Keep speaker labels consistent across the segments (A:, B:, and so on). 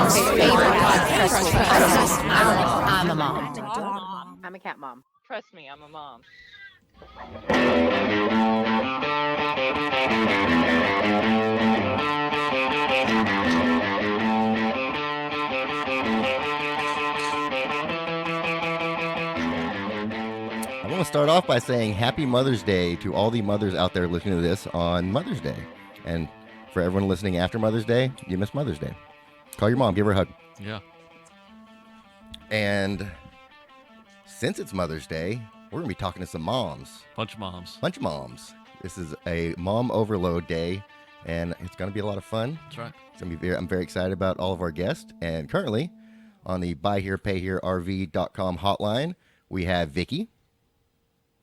A: mom's favorite podcast. I'm a mom.
B: I'm a cat mom.
C: Trust me, I'm a mom.
D: I want to start off by saying Happy Mother's Day to all the mothers out there listening to this on Mother's Day. And for everyone listening after Mother's Day, you missed Mother's Day. Call your mom, give her a hug.
E: Yeah.
D: And since it's Mother's Day, we're going to be talking to some moms.
E: Bunch of moms.
D: Bunch of moms. This is a mom overload day, and it's going to be a lot of fun.
E: That's right.
D: It's going to be I'm very excited about all of our guests. And currently, on the buyherepayhererv.com hotline, we have Vicky.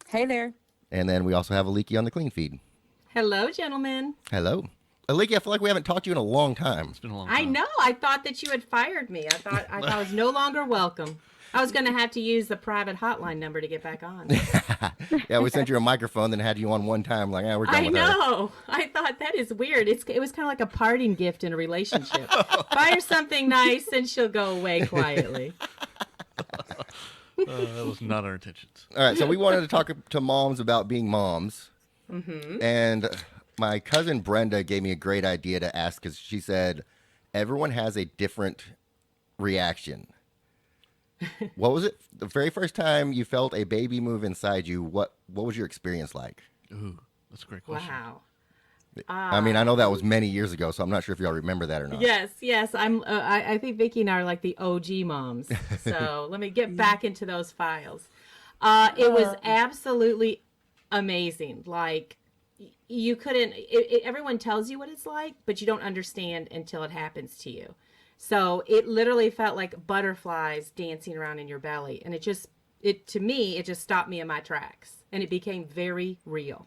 F: Hey there.
D: And then we also have Aliki on the clean feed.
G: Hello, gentlemen.
D: Hello. Aliki, I feel like we haven't talked to you in a long time.
E: It's been a long time.
G: I know. I thought that you had fired me. I thought I was no longer welcome. I was going to have to use the private hotline number to get back on.
D: Yeah, we sent you a microphone, then had you on one time. Like, we're done with her.
G: I know. I thought that is weird. It was kind of like a parting gift in a relationship. Buy her something nice, and she'll go away quietly.
E: That was not our intentions.
D: All right, so we wanted to talk to moms about being moms.
G: Mm-hmm.
D: And my cousin Brenda gave me a great idea to ask because she said everyone has a different reaction. What was it? The very first time you felt a baby move inside you, what was your experience like?
E: Ooh, that's a great question.
G: Wow.
D: I mean, I know that was many years ago, so I'm not sure if y'all remember that or not.
G: Yes. I think Vicky and I are like the OG moms. So let me get back into those files. It was absolutely amazing. Like, you couldn't, everyone tells you what it's like, but you don't understand until it happens to you. So it literally felt like butterflies dancing around in your belly. And to me, it just stopped me in my tracks. And it became very real.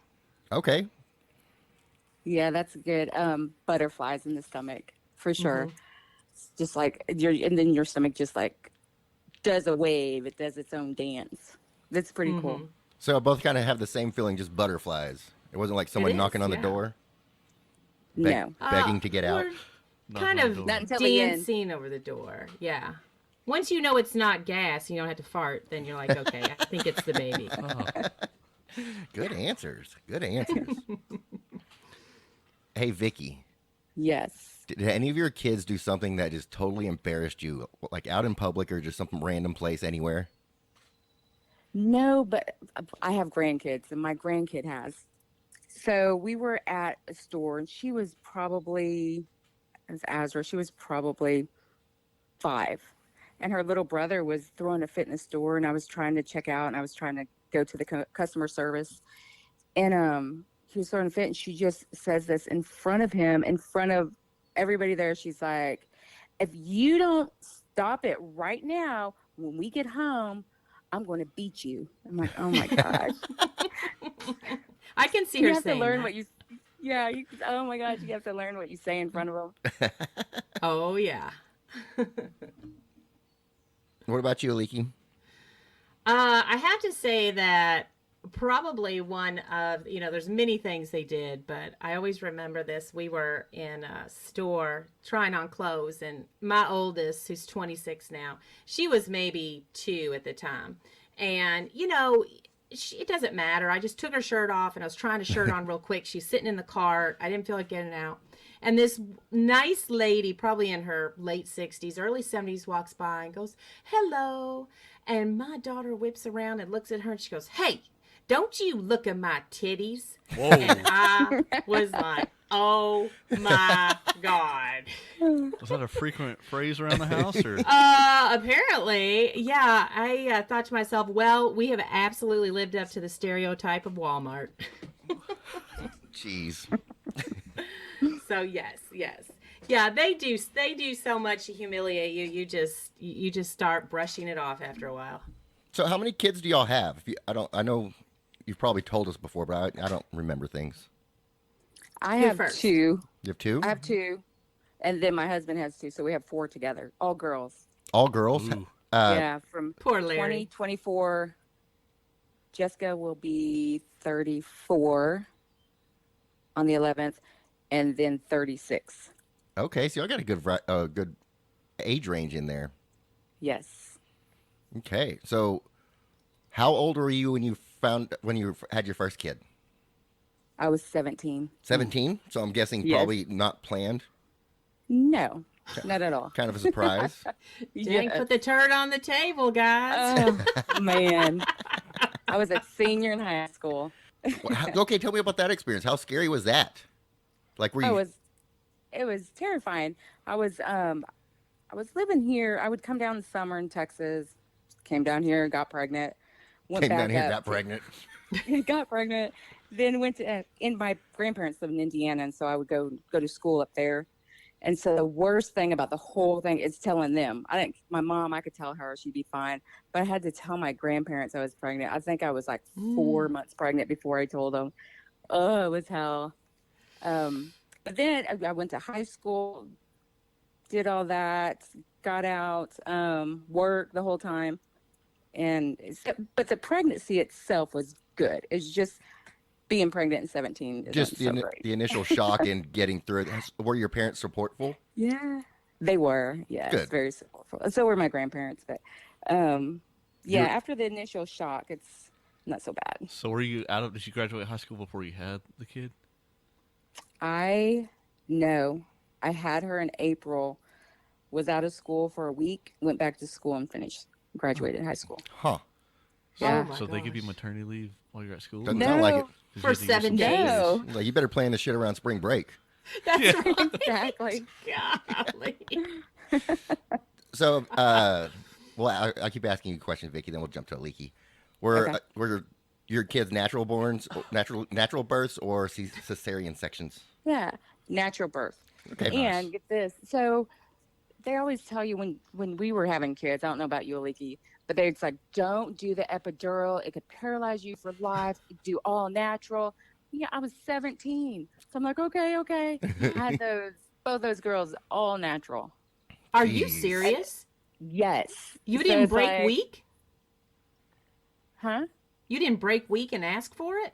D: Okay.
F: Yeah, that's good. Butterflies in the stomach, for sure.
G: Mm-hmm.
F: It's just like and then your stomach just like does a wave. It does its own dance. That's pretty cool.
D: So I both kind of have the same feeling, just butterflies. It wasn't like someone knocking on the door,
F: No.
D: begging to get out.
G: Kind of
F: Not until the end.
G: dancing over the door. Yeah. Once you know it's not gas, you don't have to fart, then you're like, okay, I think it's the baby.
E: Oh,
D: Good answers. Good answers. Hey, Vicky.
F: Yes.
D: Did any of your kids do something that just totally embarrassed you, like out in public or just some random place anywhere?
F: No, but I have grandkids, and my grandkid has. So we were at a store, and she was probably, as Azra, she was probably 5. And her little brother was throwing a fit in the store, and I was trying to check out, and I was trying to go to the customer service. And he was throwing a fit, and she just says this in front of him, in front of everybody there. She's like, if you don't stop it right now, when we get home, I'm going to beat you. I'm like, oh my gosh.
G: I can see
F: You
G: her
F: have to
G: saying
F: learn
G: that.
F: what you, yeah, oh my gosh, you have to learn what you say in front of them.
G: Oh, yeah.
D: What about you, Aliki?
G: I have to say that probably one of, there's many things they did, but I always remember this. We were in a store trying on clothes, and my oldest, who's 26 now, she was maybe 2 at the time. And, it doesn't matter. I just took her shirt off, and I was trying to shirt on real quick. She's sitting in the cart. I didn't feel like getting out. And this nice lady, probably in her late 60s, early 70s, walks by and goes, hello. And my daughter whips around and looks at her, and she goes, hey, don't you look at my titties?
E: whoa.
G: And I was like, oh my God.
E: Was that a frequent phrase around the house? Or?
G: Apparently, yeah. I thought to myself, well, we have absolutely lived up to the stereotype of Walmart.
D: Jeez.
G: So yes. Yeah, they do so much to humiliate you. You just start brushing it off after a while.
D: So how many kids do y'all have? I know you've probably told us before, but I don't remember things.
F: I
G: You
F: have
G: first.
F: 2.
D: You have 2?
F: I have 2. And then my husband has 2, so we have 4 together, all girls.
D: All girls?
E: Ooh.
F: Yeah, from
G: Poor Larry.
F: 2024. Jessica will be 34 on the 11th, and then 36.
D: Okay, so y'all got a good age range in there.
F: Yes.
D: Okay, so how old were you when you had your first kid?
F: I was 17.
D: 17. So I'm guessing
F: Yes.
D: probably not planned.
F: No, not at all.
D: Kind of a surprise.
G: Dang,
F: Yes.
G: put the turd on the table, guys.
F: Oh, man. I was a senior in high school.
D: Okay, tell me about that experience. How scary was that? Like, were you?
F: It was terrifying. I was living here. I would come down in the summer in Texas, came down here, got pregnant, went
D: Came
F: back
D: down here,
F: up,
D: got pregnant.
F: got pregnant, then went to and my grandparents live in Indiana, and so I would go to school up there. And so the worst thing about the whole thing is telling them. My mom, I could tell her she'd be fine, but I had to tell my grandparents I was pregnant. I think I was like 4 months pregnant before I told them. Oh, it was hell. But then I went to high school, did all that, got out, worked the whole time. But the pregnancy itself was good. It's just being pregnant at 17 isn't
D: Just
F: so great.
D: the initial shock and getting through it. Were your parents supportful?
F: Yeah, they were. Yes,
D: Good.
F: very supportful. So were my grandparents. But yeah, after the initial shock, it's not so bad.
E: So did you graduate high school before you had the kid?
F: No, I had her in April, was out of school for a week, went back to school and graduated high school.
D: Huh.
F: Yeah.
G: Oh my
E: So they give you
G: gosh.
E: maternity leave while you're at school?
D: Doesn't sound like it.
E: 'Cause
G: For
E: you have to
G: 7
E: use some
G: days.
F: No.
D: Like, you better plan this shit around spring break.
G: That's right.
F: Exactly.
G: Golly.
D: So, well, I keep asking you questions, Vicky. Then we'll jump to Aliki. Were your kids natural births or cesarean sections?
F: Yeah, natural birth.
D: Okay.
F: And
D: Nice.
F: get this. So they always tell you when we were having kids, I don't know about you, Aliki, but it's like, don't do the epidural. It could paralyze you for life. Do all natural. Yeah, I was 17. So I'm like, okay. I had both those girls all natural.
G: Are you
D: Jeez.
G: serious?
F: Yes.
G: You
F: So
G: didn't
F: it's
G: break
F: like-
G: week?
F: Huh?
G: You didn't break week and ask for it?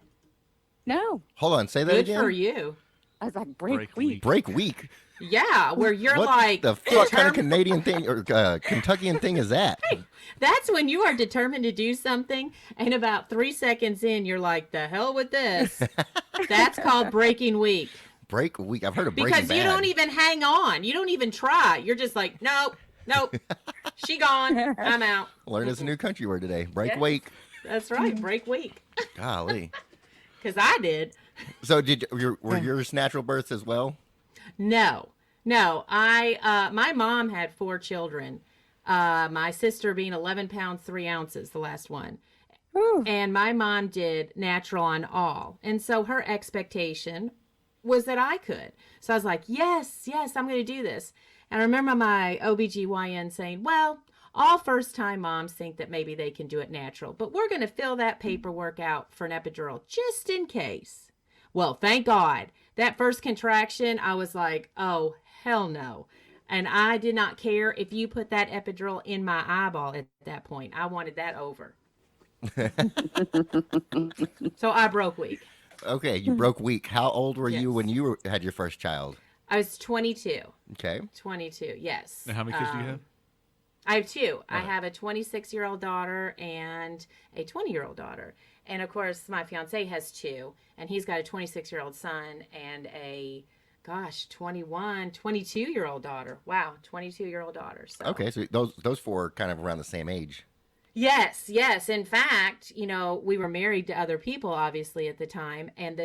F: No.
D: Hold on. Say that
G: Good
D: again.
G: for you.
F: I was like,
E: Break
F: break
E: week.
F: week.
D: Break week.
G: Yeah, where you're
D: What
G: like
D: the fuck kind of Canadian thing or Kentuckian thing is that?
G: that's when you are determined to do something, and about 3 seconds in, you're like, the hell with this. That's called breaking week.
D: Break week. I've heard of Breaking
G: Because you
D: Bad.
G: don't even hang on. You don't even try. You're just like, nope. She gone. I'm out.
D: Learn us a new country word today. Break
G: Yes.
D: week.
G: That's right. Break week.
D: Golly.
G: Because I did.
D: So were yours natural births as well?
G: No. My mom had 4 children. My sister being 11 pounds, 3 ounces, the last one.
F: Whew.
G: And my mom did natural on all. And so her expectation was that I could. So I was like, yes, I'm going to do this. And I remember my OBGYN saying, well, all first-time moms think that maybe they can do it natural, but we're going to fill that paperwork out for an epidural just in case. Well, thank God. That first contraction, I was like, oh, hell no. And I did not care if you put that epidural in my eyeball at that point. I wanted that over. So I broke week.
D: Okay, you broke week. How old were you
G: Yes.
D: when you had your first child?
G: I was 22.
D: Okay.
G: 22, yes.
E: And how many kids do you have?
G: I have 2. I
E: Okay.
G: have a 26-year-old daughter and a 20-year-old daughter. And of course, my fiance has 2, and he's got a 26-year-old son and a, 22-year-old daughter. Wow, 22-year-old daughter. So.
D: Okay, so those 4 are kind of around the same age.
G: Yes. In fact, we were married to other people, obviously, at the time. And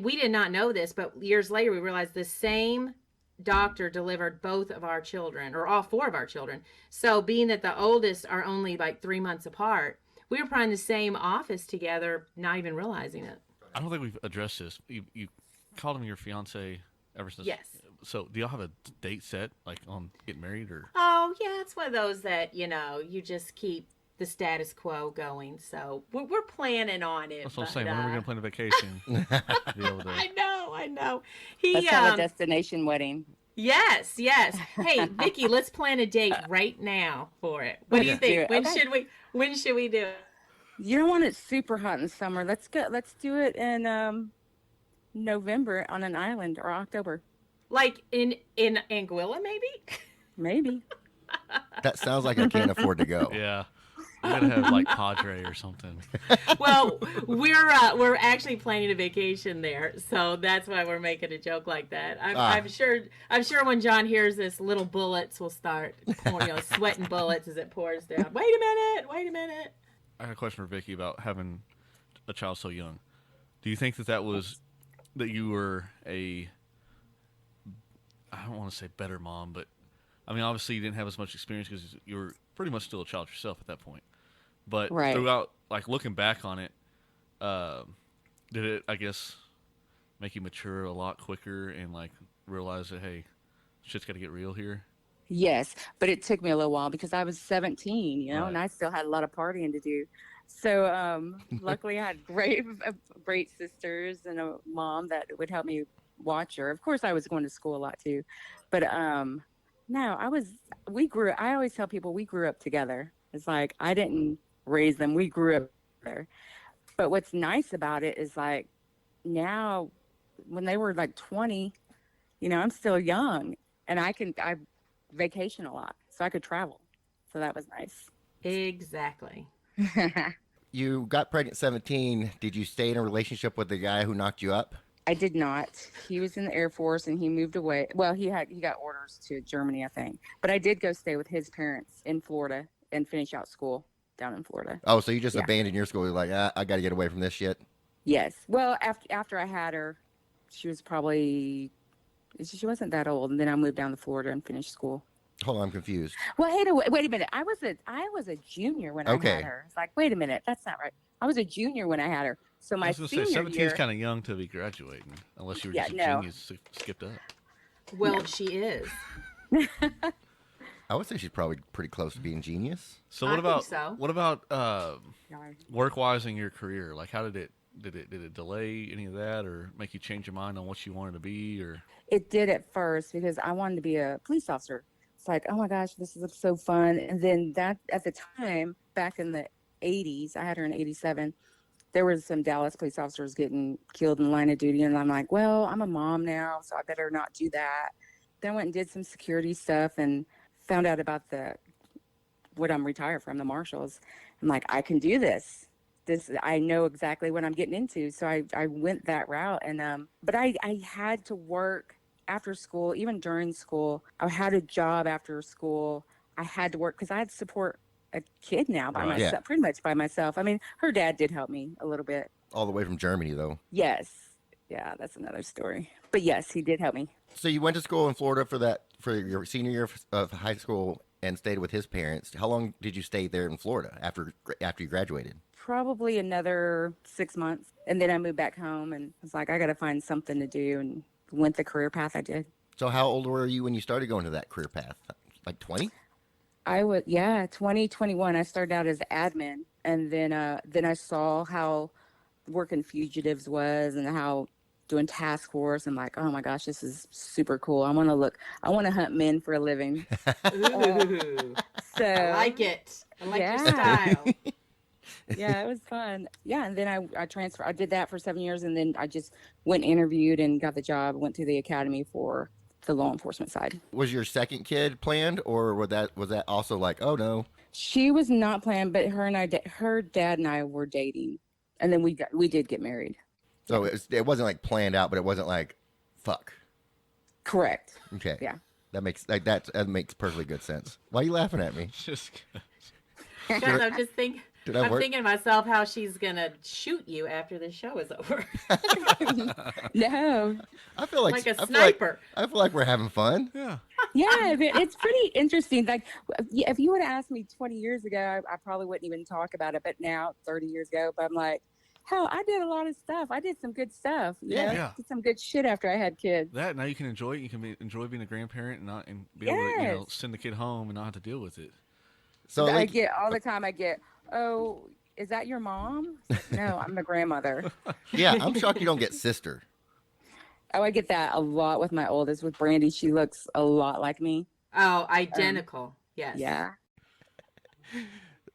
G: we did not know this, but years later, we realized the same doctor delivered both of our children, or all 4 of our children. So being that the oldest are only like 3 months apart, we were probably in the same office together, not even realizing it.
E: I don't think we've addressed this. You called him your fiance ever since.
G: Yes.
E: So do y'all have a date set, like on getting married, or?
G: Oh, yeah, it's one of those that, you just keep the status quo going. So we're planning on it.
E: That's what I'm
G: but,
E: saying. When are we gonna plan a vacation? To be able to-
G: I know.
F: Let's have a destination wedding.
G: Yes. Hey, Vicky, let's plan a date right now for it. What do you
F: Let's do
G: think?
F: it.
G: When
F: Okay.
G: should we do it?
F: You don't want it super hot in summer. Let's do it in November on an island, or October.
G: Like in Anguilla, maybe?
F: Maybe.
D: That sounds like I can't afford to go.
E: Yeah. You gotta have like Padre or something.
G: Well, we're actually planning a vacation there, so that's why we're making a joke like that. I'm sure when John hears this, little bullets will start, sweating bullets as it pours down. Wait a minute.
E: I got a question for Vicky about having a child so young. Do you think that you were I don't want to say better mom, but I mean, obviously you didn't have as much experience because you were pretty much still a child yourself at that point. But
F: Right.
E: throughout, like looking back on it, did it, I guess, make you mature a lot quicker and like realize that, hey, shit's got to get real here?
F: Yes, but it took me a little while because I was 17,
E: Right.
F: and I still had a lot of partying to do. So luckily I had great sisters and a mom that would help me watch her. Of course, I was going to school a lot too, but no, I always tell people we grew up together. It's like I didn't raise them; we grew up together. But what's nice about it is like now, when they were like 20, I'm still young, and I vacation a lot, so I could travel. So that was nice.
G: Exactly.
D: You got pregnant at 17. Did you stay in a relationship with the guy who knocked you up?
F: I did not. He was in the Air Force and he moved away. Well, he got orders to Germany, I think. But I did go stay with his parents in Florida and finish out school down in Florida.
D: Oh, so you just
F: Yeah.
D: abandoned your school. You're like, I got to get away from this shit.
F: Yes. Well, after I had her, she wasn't that old, and then I moved down to Florida and finished school.
D: Hold on, I'm confused.
F: Well, hey, wait a minute. I was a junior when I
D: Okay.
F: had her. It's like, wait a minute, that's not right. I was a junior when I had her. So
E: I
F: my
E: was going to
F: senior
E: say, 17
F: year,
E: is kind of young to be graduating, unless you were
F: Yeah,
E: just a
F: no.
E: genius skipped up.
G: Well, she is.
D: I would say she's probably pretty close to being genius.
E: So
G: I
E: what
G: think
E: about
G: so.
E: what about work-wise in your career? Like, how did it delay any of that, or make you change your mind on what you wanted to be, or?
F: It did at first because I wanted to be a police officer. It's like, oh my gosh, this looks so fun. And then that at the time, back in the 80s, I had her in 87, there was some Dallas police officers getting killed in the line of duty. And I'm like, well, I'm a mom now, so I better not do that. Then I went and did some security stuff and found out about what I'm retired from, the marshals. I'm like, I can do this. I know exactly what I'm getting into. So I went that route. And but I had to work after school, even during school. I had a job after school. I had to work because I had to support a kid now by
E: Right.
F: myself,
D: Yeah.
F: pretty much by myself. I mean, her dad did help me a little bit.
D: All the way from Germany, though.
F: Yes. Yeah, that's another story. But yes, he did help me.
D: So you went to school in Florida for your senior year of high school and stayed with his parents. How long did you stay there in Florida after you graduated?
F: Probably another 6 months. And then I moved back home and was like, I got to find something to do, and went the career path I did.
D: So how old were you when you started going to that career path? Like 20?
F: I was, 2021. I started out as admin, and then I saw how working fugitives was and how doing task force. I'm like, oh my gosh, this is super cool. I want to hunt men for a living.
G: Ooh,
F: So
G: I like it. I like your
F: Yeah.
G: style.
F: yeah, it was fun. Yeah, and then I transferred. I did that for 7 years, and then I just went and interviewed and got the job. Went to the academy for the law enforcement side.
D: Was your second kid planned, or was that also like, oh no?
F: She was not planned, but her dad and I were dating, and then we did get married.
D: So it wasn't like planned out, but it wasn't like, fuck.
F: Correct.
D: Okay.
F: Yeah.
D: That makes perfectly good sense. Why are you laughing at me?
E: Just
G: Guys, I'm just thinking.
D: Did I
G: I'm
D: work?
G: thinking to myself how she's gonna shoot you after the show is over,
F: No.
D: I feel like
G: like a
D: I feel like-
G: sniper.
D: I feel like we're having fun.
E: yeah.
F: Yeah, it's pretty interesting. Like, if you would have asked me 20 years ago, I probably wouldn't even talk about it. But now, 30 years ago, but I'm like, hell, I did a lot of stuff. I did some good stuff.
E: Yeah.
F: Did some good shit after I had kids.
E: That now you can enjoy it. You can enjoy being a grandparent and be able to
F: Yes.
E: send the kid home and not have to deal with it.
D: So
F: I
D: like,
F: get all the time. Oh, is that your mom? It's like, no, I'm the grandmother.
D: yeah, I'm shocked you don't get sister.
F: Oh, I get that a lot with my oldest, with Brandy. She looks a lot like me.
G: Oh, identical. Yes.
F: Yeah.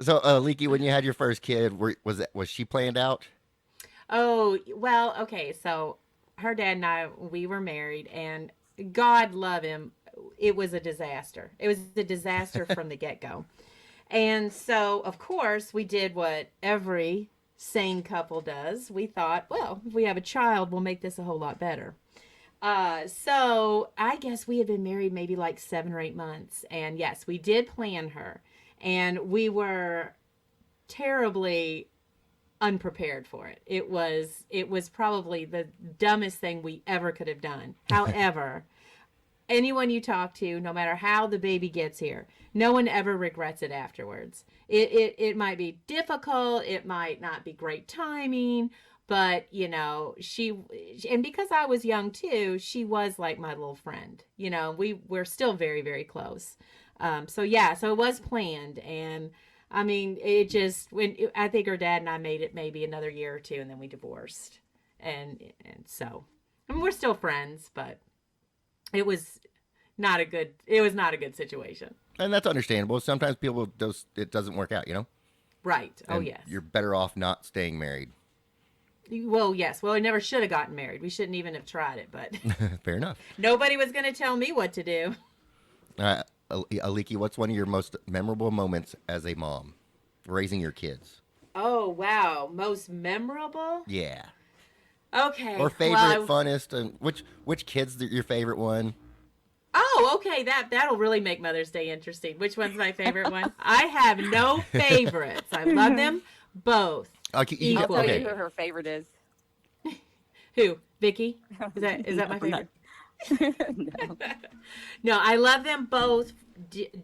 D: So Leaky, when you had your first kid, was she planned out?
G: Oh, well, okay. So her dad and I, we were married, and God love him. it was a disaster. It was a disaster from the get-go. And so, of course, we did what every sane couple does. We thought, well, if we have a child, we'll make this a whole lot better. So I guess we had been married maybe like 7 or 8 months. And yes, we did plan her. And we were terribly unprepared for it. It was probably the dumbest thing we ever could have done. However, anyone you talk to, no matter how the baby gets here, no one ever regrets it afterwards. It might be difficult, it might not be great timing, but you know, and because I was young too, she was like my little friend. You know, we're still very, very close. So it was planned. And I mean, I think her dad and I made it maybe another year or 2, and then we divorced. And so, I mean, we're still friends, but it was not a good situation.
D: And that's understandable. Sometimes it doesn't work out, you know?
G: Right. Oh,
D: And
G: yes.
D: You're better off not staying married.
G: Well, yes. Well, I never should have gotten married. We shouldn't even have tried it, but
D: Fair enough.
G: nobody was going to tell me what to do.
D: Aliki, what's one of your most memorable moments as a mom, raising your kids?
G: Oh, wow. Most memorable?
D: Yeah.
G: Okay.
D: Or favorite,
G: well,
D: funnest, and which kid's your favorite one?
G: Oh, okay. That'll really make Mother's Day interesting. Which one's my favorite one? I have no favorites. I love them both.
D: Okay,
F: I'll tell
D: okay.
F: you who her favorite is.
G: Who? Vicky? Is that my favorite?
F: No.
G: No, I love them both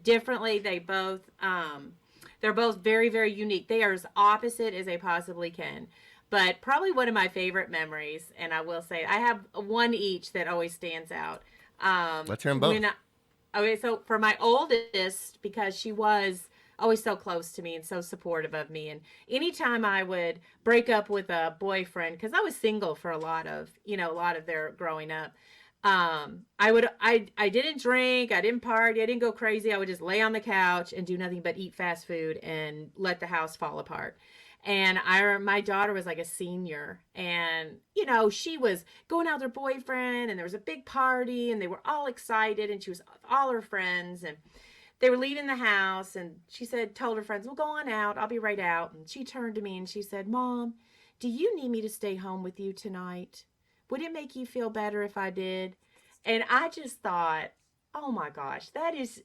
G: differently. They're both very, very unique. They are as opposite as they possibly can. But probably one of my favorite memories, and I will say I have one each that always stands out.
D: Let's hear them both.
G: Okay, so for my oldest, because she was always so close to me and so supportive of me, and anytime I would break up with a boyfriend, because I was single for a lot of their growing up, I didn't drink, I didn't party, I didn't go crazy. I would just lay on the couch and do nothing but eat fast food and let the house fall apart. And my daughter was like a senior, and you know, she was going out with her boyfriend, and there was a big party, and they were all excited, and she was with all her friends, and they were leaving the house, and she told her friends, "Well, go on out, I'll be right out." And she turned to me and she said, "Mom, do you need me to stay home with you tonight? Would it make you feel better if I did?" And I just thought, oh my gosh, that is,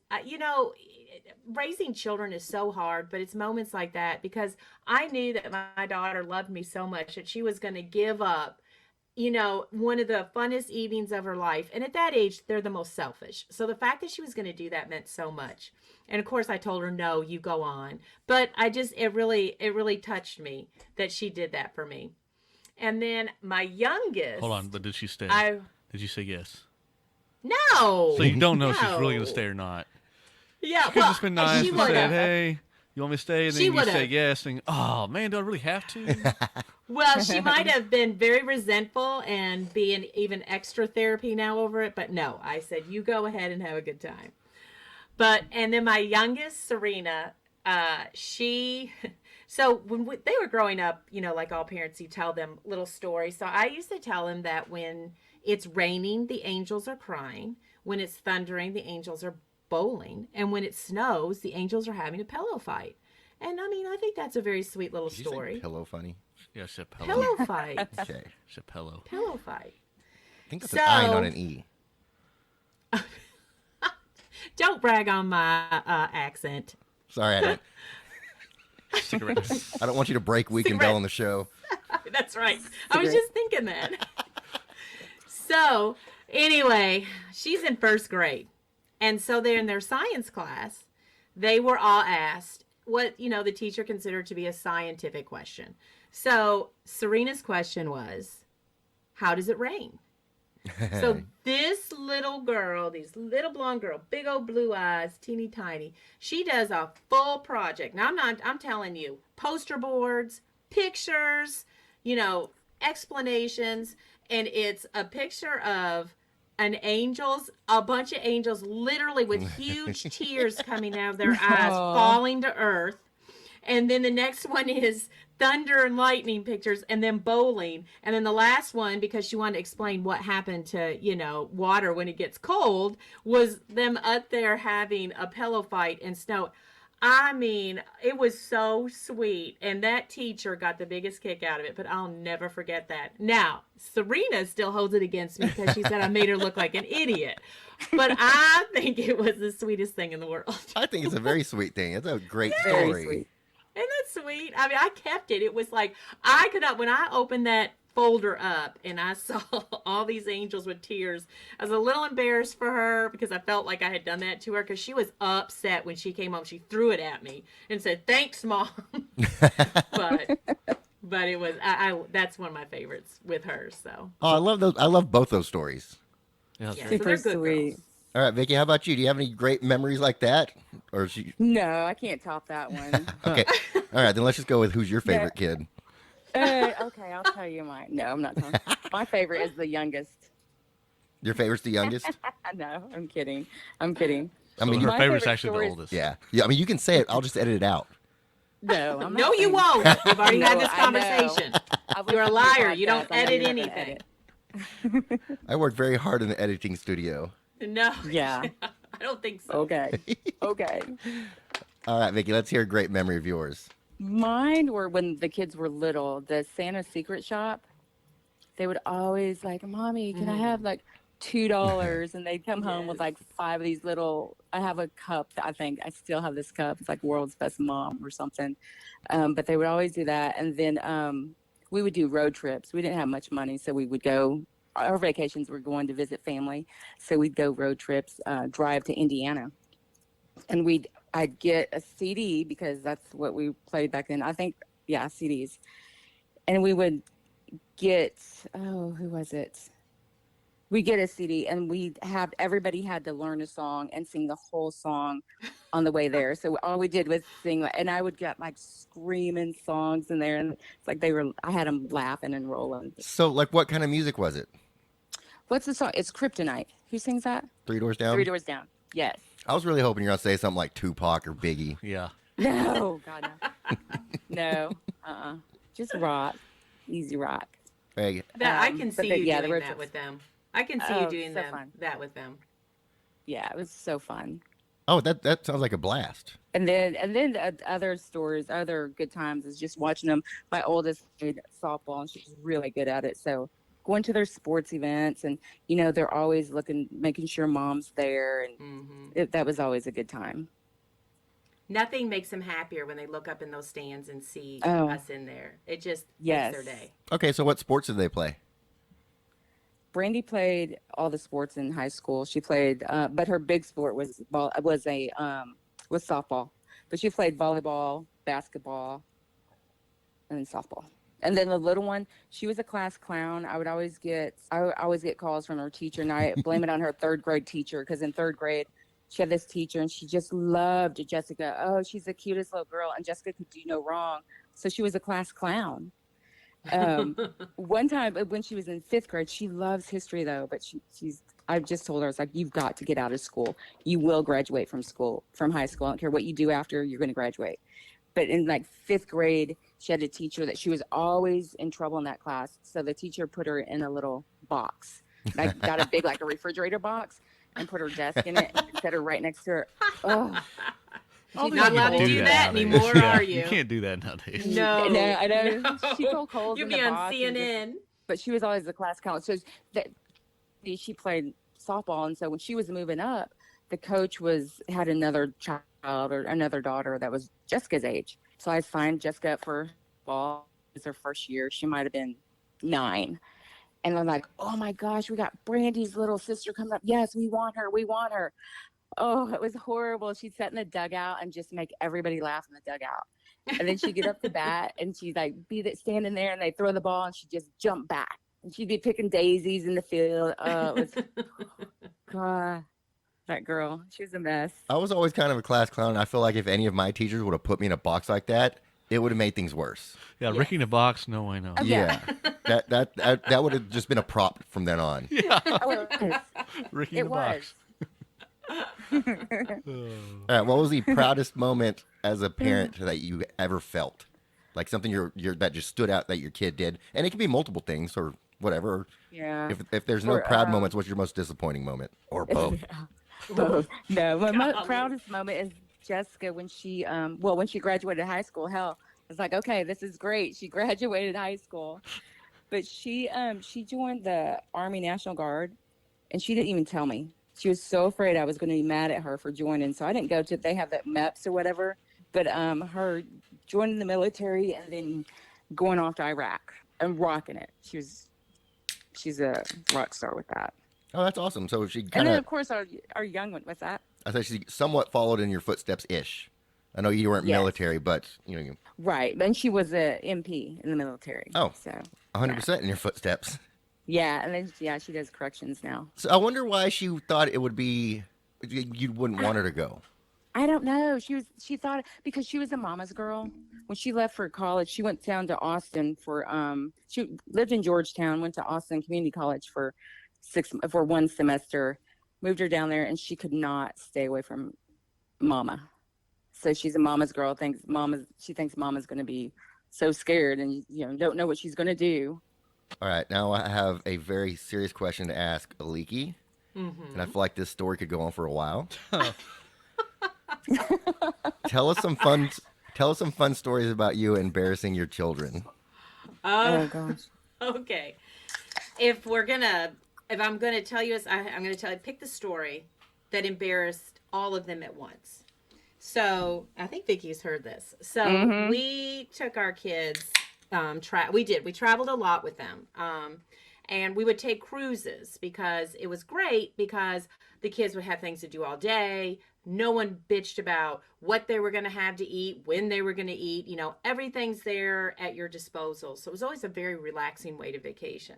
G: raising children is so hard, but it's moments like that, because I knew that my daughter loved me so much that she was going to give up, one of the funnest evenings of her life. And at that age, they're the most selfish. So the fact that she was going to do that meant so much. And of course I told her, no, you go on. But it really touched me that she did that for me. And then my youngest.
E: Hold on, but did she stay? Did you say yes?
G: No.
E: So you don't know if she's
G: No.
E: really going to stay or not.
G: Yeah,
E: She could have just been nice
G: she
E: and
G: would've.
E: said, hey, you want me to stay? And then
G: She
E: you
G: would've.
E: say yes. And, oh, man, do I really have to?
G: Well, she might have been very resentful and being even extra therapy now over it. But no, I said, you go ahead and have a good time. And then my youngest, Serena, so when they were growing up, like all parents, you tell them little stories. So I used to tell them that when it's raining, the angels are crying. When it's thundering, the angels are bowling. And when it snows, the angels are having a pillow fight. And I mean, I think that's a very sweet little
D: Did you say
G: story.
D: pillow funny?
E: Yeah, she said pillow.
G: Pillow fight.
D: Okay.
E: She said pillow.
G: Pillow fight.
D: I think that's an I,
G: So-
D: not an E.
G: Don't brag on my accent.
D: Sorry,
E: Cigarette.
D: I don't want you to break Week and Bell on the show.
G: That's right. I was just thinking that. So, anyway, she's in first grade. And so they're in their science class. They were all asked what, the teacher considered to be a scientific question. So, Serena's question was, how does it rain? So this little girl, this little blonde girl, big old blue eyes, teeny tiny, she does a full project. Now I'm telling you, poster boards, pictures, explanations, and it's a picture of a bunch of angels literally with huge tears coming out of their eyes, falling to earth. And then the next one is thunder and lightning pictures, and then bowling. And then the last one, because she wanted to explain what happened to, water when it gets cold, was them up there having a pillow fight in snow. I mean, it was so sweet. And that teacher got the biggest kick out of it, but I'll never forget that. Now, Serena still holds it against me because she said I made her look like an idiot. But I think it was the sweetest thing in the world.
D: I think it's a very sweet thing. It's a great
F: Very
D: story.
F: sweet.
G: Isn't that sweet? I mean, I kept it. It was like, I could not, when I opened that folder up and I saw all these angels with tears, I was a little embarrassed for her because I felt like I had done that to her, because she was upset when she came home. She threw it at me and said, "Thanks, Mom." but it was, that's one of my favorites with her. So.
D: Oh, I love those. I love both those stories.
E: Yeah,
G: Yeah, so
F: Super
G: they're good
F: sweet.
G: girls.
D: All right, Vicky, how about you? Do you have any great memories like that? Or is she...
F: No, I can't top that one.
D: Okay. All right, then let's just go with who's your favorite kid.
F: Okay, I'll tell you mine. No, I'm not telling. My favorite is the youngest.
D: Your favorite's the youngest?
F: No, I'm kidding. I'm kidding.
D: I mean,
E: her
F: my
E: favorite's
F: favorite
E: actually the
F: story-
E: oldest.
D: yeah. I mean, you can say it. I'll just edit it out.
F: No, I'm
G: No,
F: not
G: you
F: saying-
G: won't. We've already had
F: No,
G: this
F: I know.
G: conversation.
F: I
G: You're a
F: listen to
G: liar. You
F: podcasts,
G: don't
F: I know
G: edit
F: never
G: anything.
F: edit.
D: I worked very hard in the editing studio.
G: No.
F: Yeah.
G: I don't think so.
F: Okay. Okay.
D: All right, Vicky, let's hear a great memory of yours.
F: Mine were when the kids were little, the Santa Secret Shop. They would always like, "Mommy, can I have like $2?" And they'd come home with like 5 of these little. I have a cup that I think I still have this cup. It's like World's Best Mom or something. But they would always do that, and then we would do road trips. We didn't have much money, so we would go. Our vacations were going to visit family, so we'd go road trips, drive to Indiana, and I'd get a CD because that's what we played back then. I think, yeah, CDs, and we would get, who was it? We get a CD, and everybody had to learn a song and sing the whole song on the way there. So all we did was sing, and I would get like screaming songs in there, and it's like I had them laughing and rolling.
D: So, like, what kind of music was it?
F: What's the song? It's Kryptonite. Who sings that?
D: Three Doors Down?
F: Three Doors Down. Yes.
D: I was really hoping you were going to say something like Tupac or Biggie.
E: Yeah.
F: No, God, no. No. Just rock. Easy rock.
D: Hey,
G: I can
F: but
G: see
F: the-
G: you
F: yeah, the
G: doing
F: road
G: that
F: trips.
G: with them. I can see
F: Oh,
G: you doing
F: so fun.
G: that with them.
F: Yeah, it was so fun.
D: oh, that sounds like a blast.
F: And then other stories, other good times is just watching them. My oldest played softball, and she's really good at it. So going to their sports events, and they're always making sure Mom's there, and that was always a good time.
G: Nothing makes them happier when they look up in those stands and see
F: Oh.
G: us in there. It just
F: Yes.
G: makes their day.
D: Okay, so what sports did they play?
F: Brandy played all the sports in high school. She played, but her big sport was softball. But she played volleyball, basketball, and then softball. And then the little one, she was a class clown. I would always get calls from her teacher, and I blame it on her third grade teacher, because in third grade, she had this teacher, and she just loved Jessica. Oh, she's the cutest little girl, and Jessica could do no wrong. So she was a class clown. One time when she was in 5th grade, she loves history though, but I've just told her, it's like, you've got to get out of school. You will graduate from high school. I don't care what you do after, you're going to graduate. But in like 5th grade, she had a teacher that she was always in trouble in that class. So the teacher put her in a little box. I got a big, like a refrigerator box, and put her desk in it and set her right next to her. Oh,
G: She's not allowed to do that
E: nowadays.
G: anymore,
E: Yeah,
G: are you?
E: You can't do that nowadays.
G: No.
F: no, I know.
G: No.
F: She poked holes
G: You'll
F: in
G: be
F: the
G: on
F: box. and just-
G: CNN.
F: but she was always the class clown. So she played softball, and so when she was moving up, the coach had another child or another daughter that was Jessica's age. So I signed Jessica up for ball. It was her first year. She might have been 9. And I'm like, oh my gosh, we got Brandy's little sister coming up. Yes, we want her. We want her. Oh, it was horrible. She'd sit in the dugout and just make everybody laugh in the dugout. And then she'd get up to bat, and she'd like standing there, and they'd throw the ball, and she'd just jump back. And she'd be picking daisies in the field. Oh, it was, God, that girl. She was a mess.
D: I was always kind of a class clown. I feel like if any of my teachers would have put me in a box like that, it would have made things worse.
E: Yeah, Ricky in a box. No way, no.
F: Oh,
D: Yeah, that would have just been a prop from then on.
F: Oh, it was.
E: Ricky in
F: It
E: a
F: was.
E: box.
D: All right, what was the proudest moment as a parent that you ever felt? Like something that just stood out that your kid did, and it can be multiple things or whatever.
F: Yeah.
D: If there's no
F: Or,
D: proud moments, what's your most disappointing moment, or both?
F: Both. No, my
G: Golly.
F: proudest moment is Jessica when she when she graduated high school. Hell, I was like, okay, this is great. She graduated high school, but she joined the Army National Guard, and she didn't even tell me. She was so afraid I was going to be mad at her for joining, so I didn't go to. They have that MEPS or whatever, but her joining the military and then going off to Iraq and rocking it. She's a rock star with that.
D: Oh, that's awesome. So she
F: And
D: kind
F: then
D: of,
F: of course our young one. What's that?
D: I thought she somewhat followed in your footsteps ish. I know you weren't
F: Yes.
D: military, but
F: Right, and she was a MP in the military.
D: Oh.
F: So
D: 100% in your footsteps.
F: yeah, and then she does corrections now.
D: So I wonder why she thought it would be you wouldn't want her to go.
F: I don't know. She thought because she was a mama's girl. When she left for college, she went down to Austin for she lived in Georgetown, went to Austin Community College for one semester, moved her down there, and she could not stay away from mama. So she's a mama's girl. She thinks mama's going to be so scared and don't know what she's going to do.
D: All right, now I have a very serious question to ask Aliki, and I feel like this story could go on for a while. Tell us some fun stories about you embarrassing your children.
F: Oh gosh.
G: Okay. If I'm gonna tell you, I'm gonna tell you, pick the story that embarrassed all of them at once. So I think Vicky's heard this. So we took our kids. We traveled a lot with them, and we would take cruises because it was great because the kids would have things to do all day. No one bitched about what they were going to have to eat, when they were going to eat. Everything's there at your disposal. So it was always a very relaxing way to vacation.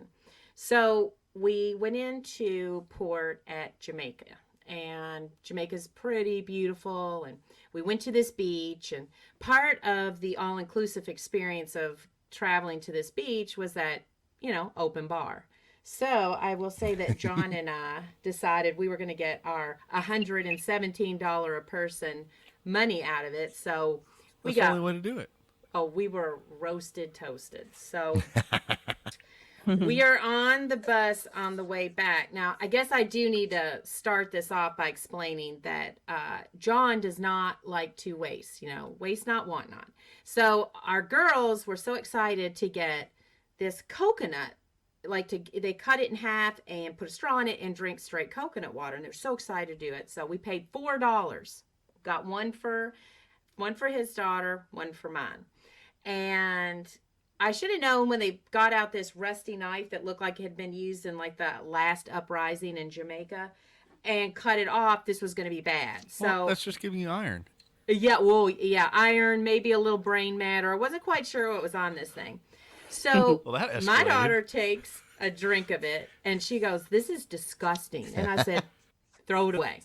G: So we went into port at Jamaica, and Jamaica's pretty beautiful. And we went to this beach, and part of the all-inclusive experience of traveling to this beach was that, open bar. So I will say that John and I decided we were going to get our $117 a person money out of it. So
E: That's the only way to do it.
G: Oh, we were roasted, toasted. So we are on the bus on the way back. Now, I guess I do need to start this off by explaining that John does not like to waste, waste not, want not. So our girls were so excited to get this coconut, they cut it in half and put a straw in it and drink straight coconut water. And they're so excited to do it. So we paid $4. Got one for his daughter, one for mine. And I should have known when they got out this rusty knife that looked like it had been used in like the last uprising in Jamaica and cut it off, this was going to be bad. So
E: that's just giving you iron.
G: Yeah, iron, maybe a little brain matter. I wasn't quite sure what was on this thing. So
E: Well, that
G: my
E: escalated.
G: daughter takes a drink of it and she goes, "This is disgusting." And I said, "Throw it away."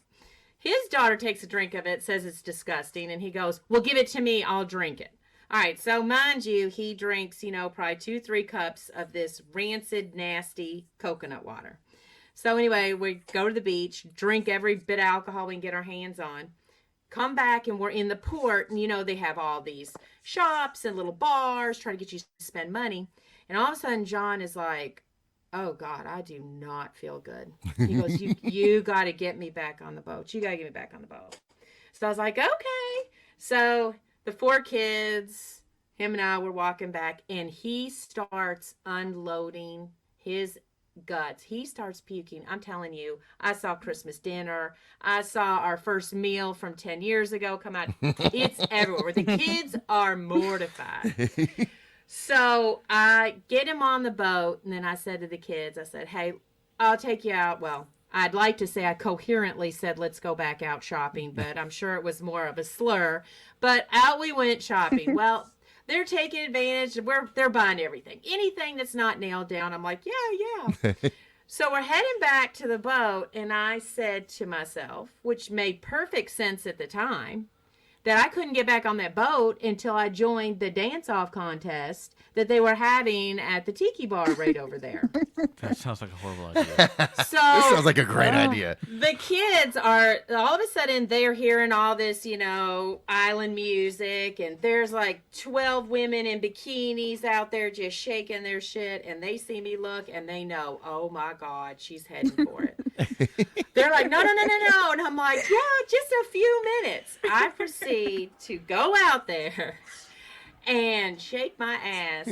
G: His daughter takes a drink of it, says it's disgusting, and he goes, "Well, give it to me, I'll drink it." All right, so mind you, he drinks, probably 2-3 cups of this rancid, nasty coconut water. So anyway, we go to the beach, drink every bit of alcohol we can get our hands on, come back, and we're in the port, and they have all these shops and little bars trying to get you to spend money. And all of a sudden, John is like, "Oh God, I do not feel good." He goes, you got to get me back on the boat. You got to get me back on the boat. So I was like, okay. So the 4 kids, him and I were walking back, and he starts unloading his guts. He starts puking. I'm telling you, I saw Christmas dinner. I saw our first meal from 10 years ago come out. It's everywhere. The kids are mortified. So I get him on the boat, and then I said to the kids, I said, "Hey, I'll take you out." Well, I'd like to say I coherently said, "Let's go back out shopping," but I'm sure it was more of a slur. But out we went shopping. Well, they're taking advantage. They're buying everything. Anything that's not nailed down, I'm like, yeah. So we're heading back to the boat, and I said to myself, which made perfect sense at the time, that I couldn't get back on that boat until I joined the dance-off contest that they were having at the Tiki Bar right over there.
E: That sounds like a horrible idea.
G: So
D: This sounds like a great idea.
G: the kids are, all of a sudden, they're hearing all this, island music, and there's like 12 women in bikinis out there just shaking their shit, and they see me look, and they know, oh my God, she's heading for it. They're like, no, and I'm like, yeah, just a few minutes. I proceed to go out there and shake my ass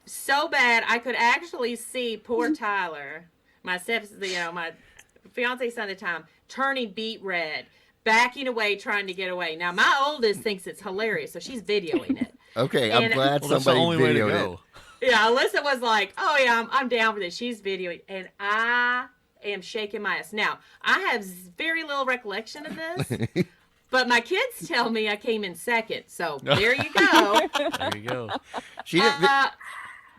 G: so bad I could actually see poor Tyler, my fiance son at the time, turning beet red, backing away, trying to get away. Now my oldest thinks it's hilarious, so she's videoing it.
D: Okay, I'm glad
E: Well, that's the
D: somebody
E: only way to
D: videoed
E: go.
D: it.
G: Yeah, Alyssa was like, oh yeah, I'm down for this. She's videoing, and I am shaking my ass. Now, I have very little recollection of this, but my kids tell me I came in second. So there you go.
E: There you go.
D: She didn't,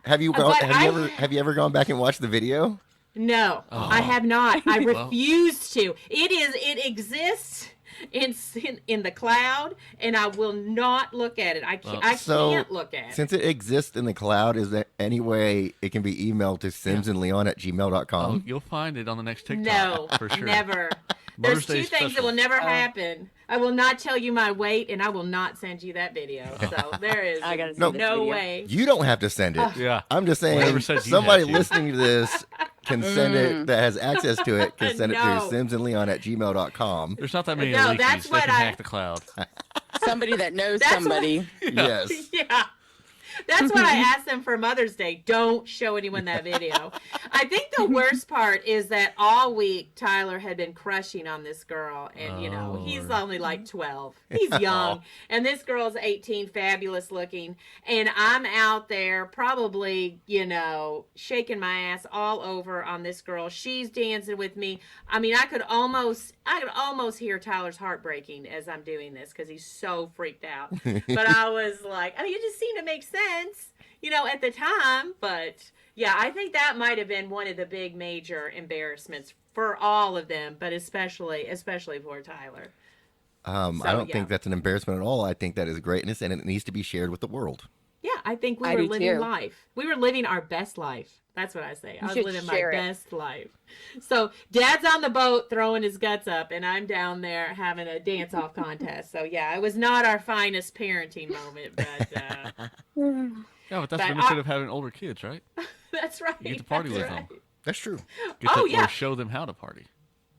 D: have you ever gone back and watched the video?
G: No, I have not. I refuse to. It exists in the cloud, and I will not look at it. I can't look at it.
D: Since it exists in the cloud, is there any way it can be emailed to simsandleon@gmail.com?
E: Oh, you'll find it on the next TikTok.
G: No,
E: for sure.
G: never.
E: Mother's
G: There's two
E: Day
G: things that
E: special.
G: will never happen. I will not tell you my weight, and I will not send you that video. So there is
F: I gotta see
G: no
F: this video.
G: way.
D: You don't have to send it.
E: Yeah.
D: I'm just saying,
E: Whoever says you
D: somebody
E: have to.
D: listening to this can send it, that has access to it, can send it to
G: No.
D: simsandleon@gmail.com.
E: There's not that many
G: No,
E: Alikis.
G: that's
E: They
G: what
E: can hack the cloud.
F: Somebody that knows
G: That's
F: somebody.
D: Yes.
G: Yeah. That's what I asked them for Mother's Day. Don't show anyone that video. I think the worst part is that all week Tyler had been crushing on this girl, and he's
E: Lord.
G: only like 12. He's young, and this girl's 18, fabulous looking, and I'm out there probably, shaking my ass all over on this girl. She's dancing with me. I mean, I could almost hear Tyler's heart breaking as I'm doing this because he's so freaked out. But I was like, it just seemed to make sense, at the time. But yeah, I think that might have been one of the big major embarrassments for all of them, but especially for Tyler.
D: I don't think that's an embarrassment at all. I think that is greatness, and it needs to be shared with the world.
G: Yeah, I think we
F: I
G: were
F: do
G: living
F: too.
G: life. We were living our best life. That's what I say. I was
F: should
G: living my
F: share it.
G: best life. So Dad's on the boat throwing his guts up, and I'm down there having a dance-off contest. So yeah, it was not our finest parenting moment, but
E: Yeah, but that's
G: But
E: the benefit of having older kids, right?
G: that's right.
E: You get to party
G: that's
E: with
G: right.
E: them.
D: That's true.
E: Get
G: Oh,
E: to,
G: yeah.
E: Or show them how to party.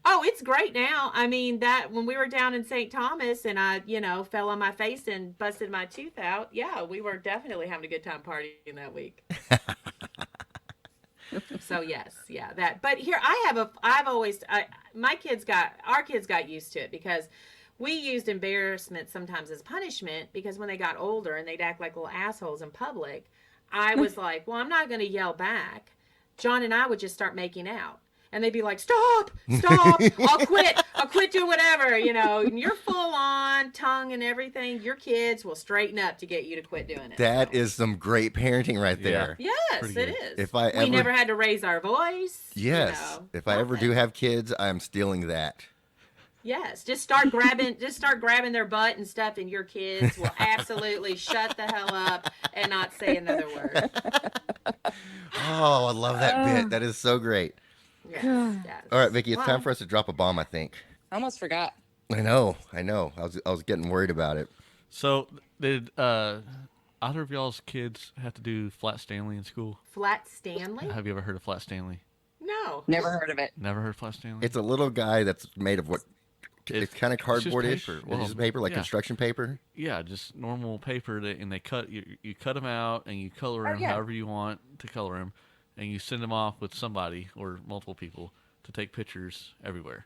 G: Oh, it's great now. I mean, that when we were down in St. Thomas and I, fell on my face and busted my tooth out, yeah, we were definitely having a good time partying that week. So yes, yeah, that. But here our kids got used to it because we used embarrassment sometimes as punishment because when they got older and they'd act like little assholes in public, I was like, well, I'm not going to yell back. John and I would just start making out. And they'd be like, stop, I'll quit doing whatever, And you're full on tongue and everything. Your kids will straighten up to get you to quit doing it.
D: That is some great parenting right there.
G: Yes,
E: Pretty
G: it
E: good.
G: is.
D: If I
G: we
D: ever-
G: never had to raise our voice.
D: Yes. If I ever do have kids, I'm stealing that.
G: Yes, just start grabbing their butt and stuff, and your kids will absolutely shut the hell up and not say another word.
D: Oh, I love that bit. That is so great.
G: Yes, yes.
D: All right, Vicky, it's
G: Well,
D: time for us to drop a bomb, I think.
F: I almost forgot.
D: I know. I was getting worried about it.
E: So, did either of y'all's kids have to do Flat Stanley in school?
G: Flat Stanley?
E: Have you ever heard of Flat Stanley?
G: No.
F: Never heard of it.
E: Never heard of Flat Stanley?
D: It's a little guy that's made of what? It's kind of
E: it's just
D: cardboard-ish.
E: paper.
D: It's
E: Well,
D: just paper, like
E: yeah.
D: construction paper.
E: Yeah, just normal paper, and they cut you cut them out and you color them
F: yeah.
E: however you want to color them, and you send them off with somebody or multiple people to take pictures everywhere.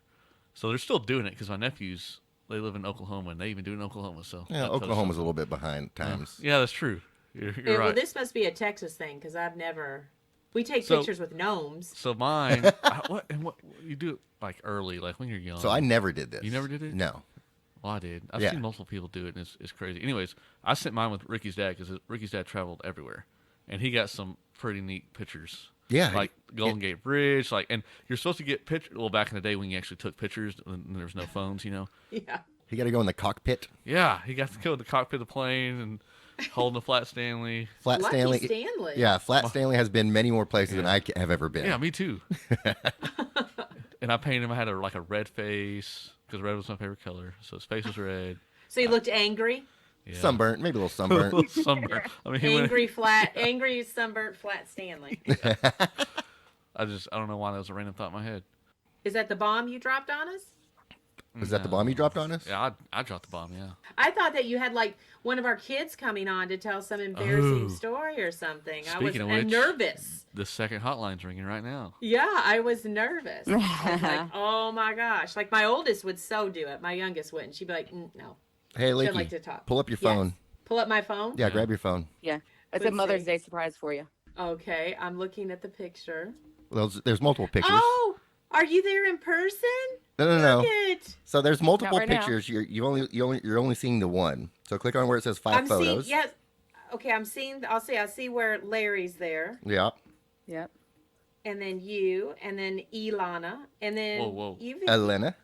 E: So they're still doing it because my nephews, they live in Oklahoma and they even do it in Oklahoma. So
D: Yeah,
E: that tells you
D: Oklahoma's a
E: something.
D: little bit behind times.
E: Yeah, that's true. You're
G: Well,
E: right.
G: this must be a Texas thing because I've never. We take
E: So-
G: pictures with gnomes.
E: So mine, what you do it like early, like when you're young.
D: So I never did this.
E: You never did it?
D: No.
E: Well, I did. I've
D: Yeah.
E: seen multiple people do it, and it's crazy. Anyways, I sent mine with Ricky's dad because Ricky's dad traveled everywhere, and he got some pretty neat pictures.
D: Yeah.
E: Like Golden Gate Bridge, and you're supposed to get pictures. Well, back in the day when you actually took pictures and there was no phones,
G: Yeah.
D: He got to go in the cockpit.
E: Yeah, he got to go in the cockpit of the plane and holding the flat Stanley.
D: Flat
G: Lucky
D: Stanley.
G: Stanley.
D: Yeah, Flat Stanley has been many more places than I have ever been.
E: Yeah, me too. And I painted him. I had a red face because red was my favorite color. So his face was red.
G: So he looked angry.
E: Yeah.
D: Sunburnt, maybe a little sunburnt.
E: Sunburn. I mean, he went,
G: Angry sunburnt flat Stanley.
E: I don't know why that was a random thought in my head.
G: Is that the bomb you dropped on us?
D: Was that the bomb you dropped on us?
E: Yeah, I dropped the bomb. Yeah.
G: I thought that you had like one of our kids coming on to tell some embarrassing
E: Oh.
G: story or something.
E: Speaking of
G: I was
E: which,
G: nervous.
E: The second hotline's ringing right now.
G: Yeah, I was nervous. I was like, oh my gosh. Like my oldest would so do it. My youngest wouldn't. She'd be like, no.
D: Hey,
G: She
D: Leaky,
G: doesn't like to talk.
D: pull up your
G: Yes.
D: phone.
G: Pull up my phone?
D: Yeah, grab your phone.
F: Yeah. It's a
G: Let's
F: Mother's
G: see.
F: Day surprise for you.
G: Okay, I'm looking at the picture.
D: There's multiple pictures.
G: Oh, are you there in person?
D: No.
G: Look it.
D: So there's multiple
F: right now.
D: pictures. You're only seeing the one. So click on where it says 5
G: I'm
D: photos.
G: seeing, yes. Okay, I'm seeing, I see where Larry's there.
D: Yeah.
F: Yep.
G: And then you, and then Ilana, and then
E: Whoa.
G: you,
D: Elena.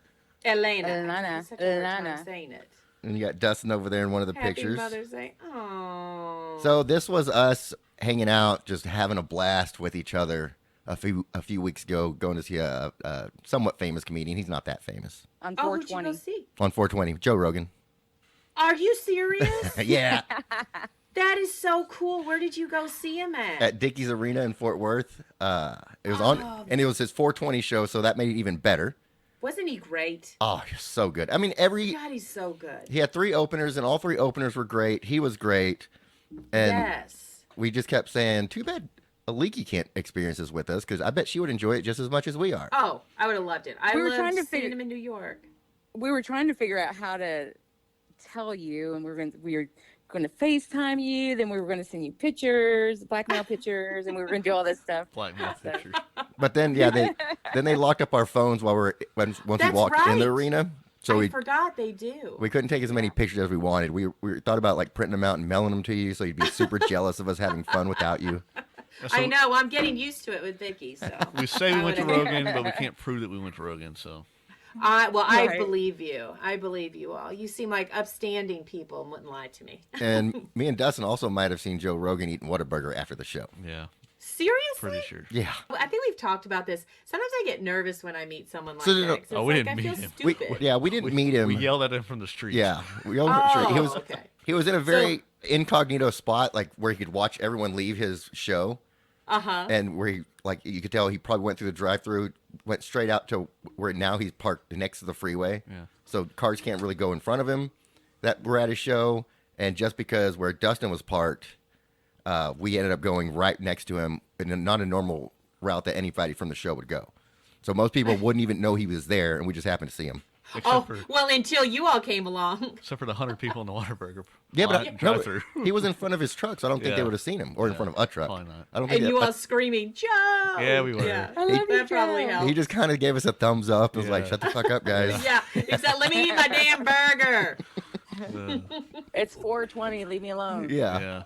G: Elena.
F: Elena.
G: It's such a hard time
F: Elena.
G: saying it.
D: And you got Dustin over there in one of the
G: Happy
D: pictures.
G: Mother's Day. Oh.
D: So this was us hanging out, just having a blast with each other a few weeks ago, going to see a somewhat famous comedian. He's not that famous.
F: On
G: Oh, who'd you
F: 420.
G: go see?
D: On 420, Joe Rogan.
G: Are you serious?
D: Yeah,
G: That is so cool. Where did you go see him at?
D: at Dickies Arena in Fort Worth. It was on, and it was his 420 show, so that made it even better.
G: Wasn't he great?
D: Oh, so good. I mean,
G: God, he's so good.
D: he had 3 openers, and all 3 openers were great. He was great, and
G: Yes.
D: we just kept saying, too bad Aliki can't experience this with us, because I bet she would enjoy it just as much as we are.
G: Oh, I would have loved it. I
F: We were
G: loved
F: trying to
G: seeing
F: figure-
G: him in New York.
F: We were trying to figure out how to tell you, and we were going to FaceTime you. Then we were going to send you pictures, blackmail pictures, and we were going to do all this stuff.
E: Blackmail picture.
D: But then, yeah, they locked up our phones while once we
G: That's
D: walked in the
G: right.
D: arena, so
G: I forgot they do.
D: we couldn't take as many pictures as we wanted. We thought about like printing them out and mailing them to you, so you'd be super jealous of us having fun without you.
G: I know. I'm getting used to it with Vicky. So
E: We say we
G: I
E: went to
G: would've-
E: Rogan, but we can't prove that we went to Rogan. So
G: I
F: Right.
G: believe you. I believe you all. You seem like upstanding people and wouldn't lie to me.
D: And me and Dustin also might have seen Joe Rogan eating Whataburger after the show.
E: yeah,
G: Seriously?
E: pretty sure.
D: Yeah,
G: I think we've talked about this. Sometimes I get nervous when I meet someone like
D: So, no,
G: that.
D: no.
G: 'cause
E: Oh,
G: it's
E: we
G: like
E: didn't
G: I
E: meet
G: feel
E: him.
G: stupid.
D: we didn't meet him.
E: We yelled at him from the street.
D: Yeah, he
G: Oh,
D: was
G: okay.
D: he was in a very incognito spot, like where he could watch everyone leave his show,
G: Uh-huh.
D: and where he you could tell he probably went through the drive-through, went straight out to where now he's parked next to the freeway.
E: Yeah.
D: So cars can't really go in front of him. That we're at his show, and just because where Dustin was parked, we ended up going right next to him in not a normal route that anybody from the show would go. So most people wouldn't even know he was there, and we just happened to see him.
G: Oh, well, until you all came along.
E: Except for the 100 people in the Whataburger.
D: Yeah, but no,
E: drive-through.
D: he was in front of his truck, so I don't think they
E: Yeah.
D: would have seen him, or in front of a truck.
E: Probably not.
D: I don't think
G: And
D: that-
G: you all screaming, Joe!
E: Yeah, we were.
G: Yeah.
F: I love you,
G: That probably
F: Joe.
G: helped.
D: he just kind of gave us a thumbs up. And was like,
E: Yeah.
D: "Shut the fuck up, guys."
G: Yeah, except let me eat my damn burger.
F: It's 420. Leave me alone.
D: Yeah.
E: Yeah.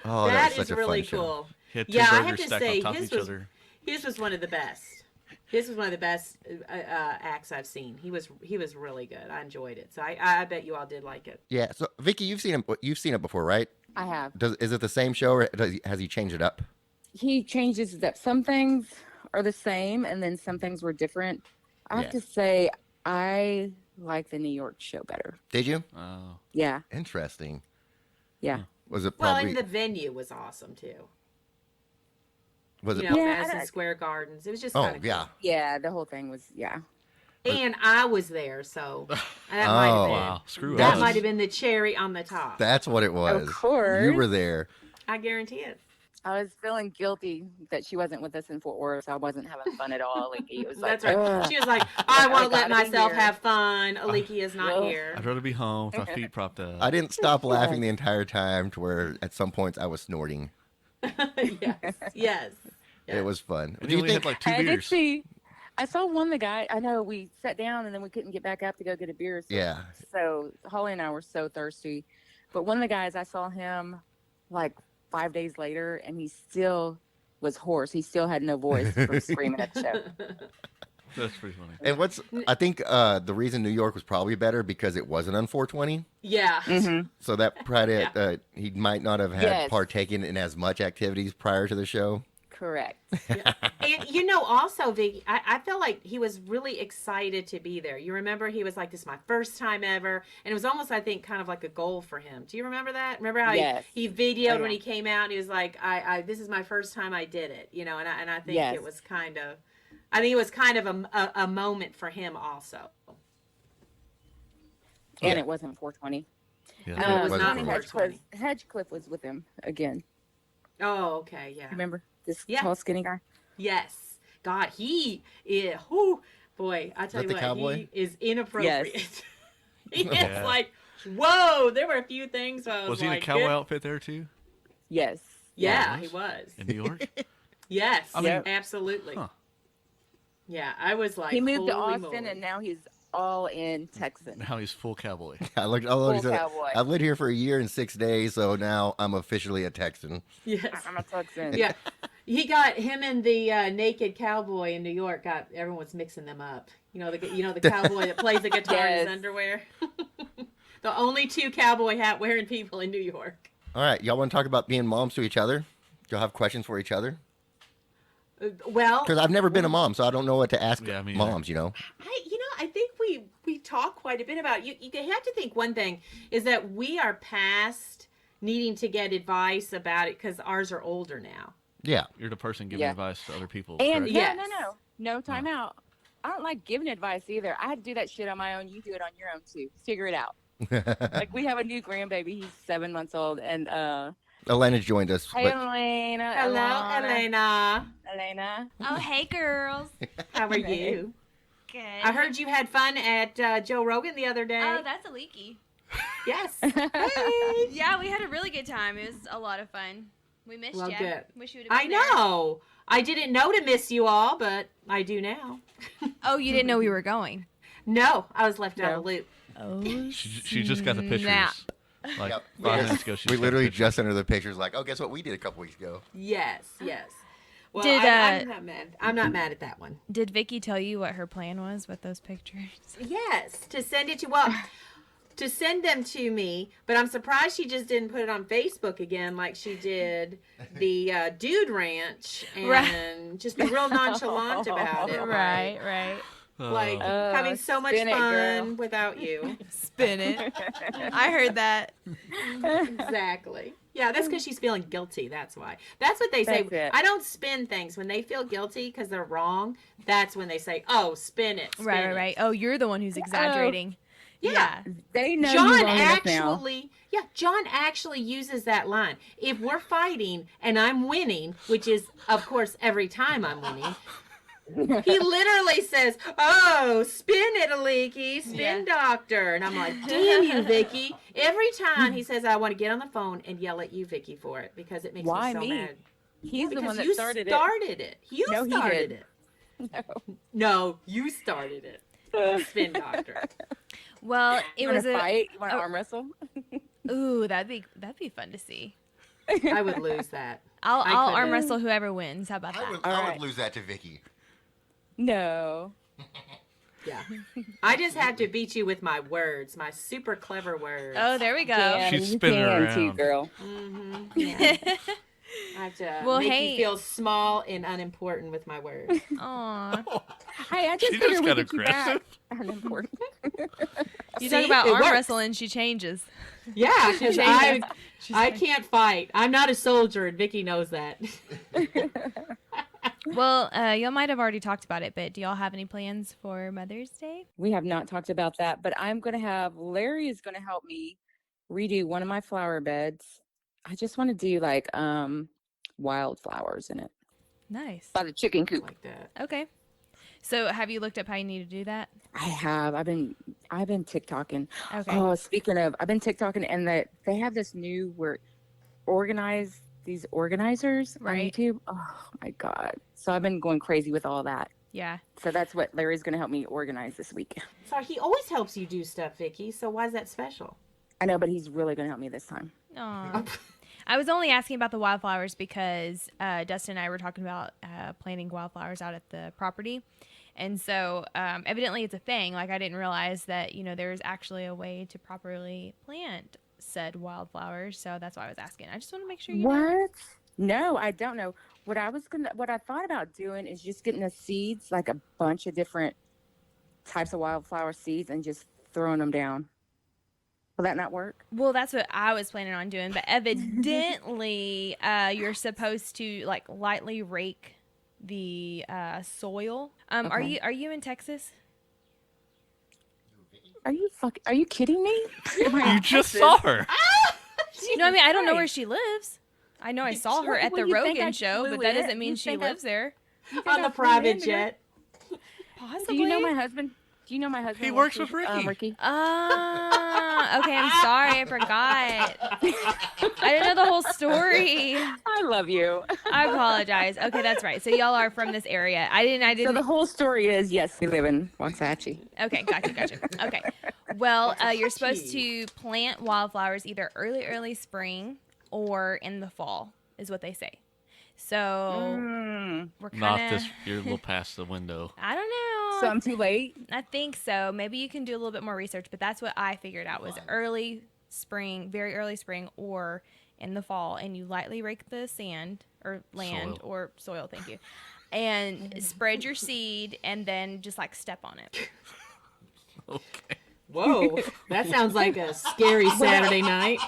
D: Oh, that
G: That
D: was such
G: is
D: a
G: really
D: fun show.
G: cool.
E: He had two
G: Yeah, I
E: burgers
G: have to
E: stacked
G: say,
E: on top of
G: his
E: each
G: was,
E: other.
G: his was one of the best. His was one of the best acts I've seen. He was really good. I enjoyed it. So I bet you all did like it.
D: Yeah. So Vicky, you've seen it before, right?
F: I have.
D: Is it the same show, or has he changed it up?
F: He changes it up. Some things are the same, and then some things were different. I have
D: Yeah.
F: to say, I like the New York show better.
D: Did you?
E: Oh.
F: Yeah.
D: Interesting.
F: Yeah.
D: Was it
G: Well,
D: probably?
G: and the venue was awesome too.
D: was it?
G: You know,
F: Yeah, I
G: Madison
F: don't-
G: Square Gardens. It was just
D: Oh
G: kind of
D: yeah.
F: Yeah. The whole thing was, yeah.
G: And I was there, so that
D: Oh,
G: might have been
E: Wow. Screw
G: that
E: us.
G: might have been the cherry on the top.
D: That's what it was.
F: course.
D: You were there.
G: I guarantee it.
F: I was feeling guilty that she wasn't with us in Fort Worth, so I wasn't having fun at all. Like, it was like,
G: That's right.
F: "Ugh."
G: She was like, I won't let
F: gotta be
G: myself
F: here.
G: have fun. Aliki is not
F: Ugh.
G: here.
E: I'd rather be home with my feet propped up.
D: I didn't stop laughing the entire time, to where at some points I was snorting.
G: Yes.
D: It was fun.
E: And
D: Do
E: he
D: you
E: only
D: think?
E: had like 2
F: I did
E: beers.
F: see. I saw one of the guy. I know we sat down and then we couldn't get back up to go get a beer. So,
D: Yeah.
F: So Holly and I were so thirsty. But one of the guys, I saw him like 5 days later, and he still was hoarse. He still had no voice from screaming at the show.
E: That's pretty funny.
D: And I think the reason New York was probably better because it wasn't on 420.
G: Yeah.
F: Mm-hmm.
D: So that probably he might not have had
F: Yes.
D: partaken in as much activities prior to the show.
F: Correct.
G: And you know, also, Vicky, I felt like he was really excited to be there. You remember he was like, "This is my first time ever," and it was almost, I think, kind of like a goal for him. Do you remember that? Remember how
F: Yes.
G: he videoed
F: Oh,
G: when
F: yeah.
G: he came out? And he was like, "I this is my first time I did it," you know, and I think
F: Yes.
G: it was kind of, I think it was kind of a moment for him also.
F: And
D: Yeah.
F: it wasn't 420.
E: Yeah,
G: No, it was
D: wasn't
G: not
D: 420.
G: Hedgecliff.
F: Hedgecliff was with him again.
G: Oh, okay, yeah.
F: Remember this
G: Yeah.
F: tall, skinny guy?
G: Yes. God, he is, whoo, boy, I tell
D: that
G: you
D: the
G: what,
D: cowboy?
G: he is inappropriate.
F: Yes.
G: It's
E: Yeah.
G: like, whoa, there were a few things where I was,
E: Was he in a
G: like,
E: cowboy
G: good-
E: outfit there too?
F: Yes.
G: Yeah,
E: he
G: he was.
E: In New York?
G: Yes,
E: I mean-
G: absolutely.
E: Huh.
G: Yeah, I was like,
F: He moved to
G: holy
F: Austin,
G: moly.
F: and now he's all in Texan.
E: Now he's full cowboy.
D: I looked.
F: Full cowboy.
D: I've lived here for a year and 6 days, so now I'm officially a Texan.
G: Yes.
F: I'm a Texan.
G: Yeah. He got him and the naked cowboy in New York. Got everyone's mixing them up. You know the cowboy that plays the guitar in his
F: Yes.
G: underwear. The only two cowboy hat wearing people in New York.
D: All right, y'all want to talk about being moms to each other? Y'all have questions for each other?
G: Well,
D: Because I've never been a mom, so I don't know what to ask
E: Yeah, me either.
D: moms. You know.
G: I think we talk quite a bit about you. You have to think one thing is that we are past needing to get advice about it because ours are older now.
D: Yeah.
E: You're the person giving
F: Yeah.
E: advice to other people.
F: And
E: correct?
G: Yes.
F: no time out. I don't like giving advice either. I had to do that shit on my own. You do it on your own too. Figure it out. Like we have a new grandbaby. He's 7 months old, and
D: Elena's joined us.
F: hey,
D: But
F: Elena.
G: Hello,
F: Elena.
G: Elena.
A: Oh, hey, girls.
G: How are you?
A: Good.
G: I heard you had fun at Joe Rogan the other day.
A: Oh, that's Aliki.
G: Yes.
A: Yeah, we had a really good time. It was a lot of fun. We missed
G: Well,
A: you.
G: good.
A: Wish you would have
G: I
A: been there.
G: know. I didn't know to miss you all, but I do now.
A: Oh, you didn't know we were going.
G: No, I was left out of
F: No.
G: the loop.
A: Oh,
E: She just got the pictures.
A: snap.
E: Like
D: Yep.
E: 5 minutes ago, she
D: we
E: just got
D: literally
E: pictures.
D: just entered the pictures. Like, oh, guess what we did a couple weeks ago?
G: Yes, yes. Well,
A: Did,
G: I'm not mad. I'm not mad at that one.
A: Did Vicky tell you what her plan was with those pictures?
G: Yes, to send it to send them to me, but I'm surprised she just didn't put it on Facebook again like she did the Dude Ranch and
A: Right.
G: just be real nonchalant about it.
A: Right, right.
G: Like
F: Oh,
G: having so much
F: spin it, girl.
G: fun without you.
A: Spin it. I heard that.
G: Exactly. Yeah, that's because she's feeling guilty. That's why. That's what they say.
F: That's it.
G: I don't spin things when they feel guilty because they're wrong. That's when they say, "Oh, spin it." Spin
A: Right,
G: it."
A: right, right. Oh, you're the one who's exaggerating.
G: Yeah.
F: They know you
G: John
F: long enough now.
G: John actually uses that line. If we're fighting and I'm winning, which is, of course, every time I'm winning, he literally says, "Oh, spin it, Aliki, spin doctor," and I'm like, "Damn you, Vicky!" Every time he says, "I want to get on the phone and yell at you, Vicky, for it because it makes
F: Why
G: me so
F: me?
G: mad."
F: He's the
G: Because
F: one that
G: you
F: started
G: started it. You
F: No, he
G: started
F: did.
G: it. No, you started it.
F: it.
G: Spin doctor.
A: Well, it
F: You want
A: was
F: to
A: a
F: fight? You want to
A: oh.
F: arm wrestle?
A: ooh, that'd be fun to see.
G: I would lose that.
A: I'll
G: I
A: arm
G: couldn't.
A: wrestle whoever wins. How about
D: I
A: that?
D: would,
F: All
D: I
F: right.
D: would lose that to Vicky.
F: No.
G: Yeah. I just have to beat you with my words, my super clever words.
A: Oh, there we go.
F: Can,
E: She's
F: you
E: spinning
F: can too,
E: around.
F: girl.
G: Mm-hmm. Yeah. I have to
A: Well,
G: make
A: hey-
G: you feel small and unimportant with my words.
A: Aw.
F: Hey, I just
E: She
F: figured
E: just
F: we
E: got
F: get you back.
E: aggressive.
F: Unimportant.
A: You
G: See?
A: talk about
G: It
A: arm
G: works.
A: wrestling, she changes.
G: Yeah, because I
A: changes.
G: can't fight. I'm not a soldier, and Vicky knows that.
A: Well, y'all might have already talked about it, but do y'all have any plans for Mother's Day?
F: We have not talked about that, but I'm going to have Larry is going to help me redo one of my flower beds. I just want to do like wildflowers in it
A: Nice.
F: by the chicken coop.
G: Like that.
A: Okay. So, have you looked up how you need to do that?
F: I have. I've been TikToking.
A: Okay.
F: Oh, speaking of, I've been TikToking, and they have this new where these organizers
A: Right.
F: on YouTube. Oh my god! So I've been going crazy with all that.
A: Yeah.
F: So that's what Larry's going to help me organize this week.
G: So he always helps you do stuff, Vicky. So why is that special?
F: I know, but he's really going to help me this time.
A: Aw. I was only asking about the wildflowers because Dustin and I were talking about planting wildflowers out at the property. And so evidently it's a thing. Like I didn't realize that, there's actually a way to properly plant said wildflowers. So that's why I was asking. I just want to make sure you know.
F: What? No, I don't know. What I thought about doing is just getting the seeds, like a bunch of different types of wildflower seeds, and just throwing them down. Will that not work?
A: Well, that's what I was planning on doing, but evidently you're supposed to like lightly rake the soil.
F: Okay.
A: Are you in Texas?
F: Are you kidding me?
E: You just saw her.
A: No, I mean I don't know
F: Christ.
A: where she lives. I know I saw her
F: Well,
A: at the
F: you think I
A: Rogan show,
F: flew
A: but that
F: in?
A: doesn't mean
F: You
A: she
F: think I-
A: lives there.
G: On the private jet.
A: Possibly.
F: Do you know my husband?
E: He works with Ricky.
F: Ricky.
A: Okay, I'm sorry, I forgot. I didn't know the whole story.
F: I love you.
A: I apologize. Okay, that's right. So y'all are from this area. I
F: So
A: didn't.
F: the whole story is, yes, we live in Waxahachie.
A: Okay, gotcha. Okay. Well, you're supposed to plant wildflowers either early spring or in the fall, is what they say. So we're
E: Not
A: kind of.
E: this. You're a little past the window.
A: I don't know.
F: So I'm too late.
A: I think so. Maybe you can do a little bit more research, but that's what I figured out was early spring, very early spring, or in the fall, and you lightly rake the sand or land
E: Soil.
A: or soil. Thank you, and spread your seed, and then just like step on it.
E: Okay.
G: Whoa, that sounds like a scary Saturday night.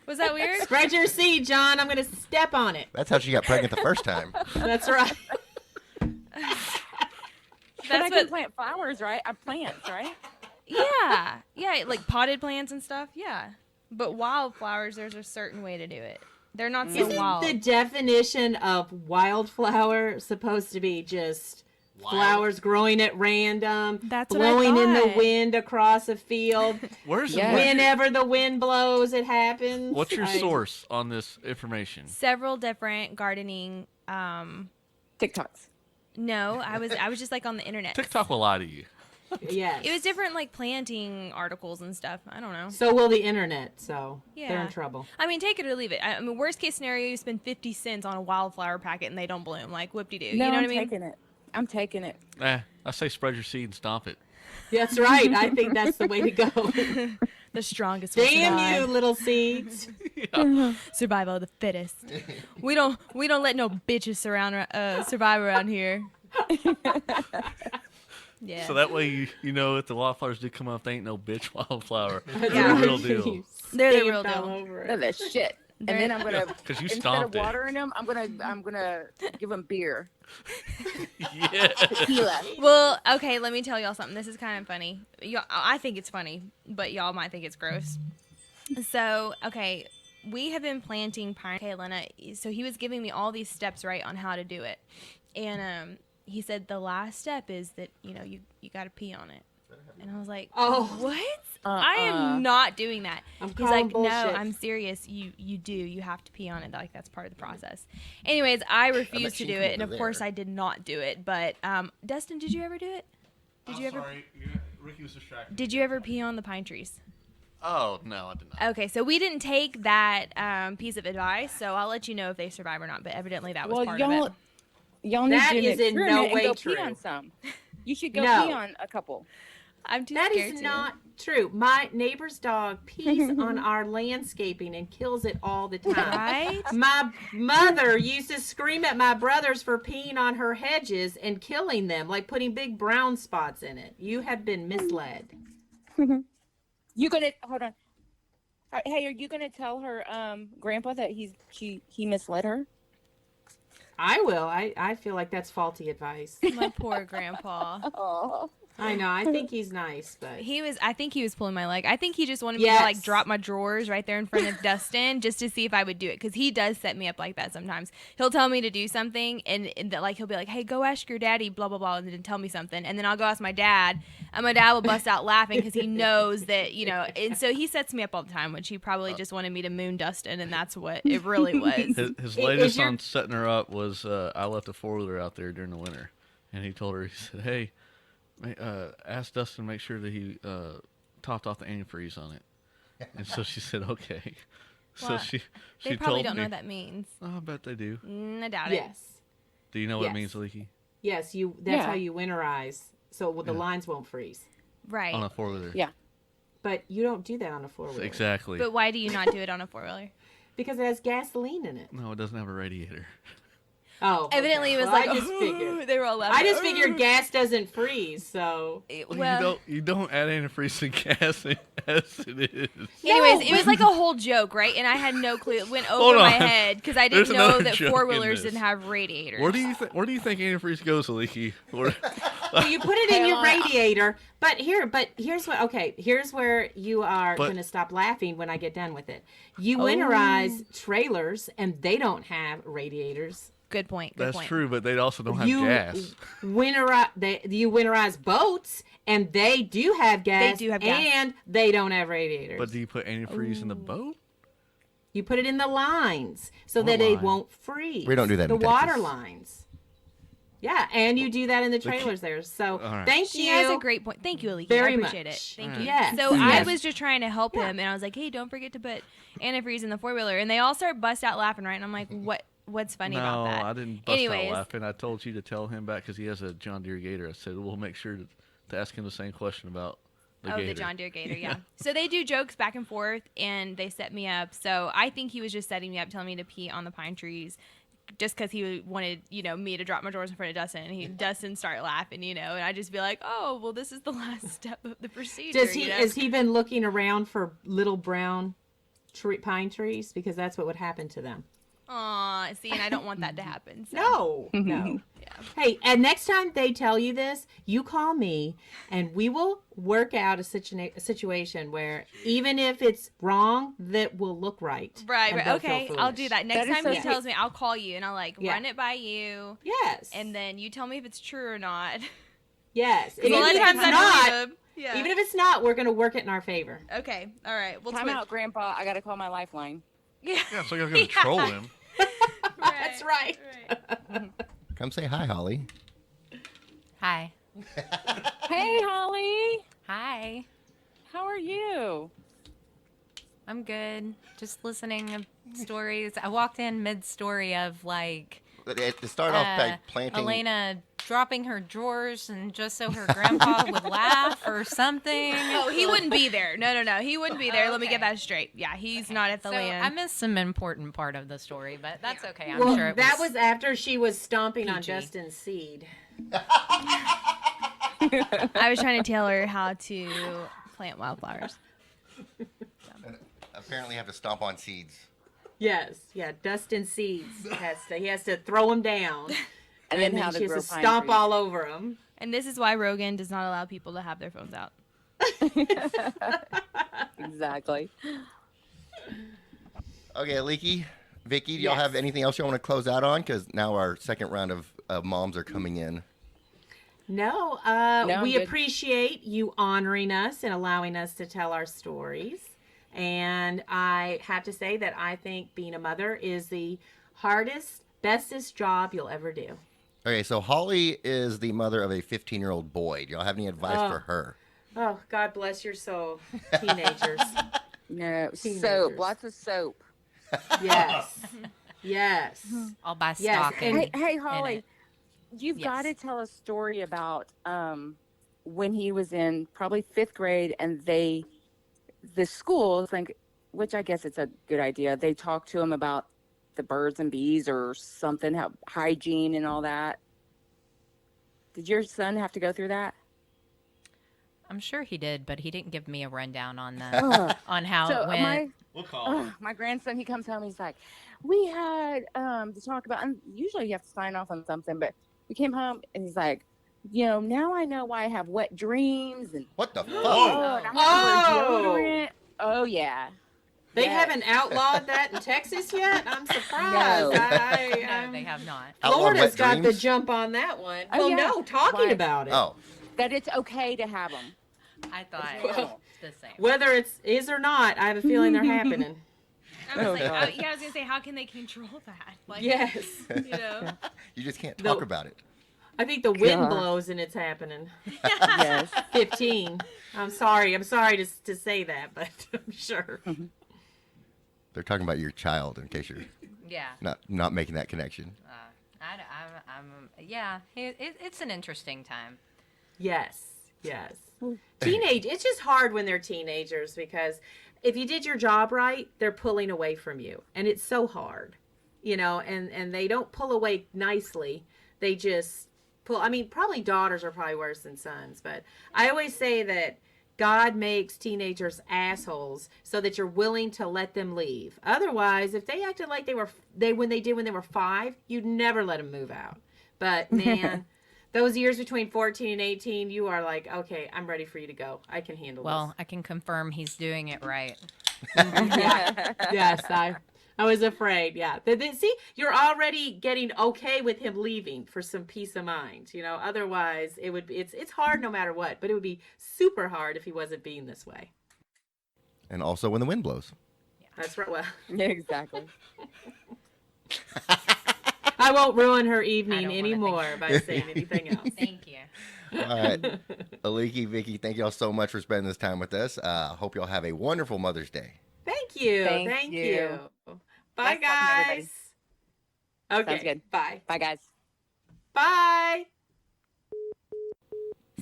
A: Was that weird?
G: Spread your seed, John. I'm gonna step on it.
D: That's how she got pregnant the first time.
G: That's right.
F: But I
A: That's
F: can
A: what.
F: plant flowers, right? Plants, right?
A: Yeah, like potted plants and stuff. Yeah, but wildflowers, there's a certain way to do it. They're not so
G: Isn't
A: wild.
G: the definition of wildflower supposed to be just flowers growing at random,
A: That's what I
G: blowing in the
A: thought.
G: wind across a field?
E: Where's
F: Yeah.
G: Whenever the wind blows, it happens.
E: What's your source on this information?
A: Several different gardening.
F: TikToks.
A: No, I was just like on the internet.
E: TikTok will lie to you.
G: Yes.
A: It was different, like planting articles and stuff. I don't know.
G: So will the internet. So they're
A: Yeah.
G: in trouble.
A: I mean, take it or leave it. I mean, worst case scenario, you spend 50 cents on a wildflower packet and they don't bloom. Like, whoop-de-doo.
F: No,
A: You know what
F: I'm
A: I mean?
F: taking it. I'm taking it.
E: I say spread your seed and stomp it.
G: That's right. I think that's the way to go.
A: The strongest will
G: Damn you,
A: survive.
G: little seeds.
A: Survival of the fittest. We don't let no bitches survive around here. Yeah.
E: So that way you know if the wildflowers do come up, they ain't no bitch wildflower.
A: Yeah.
E: They're the real deal.
A: They're the
G: Stamped
A: real
G: all
A: deal.
G: over it.
F: They're the shit. And then I'm gonna,
E: Because you
F: instead
E: stomped
F: of
E: it.
F: watering them, I'm gonna give them beer,
E: Yeah.
F: tequila.
A: Well, okay, let me tell y'all something. This is kind of funny. I think it's funny, but y'all might think it's gross. So, okay, we have been planting pine. Okay, Lena, so he was giving me all these steps, right, on how to do it. And he said the last step is that, you got to pee on it. And I was like,
G: Oh.
A: what? I am not doing that.
G: I'm
A: He's
G: calling
A: like,
G: bullshit.
A: no, I'm serious. You do. You have to pee on it. Like, that's part of the process. Anyways, I refused to
D: she
A: do
D: can
A: it. And
D: go
A: of course,
D: there.
A: I did not do it. But, Dustin, did you ever do it? Did you ever?
E: Sorry, Ricky was distracted.
A: Did you ever pee on the pine trees?
E: Oh, no, I did not.
A: Okay, so we didn't take that piece of advice, so I'll let you know if they survive or not. But evidently, that was
F: Well,
A: part of it.
F: y'all need
G: That
F: to do an
G: is in no
F: experiment and
G: way
F: go
G: true.
F: pee on some. You should go
G: No.
F: pee on a couple.
A: I'm too
G: That
A: scared
G: is
A: to.
G: not true. My neighbor's dog pees on our landscaping and kills it all the time.
A: Right?
G: My mother used to scream at my brothers for peeing on her hedges and killing them, like putting big brown spots in it. You have been misled.
F: You gonna hold on? Hey, are you gonna tell her grandpa that he misled her?
G: I will. I feel like that's faulty advice.
A: My poor grandpa.
F: Oh,
G: I know. I think he's nice, but
A: I think he was pulling my leg. I think he just wanted me to
G: Yes.
A: like drop my drawers right there in front of Dustin just to see if I would do it. Cause he does set me up like that sometimes. He'll tell me to do something and like, he'll be like, hey, go ask your daddy, blah, blah, blah. And then tell me something. And then I'll go ask my dad and my dad will bust out laughing cause he knows that, and so he sets me up all the time, which he probably just wanted me to moon Dustin. And that's what it really was.
E: His
G: Is
E: latest
G: your-
E: on setting her up was I left a four-wheeler out there during the winter. And he told her, he said, hey, ask Dustin to make sure that he topped off the antifreeze on it. And so she said, okay. So
A: What?
E: she
A: They probably
E: told
A: don't
E: me.
A: know what that means.
E: Oh, I bet they do.
A: I doubt it.
G: yes.
E: Do you know what
G: Yes.
E: it means, Leaky?
G: Yes, that's how you winterize, so the lines won't freeze.
A: Right.
E: On a 4-wheeler.
F: Yeah.
G: But you don't do that on a 4-wheeler.
E: Exactly.
A: But why do you not do it on a 4-wheeler?
G: Because it has gasoline in it.
E: No, it doesn't have a radiator.
G: Oh,
A: Evidently,
G: okay.
A: it was
G: Well,
A: like,
G: I just figured.
A: They were all laughing.
G: I just figured gas doesn't freeze, so.
A: Well,
E: you don't add antifreeze to gas as it is.
A: anyways, it was like a whole joke, right? And I had no clue. It went
E: Hold
A: over my
E: on.
A: head because I
E: There's
A: didn't know
E: another
A: that
E: joke in
A: 4-wheelers
E: this.
A: didn't have radiators.
E: Where do you think antifreeze goes, Aliki?
G: Well, you put it in your radiator, but here's where you are going to stop laughing when I get done with it. You winterize trailers, and they don't have radiators.
A: Good point.
E: That's true, but they also don't have gas.
G: You winterize boats, and they do have gas.
A: They do have gas.
G: And they don't have radiators.
E: But do you put antifreeze in the boat?
G: You put it in the lines so
E: What
G: that it
E: line?
G: won't freeze.
D: We don't do that
G: The
D: in
G: water
D: Texas.
G: lines. Yeah, and you do that in the trailers there. So
E: right.
G: thank
A: She
G: you.
A: has a great point. Thank you, Aliki.
G: Very
A: I appreciate
G: much.
A: it. Thank
E: All
A: you.
G: right. Yes.
A: So I
G: Yes.
A: was just trying to help him, and I was like, "Hey, don't forget to put antifreeze in the 4-wheeler." And they all start bust out laughing, right? And I'm like, What's funny about that?"
E: No, I didn't bust
A: Anyways.
E: out laughing. I told you to tell him back because he has a John Deere Gator. I said, we'll make sure to ask him the same question about the Gator.
A: The John Deere Gator, yeah. So they do jokes back and forth, and they set me up. So I think he was just setting me up, telling me to pee on the pine trees, just because he wanted, me to drop my drawers in front of Dustin, and Dustin start laughing, and I'd just be like, "Oh, well, this is the last step of the procedure."
G: Has he been looking around for little brown pine trees? Because that's what would happen to them.
A: Aw, see, and I don't want that to happen. So.
G: No.
A: Yeah.
G: Hey, and next time they tell you this, you call me, and we will work out a situation where even if it's wrong, that will look right.
A: Right.
G: and they'll feel
A: Okay, I'll
G: foolish.
A: do that. Next
F: That is
A: time
F: so
A: he
F: sweet.
A: tells me, I'll call you, and I'll
G: Yeah.
A: run it by you,
G: Yes.
A: and then you tell me if it's true or not.
G: yes.
A: A
G: Even
A: lot
G: if
A: of
G: it's
A: times I
G: not,
A: believe him. Yeah.
G: even if it's not, we're going to work it in our favor.
A: Okay. All right. Well,
F: Time out, Grandpa. I got to call my lifeline.
A: Yeah.
E: Yeah, so you're going to troll him.
G: That's right.
D: Come say hi, Holly.
C: Hi.
F: Hey, Holly.
C: Hi.
F: How are you?
C: I'm good. Just listening to stories. I walked in mid-story of
D: To start off by planting.
C: Elena dropping her drawers and just so her grandpa would laugh or something.
A: Oh, he wouldn't be there. No. He wouldn't be there. Let me get
C: Okay.
A: that straight. Yeah, he's not at the
C: So
A: land.
C: I missed some important part of the story, but that's okay. I'm
G: Well,
C: sure it
G: that was after she was stomping on
C: PG.
G: Justin's seed.
A: I was trying to tell her how to plant wildflowers.
D: Apparently, have to stomp on seeds.
G: Yes, yeah, Dustin seeds. He has to throw them down,
F: And then how
G: she
F: to
G: has
F: grow
G: to
F: pine
G: stomp
F: trees.
G: all over them.
A: And this is why Rogan does not allow people to have their phones out.
F: Exactly.
D: Okay, Aliki, Vicky, do y'all
G: Yes.
D: have anything else you want to close out on? Because now our second round of moms are coming in.
G: No,
F: I'm
G: we
F: good.
G: appreciate you honoring us and allowing us to tell our stories. And I have to say that I think being a mother is the hardest, bestest job you'll ever do.
D: Okay, so Holly is the mother of a 15-year-old boy. Do y'all have any advice for her?
G: Oh, God bless your soul, teenagers.
F: No, soap.
G: Teenagers.
F: Lots of soap.
G: Yes. Yes.
C: I'll buy
G: Yes,
C: stock.
G: and-
C: in-
F: Hey,
C: in
F: Holly,
C: it.
F: you've
C: Yes.
F: got to tell a story about when he was in probably 5th grade and the schools, which I guess it's a good idea, they talked to him about the birds and bees or something, how hygiene and all that. Did your son have to go through that?
C: I'm sure he did, but he didn't give me a rundown on
F: Ugh.
C: on how
F: So
C: it went.
E: We'll call
F: My grandson, he comes home, he's like, we had to talk about, and usually you have to sign off on something, but we came home and he's like, now I know why I have wet dreams and
D: What the fuck?
F: and I have to wear deodorant. Oh yeah.
G: They
F: Yes.
G: haven't outlawed that in Texas yet? I'm surprised.
F: No.
C: No, they have not.
D: Outlawed
G: Florida's
D: wet
G: got the
D: dreams?
G: jump on that one.
F: Oh,
G: well,
F: yeah.
G: no, talking
F: Why?
G: about it.
D: Oh,
F: That it's okay to have them.
C: I thought
G: Well,
C: the same.
G: Whether it's is or not, I have a feeling they're happening.
A: I was
F: Oh,
A: like,
F: God.
A: I was gonna say, how can they control that? Like,
G: Yes.
D: you just can't
G: No.
D: talk about it.
G: I think the wind
F: God.
G: blows and it's happening.
F: Yes.
G: 15. I'm sorry to say that, but I'm sure.
D: They're talking about your child in case you're
C: Yeah.
D: not making that connection.
C: It's an interesting time.
G: Yes. It's just hard when they're teenagers because if you did your job right, they're pulling away from you. And it's so hard, and they don't pull away nicely. They just pull. I mean, probably daughters are probably worse than sons, but I always say that God makes teenagers assholes so that you're willing to let them leave. Otherwise, if they acted like when they were 5, you'd never let them move out. But man, those years between 14 and 18, you are like, okay, I'm ready for you to go. I can handle this.
C: Well, I can confirm he's doing it right.
G: Yeah. Yes, I was afraid. Yeah. See, you're already getting okay with him leaving for some peace of mind. Otherwise it's hard no matter what, but it would be super hard if he wasn't being this way.
D: And also when the wind blows.
G: That's right. Well,
F: Yeah, exactly.
G: I won't ruin her
C: I
G: evening
C: don't wanna
G: anymore by saying anything else.
C: Thank you.
D: All right. Aliki, Vicky, thank y'all so much for spending this time with us. Hope y'all have a wonderful Mother's Day.
G: Thank you.
F: Thank you.
G: Bye,
F: Nice talking to everybody.
G: guys. Okay.
F: Sounds good.
G: Bye.
F: Bye, guys.
G: Bye.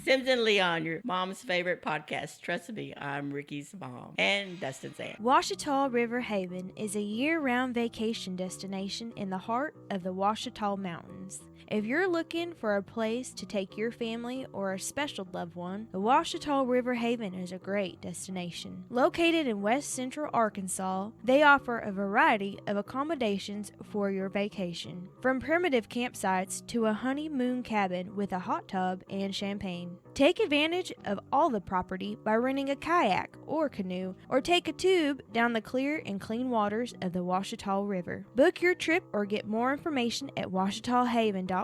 H: Sims and Leon, your mom's favorite podcast. Trust me, I'm Ricky's mom and Dustin's aunt.
A: Ouachita River Haven is a year-round vacation destination in the heart of the Ouachita Mountains. If you're looking for a place to take your family or a special loved one, the Ouachita River Haven is a great destination. Located in west central Arkansas, they offer a variety of accommodations for your vacation, from primitive campsites to a honeymoon cabin with a hot tub and champagne. Take advantage of all the property by renting a kayak or canoe, or take a tube down the clear and clean waters of the Ouachita River. Book your trip or get more information at ouachitahaven.com.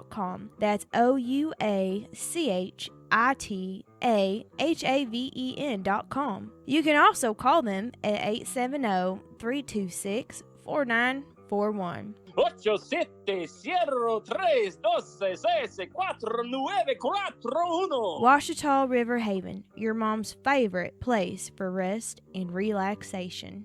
A: That's OUACHITAHAVEN.com. You can also call them at 870-326-4941.
I: 870-326-4941.
A: Ouachita River Haven, your mom's favorite place for rest and relaxation.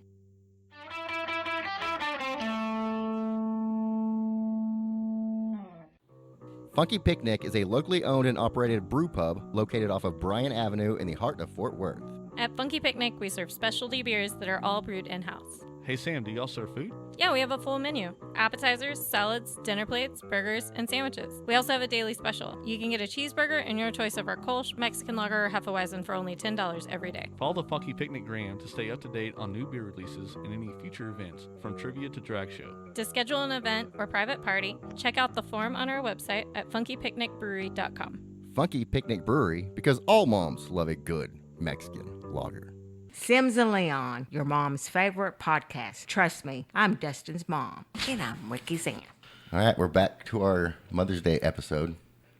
D: Funky Picnic is a locally owned and operated brew pub located off of Bryan Avenue in the heart of Fort Worth.
J: At Funky Picnic, we serve specialty beers that are all brewed in-house.
E: Hey, Sam, do y'all serve food?
J: Yeah, we have a full menu. Appetizers, salads, dinner plates, burgers, and sandwiches. We also have a daily special. You can get a cheeseburger and your choice of our Kolsch, Mexican lager, or Hefeweizen for only $10 every day.
E: Follow the Funky Picnic Gram to stay up to date on new beer releases and any future events, from trivia to drag show.
J: To schedule an event or private party, check out the form on our website at funkypicnicbrewery.com.
D: Funky Picnic Brewery, because all moms love a good Mexican lager.
K: Sims and Leon, your mom's favorite podcast. Trust me, I'm Dustin's mom, and I'm Ricky's aunt.
D: All right, we're back to our Mother's Day episode,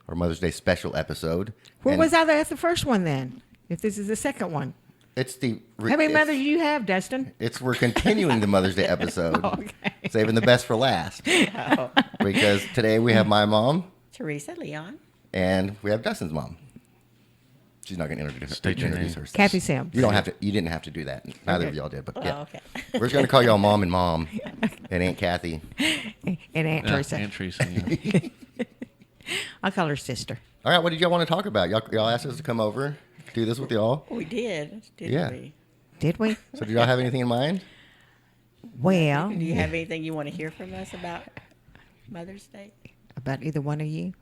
D: our Mother's Day special episode.
L: Where
D: And
L: was I at the first one then? If this is the second one.
D: It's the...
L: How many mothers do you have, Dustin?
D: We're continuing the Mother's Day episode.
L: Okay.
D: Saving the best for last. Because today we have my mom.
H: Teresa, Leon.
D: And we have Dustin's mom. She's not going to introduce herself.
L: Kathy Sims.
D: You don't have to. You didn't have to do that. Neither of y'all did. But yeah,
H: okay.
D: We're just going to call y'all mom and mom, and Aunt Kathy
L: and Aunt Teresa.
E: Aunt Teresa. Yeah.
L: I'll call her sister.
D: All right, what did y'all want to talk about? Y'all asked us to come over, do this with y'all.
H: We did, didn't
D: Yeah.
H: we?
L: Did we?
D: So did y'all have anything in mind?
L: Well,
H: Do you have anything you want to hear from us about Mother's Day?
L: about either one of you?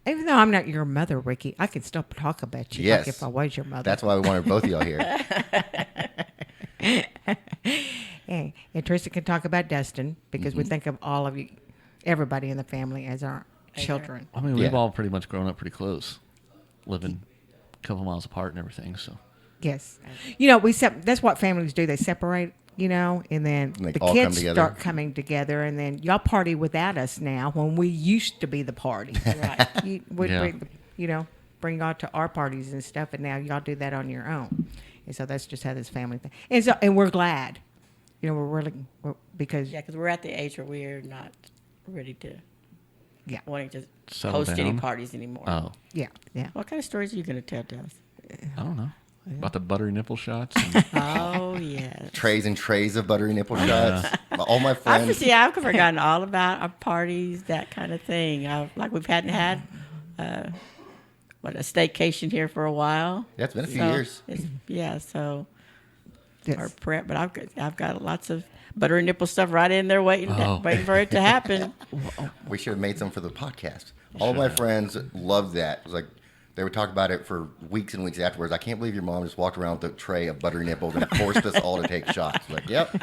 L: Even though I'm not your mother, Ricky, I can still talk about you
D: Yes.
L: like if I was your mother.
D: That's why we wanted both of y'all here.
L: and Teresa can talk about Dustin because we think of all of you, everybody in the family as our children.
E: I mean, we've
D: Yeah.
E: all pretty much grown up pretty close, living a couple miles apart and everything. So
L: Yes. That's what families do. They separate, and then
D: They
L: the
D: all come
L: kids
D: together.
L: start coming together, and then y'all party without us now when we used to be the party.
H: Right.
L: We'd
E: Yeah.
L: bring y'all to our parties and stuff, and now y'all do that on your own. And so that's just how this family thing. And we're glad. Because
H: Yeah, because we're at the age where we're not ready to, wanting to
E: Settle
H: host any
E: down?
H: parties anymore.
E: Oh,
L: yeah.
H: What kind of stories are you going to tell to us?
E: I don't know about the buttery nipple shots. And
H: Oh, yes.
D: Trays and trays of buttery nipple shots. all my friends.
H: I've forgotten all about our parties, that kind of thing. Like we hadn't had a staycation here for a while.
D: Yeah, it's been a few years.
H: So
L: Yes.
H: our prep, but I've got lots of butter and nipple stuff right in there waiting for it to happen.
D: We should have made some for the podcast. All of my friends loved that. It was like they would talk about it for weeks and weeks afterwards. I can't believe your mom just walked around with a tray of butter nipples and forced us all to take shots. Like, yep,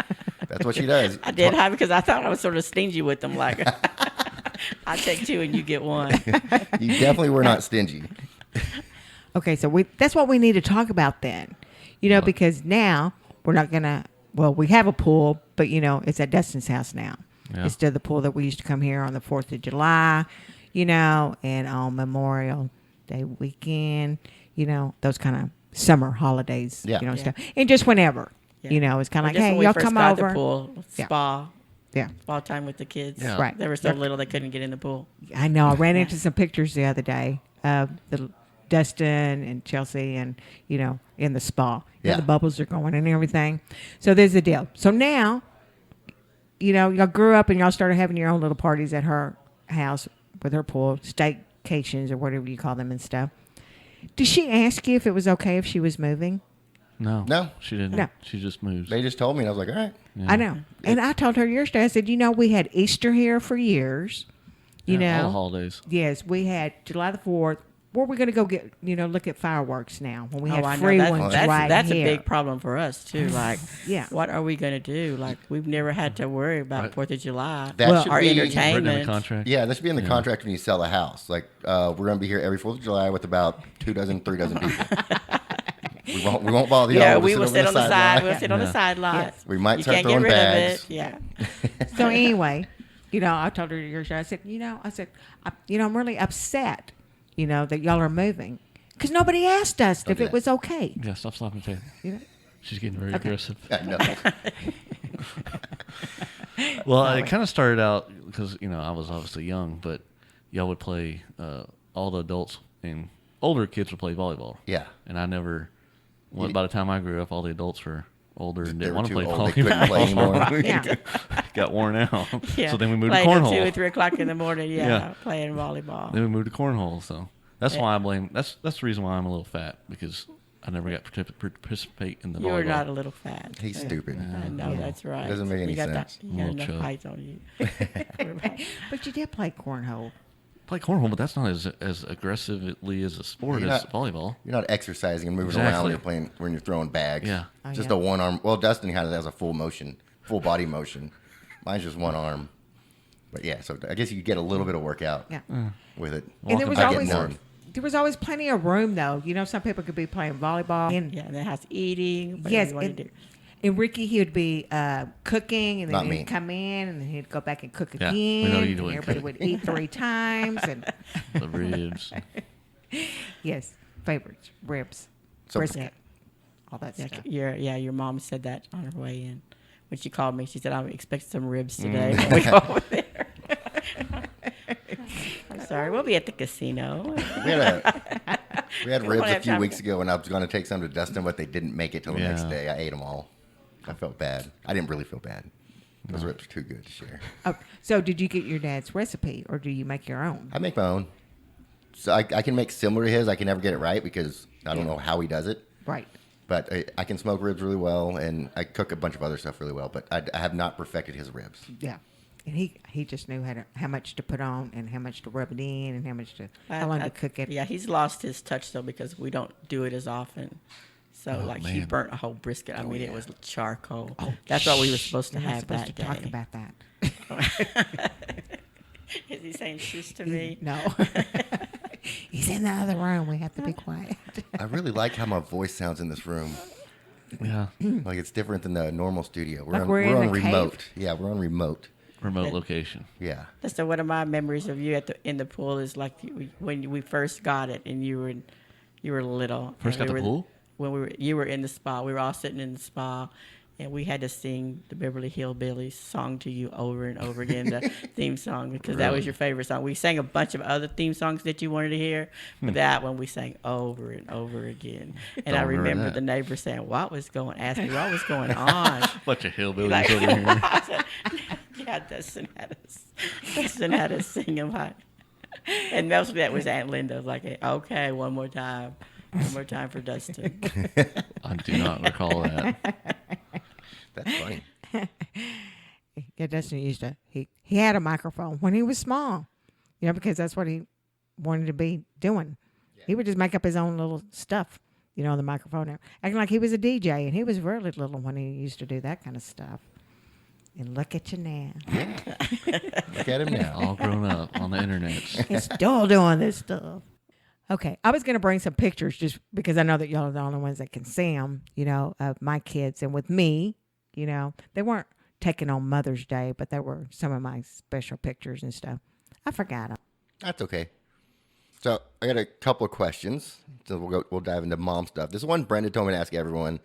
D: that's what she does.
H: I did because I thought I was sort of stingy with them. Like, I take 2 and you get 1.
D: You definitely were not stingy.
L: Okay, so that's what we need to talk about then. Because now we're not going to, we have a pool, but, it's at Dustin's house now.
E: Yeah.
L: It's still the pool that we used to come here on the 4th of July, and on Memorial Day weekend, those kind of summer holidays, stuff. And just whenever, it's kind of like, hey, y'all come over.
H: The pool, spa.
L: Yeah.
H: Spa time with the kids.
E: Yeah.
L: Right.
H: They were so little they couldn't get in the pool.
L: I know. I ran into some pictures the other day of the Dustin and Chelsea and, in the spa.
D: Yeah.
L: The bubbles are going and everything. So there's the deal. So now, y'all grew up and y'all started having your own little parties at her house with her pool, staycations or whatever you call them and stuff. Did she ask you if it was okay if she was moving?
E: No, she didn't.
L: No.
E: She just moves.
D: They just told me, and I was like, all right.
E: Yeah.
L: I know. And I told her yesterday, I said, we had Easter here for years.
E: All the holidays.
L: Yes, we had July the 4th. Where are we going to go get, look at fireworks now when we have
H: I know.
L: free ones right
H: that's
L: here?
H: a big problem for us, too. Like,
L: Yeah.
H: what are we going to do? Like, we've never had to worry about 4th of July.
D: That should
H: our
D: be
E: Written in
H: entertainment.
E: the contract.
D: Yeah, that should be in the contract when you sell a house. Like, we're going to be here every 4th of July with about 3 dozen people. we won't bother y'all.
H: Yeah,
D: We'll
H: we will sit on the side. We'll
D: line.
H: sit on the sideline.
D: We might
H: You
D: start
H: can't get
D: throwing
H: rid
D: bags.
H: of it. Yeah.
L: So anyway, I told her yesterday, I said, I'm really upset, that y'all are moving. Because nobody asked us if it was okay.
E: Yeah, stop slapping the table. She's getting very aggressive.
D: I know.
E: Well, it kind of started out because, I was obviously young, but y'all would play, all the adults and older kids would play volleyball.
D: Yeah.
E: And I never, by the time I grew up, all the adults were older and didn't want to play
D: old. They couldn't play anymore.
L: Yeah.
E: Got worn out.
H: Yeah.
E: So then we moved
H: Playing
E: to
H: at
E: cornhole.
H: 2 or 3 o'clock in the morning. Yeah,
E: Yeah.
H: playing volleyball.
E: Then we moved to cornhole. So that's why I blame. That's the reason why I'm a little fat, because I never got to participate in the volleyball.
H: You're not a little fat.
D: He's stupid.
H: I know, that's right.
D: Doesn't make any
H: you got
D: sense.
H: You got
E: Little
H: enough
E: chub.
H: height on you.
L: But you did play cornhole.
E: Play cornhole, but that's not as aggressively as a sport
D: You're
E: as
D: not-
E: volleyball.
D: You're not exercising and moving around
E: Exactly.
D: when you're throwing bags.
E: Yeah.
L: Oh,
D: Just
L: yeah.
D: a one arm. Well, Dustin has a full body motion. Mine's just one arm. But yeah, so I guess you could get a little bit of workout
L: Yeah.
D: with it.
L: And there was
D: I get
L: always
D: none.
L: there was always plenty of room though. Some people could be playing volleyball. And
H: Yeah, and it has eating. whatever
L: yes,
H: you want to do.
L: and Ricky, he would be cooking, and
D: Not
L: then
D: me.
L: he'd come in, and then he'd go back and cook
E: Yeah,
L: again.
E: we know you
L: and
E: doing
L: everybody
E: cook.
L: would eat 3 times, and
E: The ribs.
L: yes, favorites, ribs,
D: So-
L: brisket, all that
H: Yeah,
L: stuff.
H: your mom said that on her way in. When she called me, she said, I expect some ribs
D: Mm.
H: today when we go over there. I'm sorry, we'll be at the casino.
D: We had ribs a
H: have
D: few
H: time
D: weeks
H: for-
D: ago, and I was going to take some to Dustin, but they didn't make it till the next
E: Yeah.
D: day. I ate them all. I felt bad. I didn't really feel bad. Those ribs are too good to share.
L: Oh, so did you get your dad's recipe, or do you make your own?
D: I make my own. So I can make similar to his. I can never get it right because I don't know how he does it.
L: Right.
D: But I can smoke ribs really well, and I cook a bunch of other stuff really well. But I have not perfected his ribs.
L: Yeah. And he just knew how much to put on and how much to rub it in and how long to cook it.
H: Yeah, he's lost his touch though because we don't do it as often. So he
E: man.
H: burnt a whole brisket. I mean, it was charcoal. That's what we were supposed to
L: We're not
H: have
L: supposed
H: that
L: to talk
H: day.
L: about that.
H: Is he saying shush to me?
L: No. He's in the other room. We have to be quiet.
D: I really like how my voice sounds in this room.
E: Yeah.
D: Like it's different than the normal studio.
L: Like we're in
D: on
L: a cave?
D: remote. Yeah, we're on remote.
E: Remote location.
D: Yeah.
H: That's one of my memories of you in the pool is like when we first got it and you were little.
E: First
H: and
E: got the pool?
H: When you were in the spa, we were all sitting in the spa, and we had to sing the Beverly Hillbillies song to you over and over again, the theme song, because that was your favorite song. We sang a bunch of other theme songs that you wanted to hear, but that one we sang over and over again. And I remember the neighbors saying, asking me what was going on.
E: Bunch of hillbillies over here.
H: Said, yeah, Dustin had us sing them high. And most of that was Aunt Linda. Like, okay, one more time for Dustin.
E: I do not recall that.
D: That's funny.
L: Yeah, Dustin used to. He had a microphone when he was small, because that's what he wanted to be doing. Yeah. He would just make up his own little stuff, on the microphone, acting like he was a DJ, and he was really little when he used to do that kind of stuff. And look at you now.
D: Yeah. Look at him now.
E: All grown up on the internet.
L: He's still doing this stuff. Okay, I was going to bring some pictures just because I know that y'all are the only ones that can see them, of my kids. And with me, they weren't taken on Mother's Day, but they were some of my special pictures and stuff. I forgot them.
D: That's okay. So I got a couple of questions. So we'll dive into mom stuff. This one Brenda told me to ask everyone,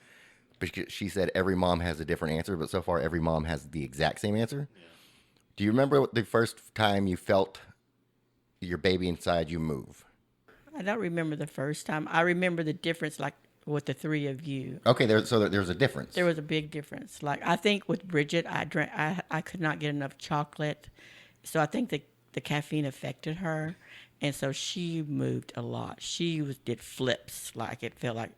D: because she said every mom has a different answer, but so far every mom has the exact same answer. Yeah. Do you remember the first time you felt your baby inside you move?
H: I don't remember the first time. I remember the difference, like with the three of you.
D: Okay, there's a difference.
H: There was a big difference. Like I think with Bridget, I could not get enough chocolate, so I think the caffeine affected her, and so she moved a lot. She did flips. Like it felt like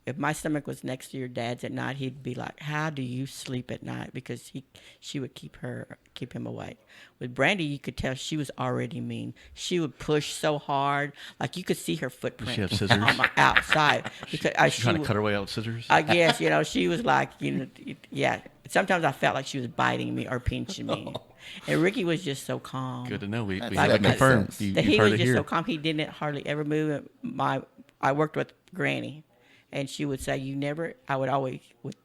H: if my stomach was next to your dad's at night, he'd be like, "How do you sleep at night?" Because she would keep him awake. With Brandy, you could tell she was already mean. She would push so hard, like you could see her footprint.
E: Does she have scissors
H: on my outside? Because
E: she trying to cut her way out with scissors.
H: I guess she was like, yeah. Sometimes I felt like she was biting me or pinching me. And Ricky was just so calm.
E: Good to know. We
H: like,
E: have confirmed.
H: He was just so calm. He didn't hardly ever move. I worked with Granny. And she would say, I would always, with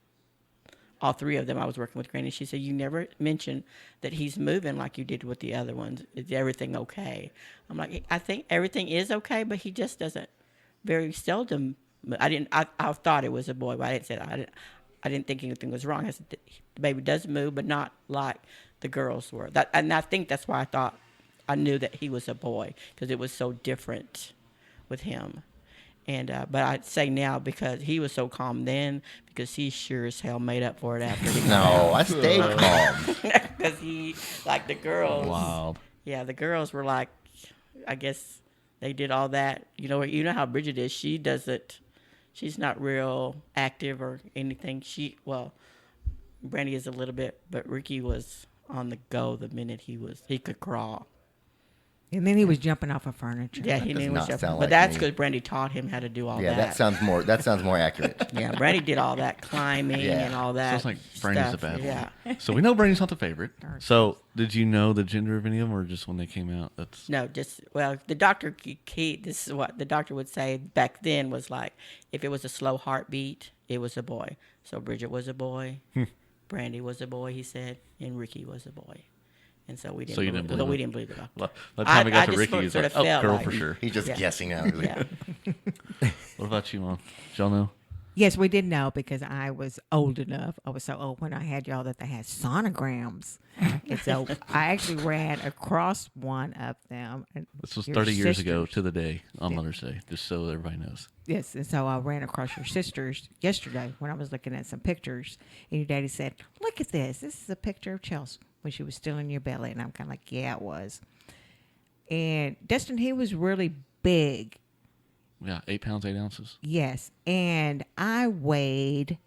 H: all three of them, I was working with Granny. She said, you never mention that he's moving like you did with the other ones. Is everything okay? I'm like, I think everything is okay, but he just doesn't very seldom. I thought it was a boy, but I didn't think anything was wrong. I said, the baby does move, but not like the girls were. And I think that's why I knew that he was a boy, because it was so different with him. And but I'd say now, because he was so calm then, because he sure as hell made up for it after.
D: No, I stayed calm.
H: Because like the girls.
E: Wild.
H: Yeah, the girls were like, I guess they did all that. You know how Bridget is. She doesn't. She's not real active or anything. Brandy is a little bit, but Ricky was on the go the minute he could crawl.
L: And then he was jumping off of furniture.
H: Yeah, he knew
D: not sound
H: but
D: like
H: that's
D: me.
H: because Brandy taught him how to do all that.
D: Yeah, that sounds more accurate.
H: Yeah, Brandy did all that climbing and all that.
E: Sounds like Brandy's a bad one.
H: Yeah.
E: So we know Brandy's not the favorite. So did you know the gender of any of them, or just when they came out?
H: No, the doctor. This is what the doctor would say back then was like, if it was a slow heartbeat, it was a boy. So Bridget was a boy, Brandy was a boy, he said, and Ricky was a boy. And so we didn't believe it.
E: By the time we got to Ricky, he's like, girl
H: like,
E: for sure.
D: He's just guessing now.
H: Yeah.
E: What about you, Mom? Did y'all know?
L: Yes, we did know, because I was old enough. I was so old when I had y'all that they had sonograms. And so I actually ran across one of them.
E: This was 30 years ago to the day on Mother's Day, just so everybody knows.
L: Yes, and so I ran across your sisters yesterday when I was looking at some pictures. And your daddy said, "Look at this. This is a picture of Chelsea when she was still in your belly." And I'm kind of like, yeah, it was. And Dustin, he was really big.
E: Yeah, 8 pounds, 8 ounces.
L: Yes, and I weighed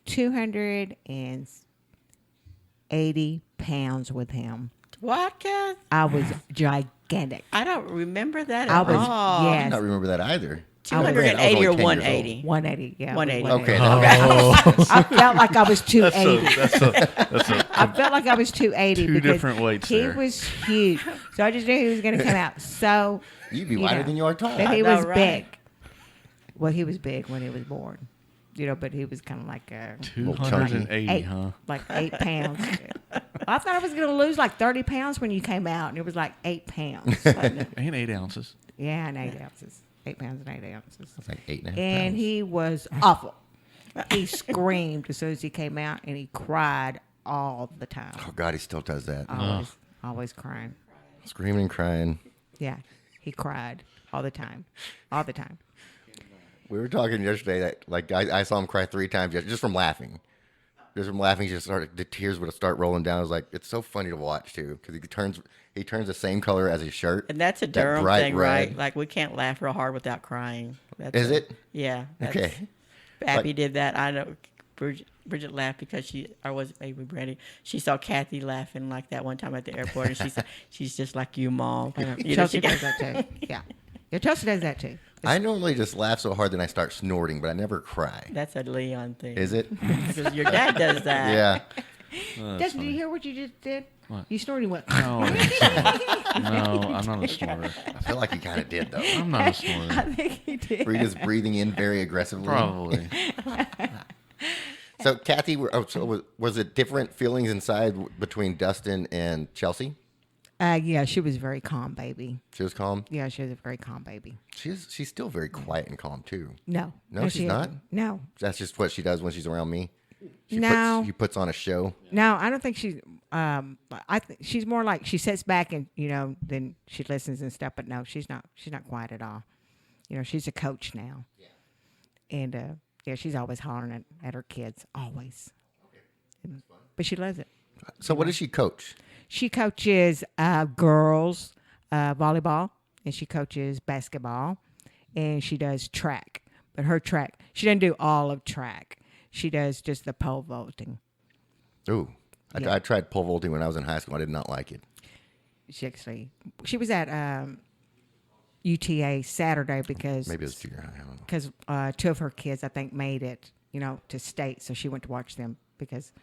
L: 280 pounds with him.
H: What, Kath?
L: I was gigantic.
H: I don't remember that
L: I
H: at
L: was,
H: all.
L: yes.
D: I don't remember that either.
H: 280 or
D: 10 years
H: 180?
L: 180, yeah.
H: One eighty.
D: Okay.
L: I felt like I was 280.
E: That's
L: I felt like I was 280.
E: Two
L: because
E: different weights
L: He
E: there.
L: was huge. So I just knew he was going to come out. So
D: You'd be wider than you are tall.
L: But he
H: know,
L: was
H: right?
L: big. Well, he was big when he was born. But he was kind of like a
E: 280, huh?
L: Like 8 pounds. I thought I was going to lose like 30 pounds when you came out, and it was like 8 pounds.
E: And 8 ounces.
L: Yeah, and 8 ounces. 8 pounds and 8 ounces.
D: That's like 8.5
L: And
D: pounds.
L: he was awful. He screamed as soon as he came out, and he cried all the time.
D: Oh God, he still does that.
L: Always crying.
D: Screaming and crying.
L: Yeah, he cried all the time. All the time.
D: We were talking yesterday that like I saw him cry 3 times just from laughing. Just from laughing, the tears would start rolling down. I was like, it's so funny to watch too, because he turns the same color as his shirt.
H: And that's a
D: that
H: Durham
D: bright
H: thing,
D: red.
H: right? Like we can't laugh real hard without crying.
D: Is it?
H: Yeah.
D: Okay.
H: Abby did that. I know. Bridget laughed because maybe Brandy. She saw Kathy laughing like that one time at the airport, and she said, "She's just like you, Mom."
L: Chelsea does that too. Yeah. Chelsea does that too.
D: I normally just laugh so hard that I start snorting, but I never cry.
H: That's a Leon thing.
D: Is it?
H: Because your dad does that.
D: Yeah.
L: Dustin, did you hear what you just did?
E: What?
L: You snorted what?
E: No, I'm not a snorter.
D: I feel like you kind of did though.
E: I'm not a snorter.
L: I think he did.
D: Were you just breathing in very aggressively?
E: Probably.
D: So Kathy, was it different feelings inside between Dustin and Chelsea?
L: Yeah, she was very calm, baby.
D: She was calm.
L: Yeah, she was a very calm baby.
D: She's still very quiet and calm too.
L: No,
D: she's not.
L: No,
D: That's just what she does when she's around me. She puts on a show.
L: no, I don't think she's. I think she's more like she sits back and then she listens and stuff. But no, she's not. She's not quiet at all. She's a coach now. Yeah. And yeah, she's always hollering at her kids, always. Okay. But she loves it.
D: So what does she coach?
L: She coaches girls volleyball, and she coaches basketball, and she does track. But her track, she doesn't do all of track. She does just the pole vaulting.
D: Ooh, I tried pole vaulting when I was in high school. I did not like it.
L: She was at UTA Saturday because
D: maybe it was junior high. I don't know.
L: Because 2 of her kids, I think, made it, to state, so she went to watch them because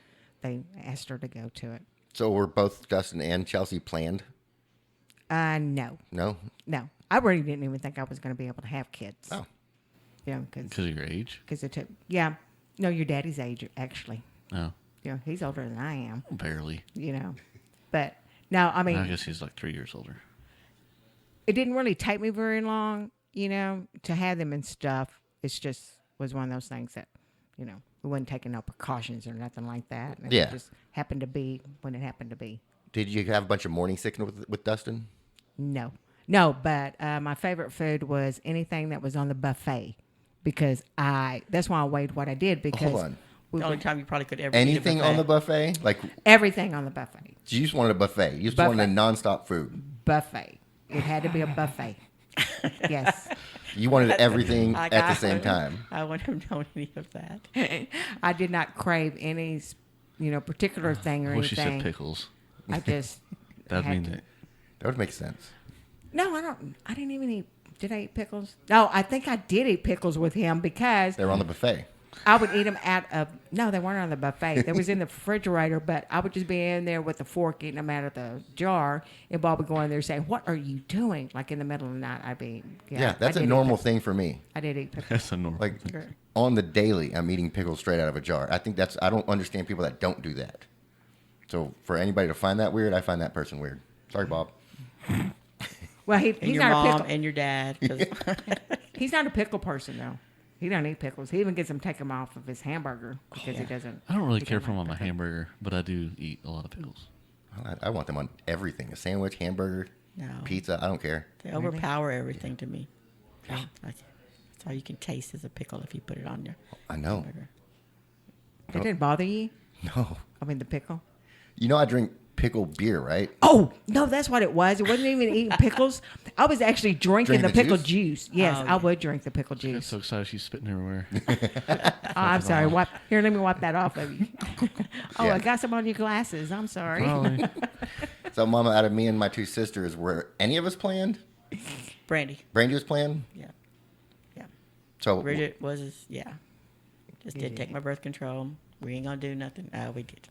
L: they asked her to go to it.
D: So were both Dustin and Chelsea planned?
L: No.
D: No?
L: No. I really didn't even think I was going to be able to have kids.
D: Oh.
E: Because of your age?
L: Because it took, yeah. No, your daddy's age, actually.
E: Oh.
L: He's older than I am.
E: Barely.
L: But, no, I mean.
E: I guess he's like 3 years older.
L: It didn't really take me very long, to have them and stuff. It's just was one of those things that, we wasn't taking no precautions or nothing like that. And
D: yeah.
L: It just happened to be when it happened to be.
D: Did you have a bunch of morning sickness with Dustin?
L: No, but my favorite food was anything that was on the buffet because that's why I weighed what I did because.
D: Hold on.
H: The only time you probably could ever
D: anything
H: eat a buffet.
D: on the buffet? Like
L: everything on the buffet.
D: You just wanted a buffet. You just wanted a nonstop food.
L: Buffet. It had to be a buffet. Yes.
D: You wanted everything at the same time.
H: I wouldn't have known any of that.
L: I did not crave any, particular thing or anything.
E: She said pickles.
L: I just.
E: That
D: would make sense.
L: No, I don't. I didn't even eat. Did I eat pickles? No, I think I did eat pickles with him because
D: they were on the buffet.
L: I would eat them no, they weren't on the buffet. They was in the refrigerator, but I would just be in there with the fork eating them out of the jar, and Bob would go in there saying, "What are you doing?" Like in the middle of the night, I'd be.
D: Yeah, that's a normal thing for me.
L: I did eat pickles.
E: That's a normal thing.
D: On the daily, I'm eating pickles straight out of a jar. I think I don't understand people that don't do that. So for anybody to find that weird, I find that person weird. Sorry, Bob.
L: Well, he's
H: and your
L: not
H: mom
L: a pickle.
H: And your dad.
L: He's not a pickle person, though. He don't eat pickles. He even gets them taken off of his hamburger because he doesn't.
E: I don't really care for them on my hamburger, but I do eat a lot of pickles.
D: I want them on everything. A sandwich, hamburger, pizza. I don't care.
H: They overpower everything to me. Yeah. That's all you can taste is a pickle if you put it on your hamburger.
L: It didn't bother you?
D: No.
L: I mean, the pickle?
D: I drink pickle beer, right?
L: Oh, no, that's what it was. It wasn't even eating pickles. I was actually drinking the pickle juice. Yes, I would drink the pickle juice.
E: I'm so excited she's spitting everywhere.
L: I'm sorry. Here, let me wipe that off of you. I got some on your glasses. I'm sorry.
D: So, Mama, out of me and my 2 sisters, were any of us planned?
H: Brandy
D: was planned?
H: Yeah.
D: So
H: Bridget was, just did take my birth control. We ain't gonna do nothing. We did.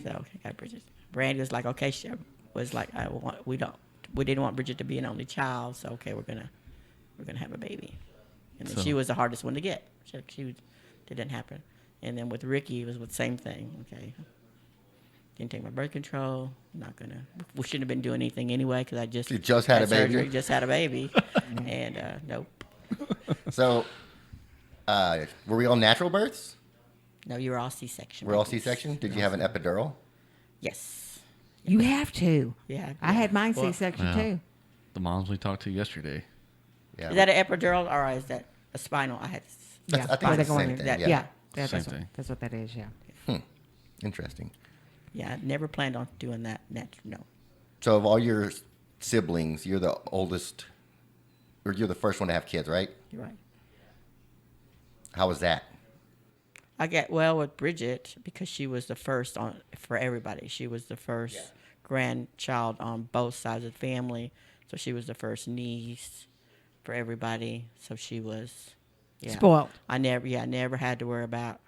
H: So I got Bridget. Brandy was like, okay, she was like, we didn't want Bridget to be an only child, so okay, we're gonna have a baby. And then she was the hardest one to get. It didn't happen. And then with Ricky, it was the same thing. Okay, didn't take my birth control. We shouldn't have been doing anything anyway because I just
D: had a baby.
H: Surgery, just had a baby, and nope.
D: So, were we all natural births?
H: No, you were all C-section.
D: We're all
H: babies.
D: C-section? Did you have an epidural?
H: Yes.
L: You have to.
H: Yeah.
L: I had mine
H: Well,
L: C-section
E: Yeah.
L: too.
E: The moms we talked to yesterday.
D: Yeah.
H: Is that an epidural or is that a spinal? I had.
L: Yeah,
D: I think
L: where
D: it's
L: they're
D: the same
L: going
D: thing,
L: that-
D: yeah.
L: yeah,
E: Same
L: that's
E: thing.
L: what, that's what that is. Yeah.
D: Interesting.
H: Yeah, I never planned on doing that. No.
D: So of all your siblings, you're the oldest, or you're the first one to have kids, right?
H: You're right.
D: How was that?
H: I got well with Bridget because she was the first on for everybody. She was the first grandchild on both sides of the family, so she was the first niece for everybody. So she was
L: Spoiled.
H: I never had to worry about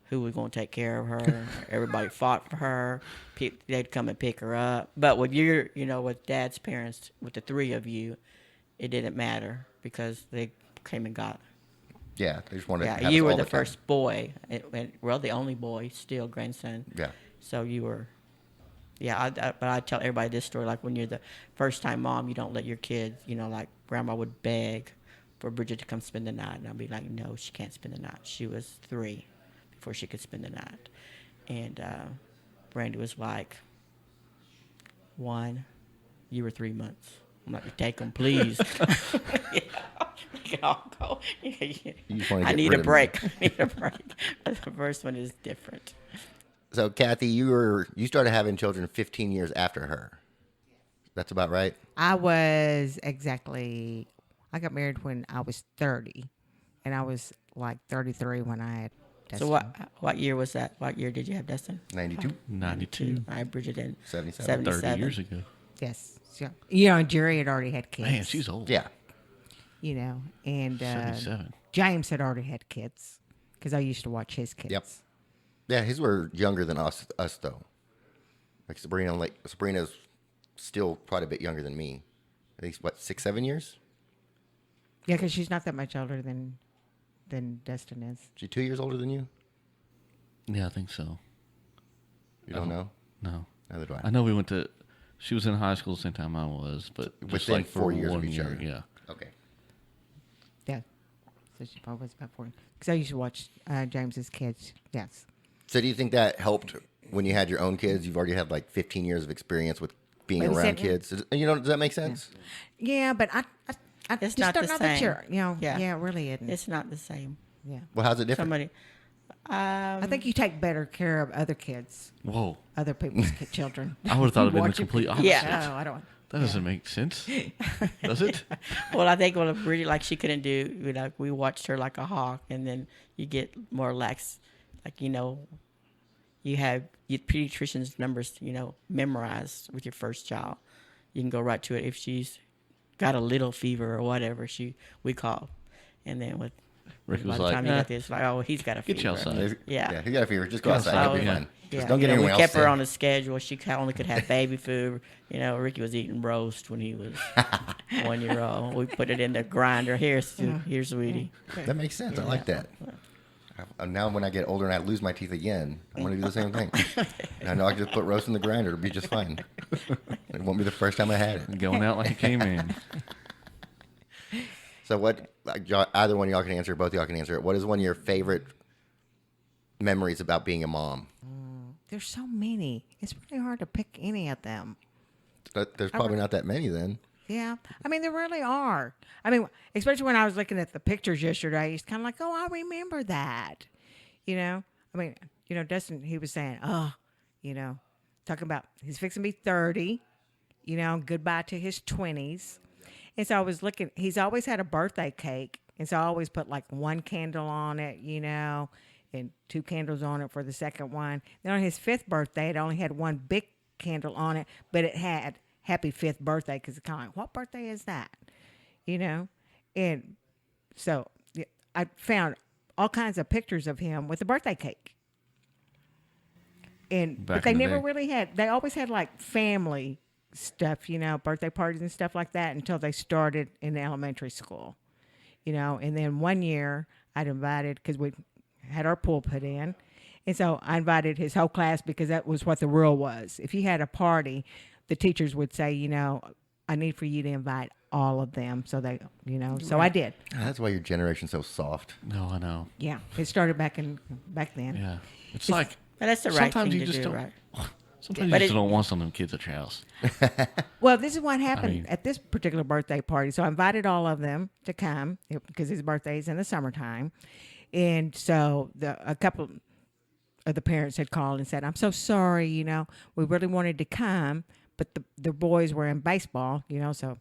H: who was going to take care of her. Everybody fought for her. They'd come and pick her up. But with with Dad's parents, with the three of you, it didn't matter because they came and got.
D: Yeah, they just wanted to
H: Yeah,
D: have
H: you
D: us
H: were
D: all
H: the
D: the time.
H: first boy, well, the only boy, still grandson.
D: Yeah.
H: So you were, but I tell everybody this story, like when you're the first time mom, you don't let your kids, like grandma would beg for Bridget to come spend the night. And I'd be like, no, she can't spend the night. She was 3 before she could spend the night. And Brandy was like, 1, you were 3 months. I'm like, take them, please. We can all go.
D: just wanna
H: I
D: get
H: need
D: rid
H: a
D: of
H: break. I need a break. But the first one is different.
D: So Kathy, you started having children 15 years after her. That's about right?
L: I was I got married when I was 30, and I was like 33 when I had Dustin.
H: So what year was that? What year did you have Dustin?
D: 92.
E: 92.
H: I Bridget in
D: 77.
E: 30 years ago.
L: Yes. So, and Jerry had already had kids.
E: Man, she's old.
D: Yeah.
L: And
E: 77.
L: James had already had kids because I used to watch his kids.
D: Yep. Yeah, his were younger than us though. Like Sabrina's still quite a bit younger than me. I think, 6, 7 years?
L: Yeah, because she's not that much older than Dustin is.
D: She 2 years older than you?
E: Yeah, I think so.
D: You don't know?
E: No.
D: Neither do I.
E: I know she was in high school the same time I was, but just
D: Within
E: like
D: 4 years of
E: 1
D: each
E: year,
D: other.
E: yeah.
D: Okay.
L: Yeah. So she probably was about 40. Because I used to watch James's kids. Yes.
D: So do you think that helped when you had your own kids? You've already had like 15 years of experience with being
L: Wait a
D: around
L: second.
D: kids. Does that make sense?
L: Yeah, but I
H: It's
L: just
H: not
L: don't
H: the
L: know that
H: same.
L: you're,
H: Yeah.
L: yeah, it really isn't.
H: It's not the same.
L: Yeah.
D: Well, how's it different?
H: Somebody.
L: I think you take better care of other kids,
E: Whoa.
L: other people's children.
E: I would have thought it'd been the
L: Watch your
E: complete
L: people.
E: opposite.
H: Yeah.
L: No, I don't.
E: That doesn't make sense. Does it?
H: Well, I think Bridget, like she couldn't do. We watched her like a hawk, and then you get more lax. Like you have your pediatrician's numbers, memorized with your first child. You can go right to it if she's got a little fever or whatever. We call, and then with
E: Ricky
H: by
E: was
H: the
E: like,
H: time you got this, like, oh, he's got a fever.
E: Get you outside.
H: Yeah.
D: He got a fever. Just go
E: Yeah.
D: outside. You'll be
E: Yeah.
D: fine.
H: Yeah,
D: Just don't get anyone
H: we
D: else
H: kept her
D: sick.
H: on a schedule. She only could have baby food. Ricky was eating roast when he was 1 year old. We put it in the grinder. Here, sweetie.
D: That makes sense. I like that. Now when I get older and I lose my teeth again, I'm going to do the same thing. And I know I can just put roast in the grinder. It'll be just fine. It won't be the first time I had it.
E: Going out like it came in.
D: So either one of y'all can answer, both of y'all can answer it. What is one of your favorite memories about being a mom?
L: There's so many. It's really hard to pick any of them.
D: There's probably not that many then.
L: Yeah. I mean, there really are. I mean, especially when I was looking at the pictures yesterday, it's kind of like, oh, I remember that. I mean, Dustin, he was saying, talking about he's fixing to be 30, goodbye to his 20s. And so I was looking, he's always had a birthday cake. And so I always put like one candle on it, and 2 candles on it for the second one. Then on his 5th birthday, it only had one big candle on it, but it had happy 5th birthday because it's kind of like, what birthday is that? And so I found all kinds of pictures of him with a birthday cake. But they never really they always had like family stuff, birthday parties and stuff like that until they started in elementary school, and then one year I'd invited, because we had our pool put in. And so I invited his whole class because that was what the rule was. If you had a party, the teachers would say, I need for you to invite all of them. So they, so I did.
D: That's why your generation's so soft.
E: No, I know.
L: Yeah, it started back then.
E: Yeah. It's like
H: But that's the right
E: sometimes
H: thing
E: you
H: to
E: just
H: do,
E: don't.
H: right?
E: Sometimes
H: But
E: you just
H: it-
E: don't want some of them kids at your house.
L: Well, this is what happened
E: mean-
L: at this particular birthday party. So I invited all of them to come because his birthday is in the summertime. And so a couple of the parents had called and said, I'm so sorry, we really wanted to come, but the boys were in baseball, so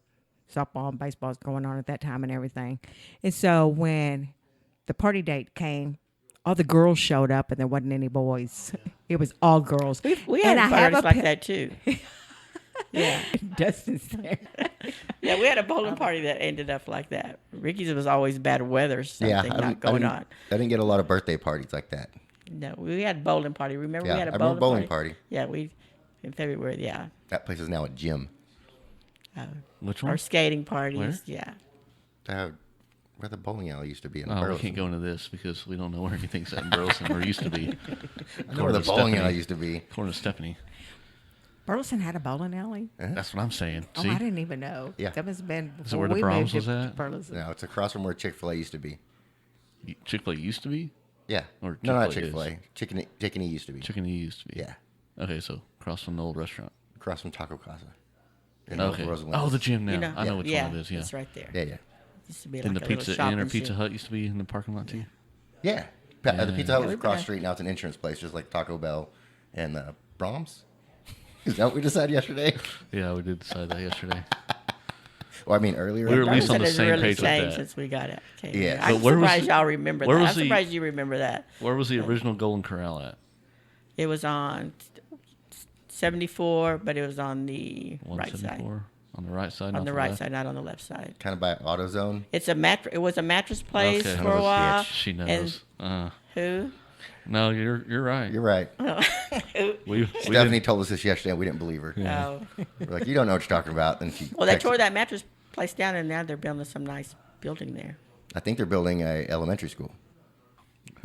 L: softball and baseball is going on at that time and everything. And so when the party date came, all the girls showed up and there wasn't any boys. It was all girls.
H: We had
L: And
H: parties like that too. Yeah.
L: Dustin's there.
H: Yeah, we had a bowling party that ended up like that. Ricky's was always bad weather, something
D: Yeah,
H: not going on.
D: I didn't get a lot of birthday parties like that.
H: No, we had a bowling party. Remember
D: Yeah,
H: we had a
D: I remember
H: bowling
D: bowling party.
H: Yeah, in February, yeah.
D: That place is now a gym.
E: Which
H: Our
E: one?
H: skating parties,
E: Where?
H: yeah.
D: Where the bowling alley used to be in
E: Oh, we
D: Burleson.
E: can't go into this because we don't know where anything's at in Burleson or used to be.
D: I know where the bowling alley used to be.
E: According to Stephanie.
L: Burleson had a bowling alley?
E: That's what I'm saying.
L: Oh,
E: See?
L: I didn't even know.
D: Yeah.
L: That must have been
E: Is it
L: before
E: where the
L: we
E: Brahms
L: moved
E: was
L: to
E: at?
L: Burleson.
D: No, it's across from where Chick-fil-A used to be.
E: Chick-fil-A used to be?
D: Yeah.
E: Or
D: No, not
E: Chick-fil-A
D: Chick-fil-A. Chicken E used to be.
E: Chicken E used to be.
D: Yeah.
E: Okay, so across from the old restaurant.
D: Across from Taco Casa. In
E: Okay.
D: Roosevelt.
E: Oh, the gym now.
H: You know,
E: I know which
H: yeah,
E: one it is. Yeah.
H: it's right there.
D: Yeah.
H: Used to be
E: Didn't
H: like
E: the
H: a little
E: Pizza Inn
H: shopping
E: or Pizza
H: center.
E: Hut used to be in the parking lot too?
D: Yeah. The Pizza Hut was
H: we've
D: across
H: been
D: the street. Now it's an insurance place, just like Taco Bell and Brahms. Is that what we decided yesterday?
E: Yeah, we did decide that yesterday.
D: Well, I mean, earlier.
E: We were at least on
H: Burleson
E: the
H: has
E: same
H: really
E: page with
H: changed
E: that.
H: since we got it. Okay.
D: Yeah.
H: I'm
E: But where was
H: surprised
E: the-
H: y'all remember
E: where
H: that.
E: was
H: I'm
E: the-
H: surprised you remember that.
E: Where was the original Golden Corral at?
H: It was on 74, but it was on the right side.
E: 174 on the right side.
H: On
E: not
H: the right
E: left?
H: side, not on the left side.
D: Kind of by AutoZone.
H: It's a It was a mattress place
E: Okay.
H: for a while.
E: She knows.
H: Who?
E: No, you're right.
D: You're right.
E: We
D: Stephanie
E: didn't-
D: told us this yesterday, and we didn't believe her.
H: Oh.
D: We're like, you don't know what you're talking about. Then she.
H: Well, they
D: texted-
H: tore that mattress place down, and now they're building some nice building there.
D: I think they're building a elementary school.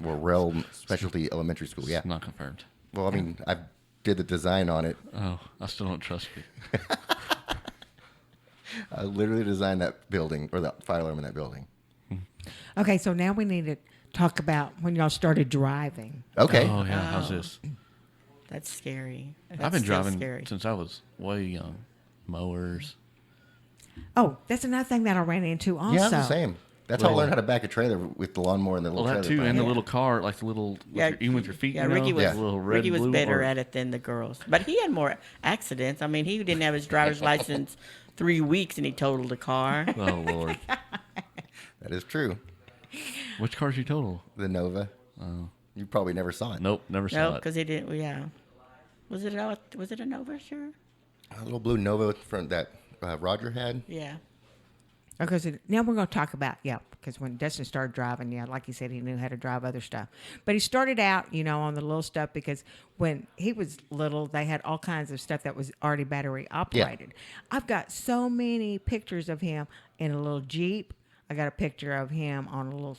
D: Or Realm Specialty Elementary School. Yeah.
E: It's not confirmed.
D: Well, I mean, I did the design on it.
E: Oh, I still don't trust you.
D: I literally designed that building, or the fire alarm in that building.
L: Okay, so now we need to talk about when y'all started driving.
D: Okay.
E: Oh yeah, how's this?
H: That's scary.
E: I've
H: That's
E: been
H: still
E: driving
H: scary.
E: since I was way young. Mowers.
L: Oh, that's another thing that I ran into also.
D: Yeah, it's the same. That's how I
E: Well-
D: learned how to back a trailer with the lawnmower and the little
E: Well, that
D: trailer.
E: too,
D: behind
E: and the
D: it.
E: little car, like the little, even with your feet.
H: Yeah,
E: you know,
H: Ricky was
E: the little red,
H: Ricky was
E: blue,
H: better
E: or-
H: at it than the girls, but he had more accidents. I mean, he didn't have his driver's license 3 weeks, and he totaled a car.
E: Oh Lord,
D: That is true.
E: which car's you total?
D: The Nova.
E: Oh,
D: You probably never saw it.
E: nope, never saw
H: No,
E: it.
H: because he didn't. Yeah, was it a Nova? Sure.
D: A little blue Nova from that Roger had.
H: Yeah.
L: Okay, so now we're going to talk about, because when Dustin started driving, like he said, he knew how to drive other stuff. But he started out, on the little stuff because when he was little, they had all kinds of stuff that was already battery operated. I've got so many pictures of him in a little Jeep. I got a picture of him on a little,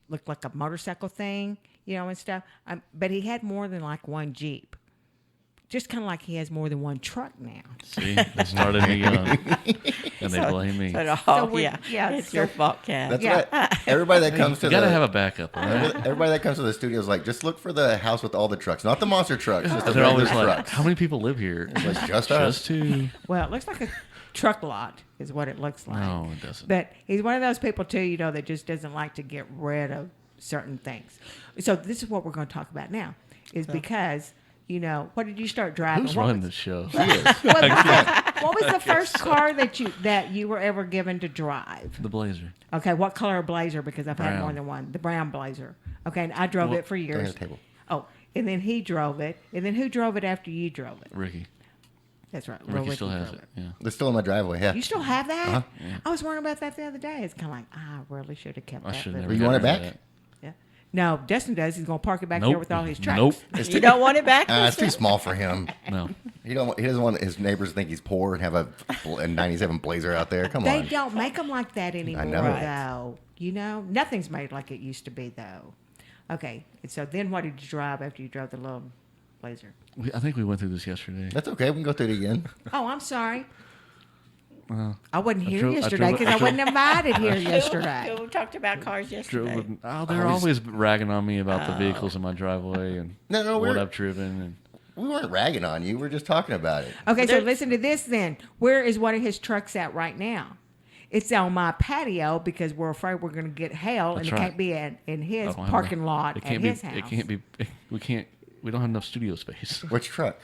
L: looked like a motorcycle thing, and stuff. But he had more than like one Jeep. Just kind of like he has more than one truck now.
E: See, they started me young, and they blame me.
H: It's your fault, Kat.
D: That's what everybody that comes to
E: You gotta
D: the
E: have a backup. Right?
D: everybody that comes to the studio is like, just look for the house with all the trucks, not the monster trucks, just the
E: They're always
D: regular
E: like,
D: trucks.
E: "How many people live here?"
D: It's like, just us.
E: Just two.
L: Well, it looks like a truck lot is what it looks like.
E: No, it doesn't.
L: But he's one of those people too, that just doesn't like to get rid of certain things. So this is what we're going to talk about now, is because what did you start driving?
E: Who's
L: What
E: running
L: was-
E: this show?
L: What was the first car that you were ever given to drive?
E: The Blazer.
L: Okay, what color Blazer? Because I've had more
E: Brown.
L: than one. The brown Blazer. Okay, and I drove
E: Well,
L: it for
D: Don't
L: years.
D: hit the table.
L: Oh, and then he drove it, and then who drove it after you drove it?
E: Ricky.
L: That's right. Little
E: Ricky still
L: Ricky
E: has
L: drove
E: it. Yeah.
D: They're still in my driveway. Yeah.
L: You still have that?
D: Uh-huh.
E: Yeah.
L: I was wondering about that the other day. It's kind of like, I really should have kept
E: I
L: that.
E: should
L: little-
E: never.
D: You want it
E: got rid of
D: back?
E: that.
L: Yeah. No, Dustin does. He's going to park it back
E: Nope.
L: there with all his trucks.
E: Nope.
H: You don't want it back?
D: It's too small for him.
E: No.
D: He doesn't want his neighbors to think he's poor and have a 97 Blazer out there. Come
L: They
D: on.
L: don't make them like that anymore,
D: know.
L: though. Nothing's made like it used to be, though. Okay. So then what did you drive after you drove the little Blazer?
E: I think we went through this yesterday.
D: That's okay. We can go through it again.
L: Oh, I'm sorry. I wasn't here
E: drove- I
L: yesterday
E: drove-
L: because I
E: I
L: wasn't invited here yesterday.
H: We talked about cars yesterday.
E: They're always ragging on me about the vehicles in my driveway and
D: No,
E: what I've driven. And
D: we weren't ragging on you. We're just talking about it.
L: Okay, so listen to this then. Where is one of his trucks at right now? It's on my patio because we're afraid we're going to get hail,
E: That's
L: and it
E: right.
L: can't be in his
E: I don't have
L: parking lot
E: it
L: at
E: can't
L: his
E: be.
L: house.
E: It can't be. We don't have enough studio space.
D: Which truck?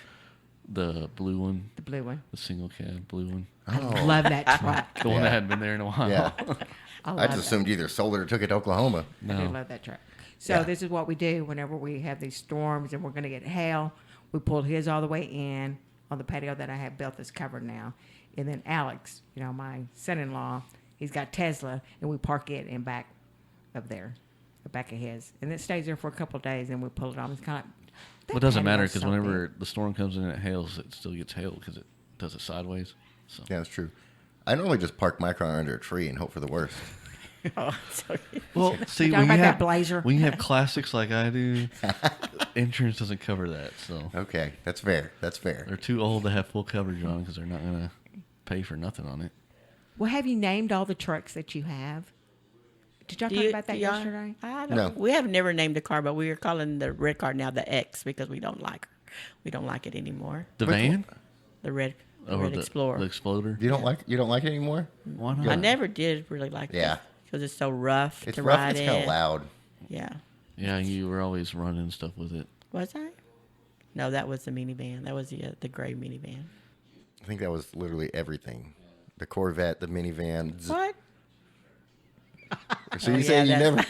E: The blue one.
L: The blue one.
E: The single cab blue one.
L: I love that truck.
E: The one that hadn't been there in a while.
D: Yeah.
L: I
D: I
L: love
D: just assumed you either sold it or took it to Oklahoma.
L: I do
E: No.
L: love that truck. So
D: Yeah.
L: this is what we do whenever we have these storms and we're going to get hail. We pull his all the way in on the patio that I have built that's covered now. And then Alex, my son-in-law, he's got Tesla, and we park it in back of there, the back of his. And it stays there for a couple of days, and we pull it off. It's kind of...
E: Well, it doesn't matter because whenever the storm comes in and it hails, it still gets hail because it does it sideways. So
D: Yeah, that's true. I normally just park my car under a tree and hope for the worst.
E: well, see,
L: talking about that Blazer?
E: when you have classics like I do, insurance doesn't cover that. So
D: Okay, that's fair. That's fair.
E: they're too old to have full coverage on because they're not gonna pay for nothing on it.
L: Well, have you named all the trucks that you have? Did y'all talk about that yesterday?
H: I don't,
D: No.
H: We have never named the car, but we are calling the red car now the X because we don't like her. We don't like it anymore.
E: The van?
H: The red,
E: Or
H: red Explorer.
E: The Exploder?
D: You don't like it anymore?
E: Why not?
H: I never did really like
D: Yeah.
H: it because it's so rough
D: It's
H: to
D: rough.
H: ride
D: It's
H: in.
D: kind of loud.
H: Yeah.
E: Yeah, you were always running stuff with it.
H: Was I? No, that was the minivan. That was the gray minivan.
D: I think that was literally everything. The Corvette, the minivan.
H: What?
D: So
H: Oh,
D: you saying you
H: yeah,
D: never?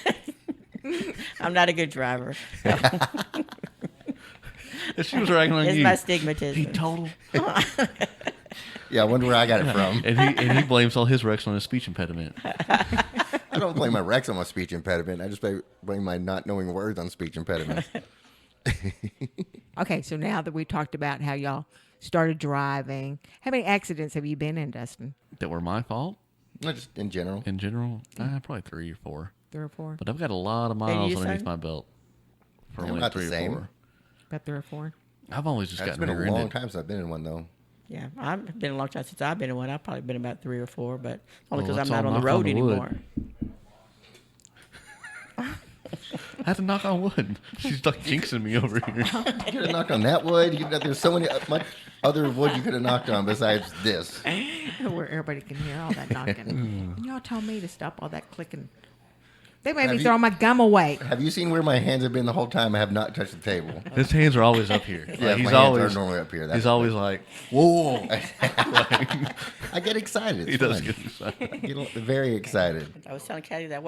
H: I'm not a good driver.
E: She was ragging on
H: It's
E: you.
H: my stigmatism.
E: He total.
D: Yeah, I wonder where I got it from.
E: and he blames all his wrecks on his speech impediment.
D: I don't blame my Rex on my speech impediment. I just blame my not knowing words on speech impediment.
L: Okay, so now that we talked about how y'all started driving, how many accidents have you been in, Dustin?
E: That were my fault
D: No, just in general.
E: in general. Probably 3 or 4.
L: 3 or 4?
E: But I've got a lot of miles
H: you,
E: underneath
H: son?
E: my belt for
D: Yeah,
E: only
D: not the
E: 3 or
D: same.
E: 4.
L: About 3 or 4?
E: I've always just
D: It's
E: gotten
D: been a long
E: rear-ended.
D: time since I've been in one, though.
H: Yeah, I've been a long time since I've been in one. I've probably been about 3 or 4, but only because
E: let's
H: I'm not
E: all
H: on the
E: knock on
H: road
E: the wood.
H: anymore.
E: I had to knock on wood. She's like jinxing me over here.
D: You could have knocked on that wood. There's so many much other wood you could have knocked on besides this.
L: Where everybody can hear all that knocking. And y'all told me to stop all that clicking. They made me
D: Have you-
L: throw my gum away.
D: Have you seen where my hands have been the whole time? I have not touched the table.
E: His hands are always up here.
D: Yeah,
E: Like,
D: my
E: he's
D: hands
E: always
D: are normally up here. That's
E: he's always like, whoa.
D: I get excited. It's
E: He does
D: fun.
E: get excited.
D: Get very excited.
H: I was telling Kathy that